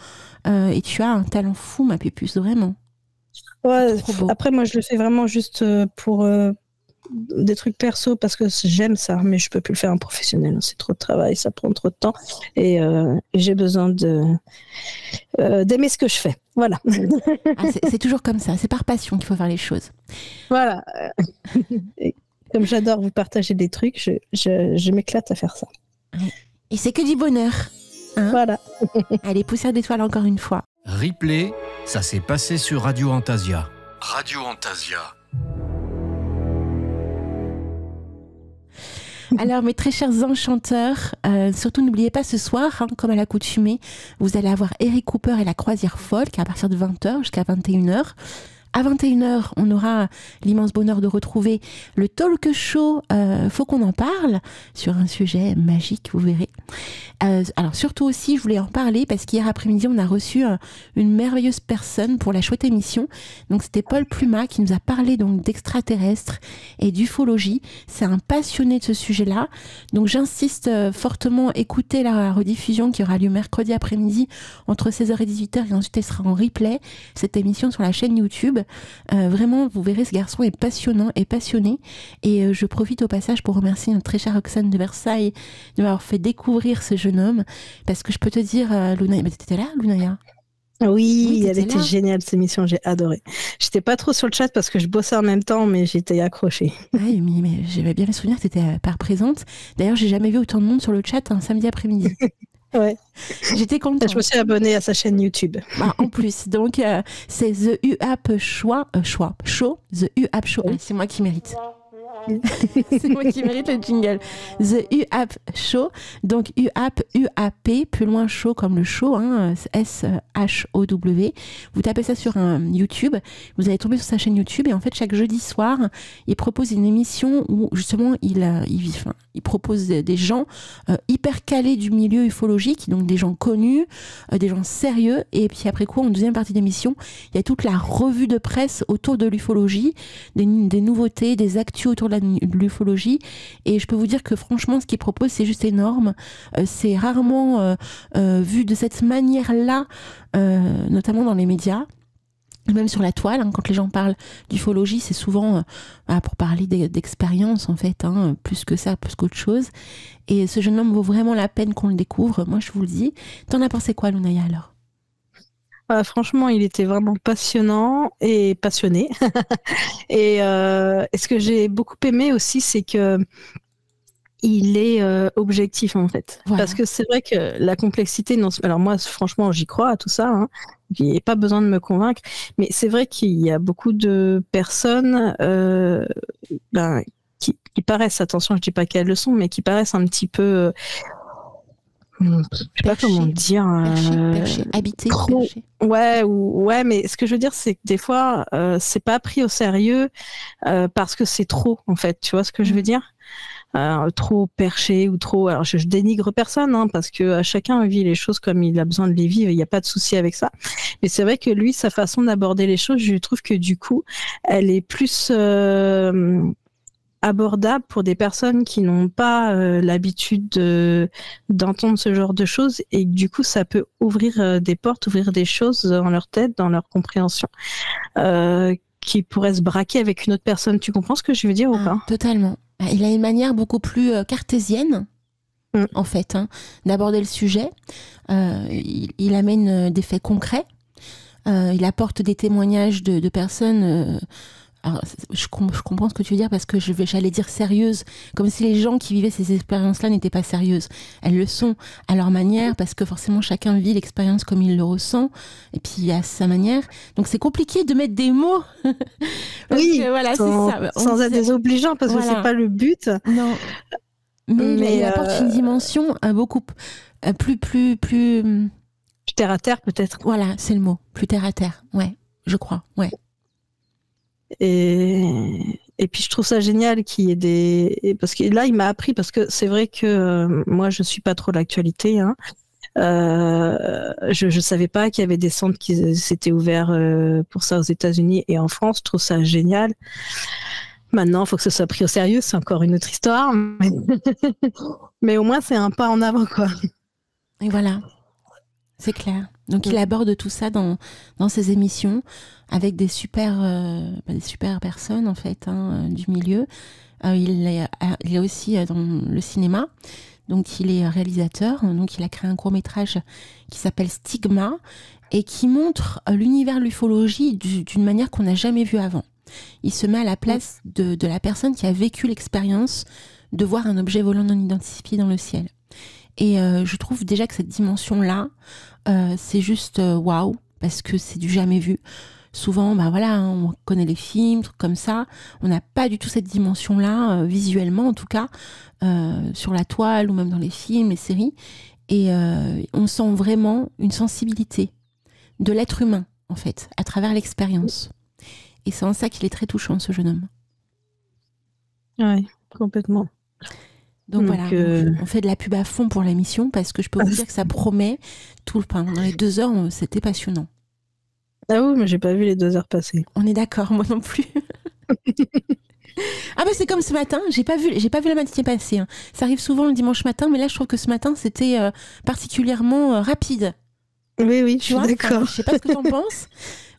Et tu as un talent fou, ma pupuce, vraiment. Ouais, après, moi, je le fais vraiment juste pour des trucs perso parce que j'aime ça, mais je peux plus le faire en professionnel. C'est trop de travail, ça prend trop de temps et j'ai besoin d'aimer ce que je fais. Voilà. C'est toujours comme ça, c'est par passion qu'il faut faire les choses. Voilà. Et comme j'adore vous partager des trucs, je m'éclate à faire ça. Et c'est que du bonheur. Hein, voilà. Allez, poussière d'étoiles encore une fois. Replay, ça s'est passé sur Radio Antasia. Radio Antasia. Alors, mes très chers enchanteurs, surtout n'oubliez pas ce soir, comme à l'accoutumée, vous allez avoir Eric Cooper et la croisière folk à partir de 20h jusqu'à 21h. À 21h, on aura l'immense bonheur de retrouver le talk show Faut qu'on en parle sur un sujet magique, vous verrez. Alors surtout aussi, je voulais en parler parce qu'hier après-midi, on a reçu une merveilleuse personne pour la chouette émission. Donc c'était Paul Plumat qui nous a parlé donc d'extraterrestres et d'ufologie. C'est un passionné de ce sujet-là. Donc j'insiste fortement, écoutez la rediffusion qui aura lieu mercredi après-midi entre 16h et 18h et ensuite elle sera en replay, cette émission sur la chaîne YouTube. Vraiment, vous verrez, ce garçon est passionnant et passionné. Et je profite au passage pour remercier notre très chère Roxane de Versailles de m'avoir fait découvrir ce jeune homme. Parce que je peux te dire, Lounaya, mais t'étais là, Lounaya? Oui, elle était géniale cette émission, j'ai adoré. J'étais pas trop sur le chat parce que je bossais en même temps, mais j'étais accrochée. Oui, mais j'avais bien le souvenir que t'étais pas présente. D'ailleurs, j'ai jamais vu autant de monde sur le chat un samedi après-midi. Ouais. J'étais contente. Je me suis abonnée à sa chaîne YouTube. En plus, donc c'est The UAP Show, The UAP Show. Oui. C'est moi qui mérite. C'est moi qui mérite le jingle. The UAP Show, donc UAP, plus loin show comme le show, hein, S-H-O-W. Vous tapez ça sur YouTube, vous allez tomber sur sa chaîne YouTube et en fait chaque jeudi soir, il propose une émission où justement il propose des gens hyper calés du milieu ufologique, donc des gens connus, des gens sérieux, et puis après quoi, en deuxième partie d'émission, il y a toute la revue de presse autour de l'ufologie, des nouveautés, des actus autour de l'ufologie, et je peux vous dire que franchement ce qu'il propose c'est juste énorme. C'est rarement vu de cette manière-là, notamment dans les médias, même sur la toile, hein, quand les gens parlent d'ufologie, c'est souvent pour parler d'expérience en fait, hein, plus que ça, plus qu'autre chose. Et ce jeune homme vaut vraiment la peine qu'on le découvre, moi je vous le dis. T'en as pensé quoi, Lounaya, alors? Franchement, il était vraiment passionnant et passionné. Et ce que j'ai beaucoup aimé aussi, c'est que il est objectif en fait. Voilà. Parce que c'est vrai que la complexité, non, alors moi franchement j'y crois à tout ça, hein. Il n'y a pas besoin de me convaincre, mais c'est vrai qu'il y a beaucoup de personnes qui paraissent, attention je dis pas qu'elles le sont, mais qui paraissent un petit peu... je sais pas comment dire. Perché, habité, trop... perché. Ouais, mais ce que je veux dire, c'est que des fois, c'est pas pris au sérieux parce que c'est trop, en fait. Tu vois ce que je veux dire? Trop perché ou trop... Alors, je dénigre personne, hein, parce que chacun vit les choses comme il a besoin de les vivre. Il n'y a pas de souci avec ça. Mais c'est vrai que lui, sa façon d'aborder les choses, je trouve que du coup, elle est plus... abordable pour des personnes qui n'ont pas l'habitude d'entendre ce genre de choses, et du coup ça peut ouvrir des portes, ouvrir des choses dans leur tête, dans leur compréhension, qui pourraient se braquer avec une autre personne. Tu comprends ce que je veux dire ou pas? Totalement. Il a une manière beaucoup plus cartésienne en fait, hein, d'aborder le sujet. Il amène des faits concrets, il apporte des témoignages de personnes... Alors, je comprends ce que tu veux dire parce que j'allais dire sérieuse, comme si les gens qui vivaient ces expériences-là n'étaient pas sérieuses. Elles le sont à leur manière parce que forcément chacun vit l'expérience comme il le ressent et puis à sa manière. Donc c'est compliqué de mettre des mots. Oui, voilà, sans être désobligeant parce que c'est pas le but. Non. Mais il apporte une dimension beaucoup plus terre à terre peut-être. Voilà, c'est le mot. Plus terre à terre. Ouais, je crois. Ouais. Et puis je trouve ça génial qu'il y ait des... Parce que là, il m'a appris, parce que c'est vrai que moi, je suis pas trop l'actualité. Hein. Je savais pas qu'il y avait des centres qui s'étaient ouverts pour ça aux États-Unis et en France. Je trouve ça génial. Maintenant, il faut que ce soit pris au sérieux. C'est encore une autre histoire. Mais au moins, c'est un pas en avant, quoi. Et voilà. C'est clair. Donc il aborde tout ça dans ses émissions avec des super personnes en fait du milieu. Il est aussi dans le cinéma, donc il est réalisateur. Donc il a créé un court-métrage qui s'appelle Stigma et qui montre l'univers de l'ufologie d'une manière qu'on n'a jamais vue avant. Il se met à la place de la personne qui a vécu l'expérience de voir un objet volant non identifié dans le ciel. Et je trouve déjà que cette dimension-là, c'est juste waouh, parce que c'est du jamais vu. Souvent, on connaît les films, trucs comme ça. On n'a pas du tout cette dimension-là, visuellement en tout cas, sur la toile ou même dans les films, les séries. Et on sent vraiment une sensibilité de l'être humain, en fait, à travers l'expérience. Et c'est en ça qu'il est très touchant, ce jeune homme. Oui, complètement. Donc voilà, on fait de la pub à fond pour l'émission parce que je peux vous dire que ça promet tout le pain. Dans les 2 heures, c'était passionnant. Ah oui, mais j'ai pas vu les 2 heures passer. On est d'accord, moi non plus. Ah c'est comme ce matin, j'ai pas vu la matinée passer. Hein. Ça arrive souvent le dimanche matin, mais là je trouve que ce matin c'était particulièrement rapide. Oui, je suis d'accord. Je sais pas ce que t'en penses,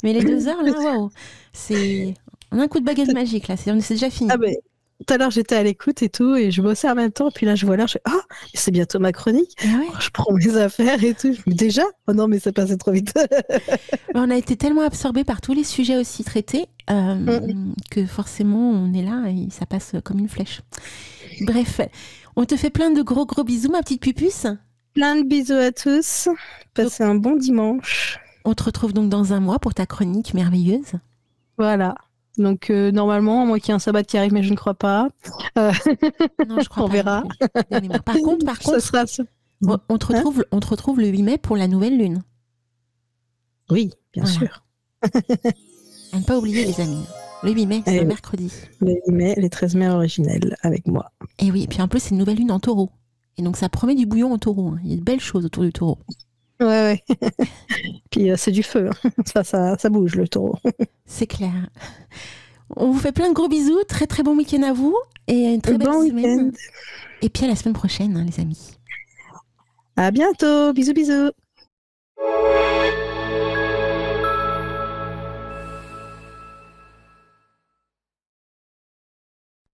mais les 2 heures là, waouh, c'est un coup de baguette magique là, c'est déjà fini. Ah tout à l'heure j'étais à l'écoute et tout, et je bossais en même temps, puis là je vois l'heure, je fais c'est bientôt ma chronique. Je prends mes affaires et tout. Déjà, oh non mais c'est passé trop vite. On a été tellement absorbés par tous les sujets aussi traités que forcément on est là et ça passe comme une flèche. Bref, on te fait plein de gros bisous ma petite pupuce. Plein de bisous à tous. Passez un bon dimanche. On te retrouve donc dans un mois pour ta chronique merveilleuse. Voilà. Donc normalement, moi qui ai un sabbat qui arrive, mais je ne crois pas. Non, je crois on pas. verra. Par contre, ça sera... on te retrouve le 8 mai pour la nouvelle lune. Oui, bien sûr. À ne pas oublier les amis. Le 8 mai, c'est le mercredi. Le 8 mai, les 13 mères originelles avec moi. Et oui, et puis en plus c'est une nouvelle lune en taureau. Et donc ça promet du bouillon en taureau. Hein. Il y a de belles choses autour du taureau. Ouais. Puis c'est du feu. Hein. Ça bouge le taureau. C'est clair. On vous fait plein de gros bisous. Très très bon week-end à vous. Et une très belle semaine. Et puis à la semaine prochaine, hein, les amis. À bientôt. Bisous.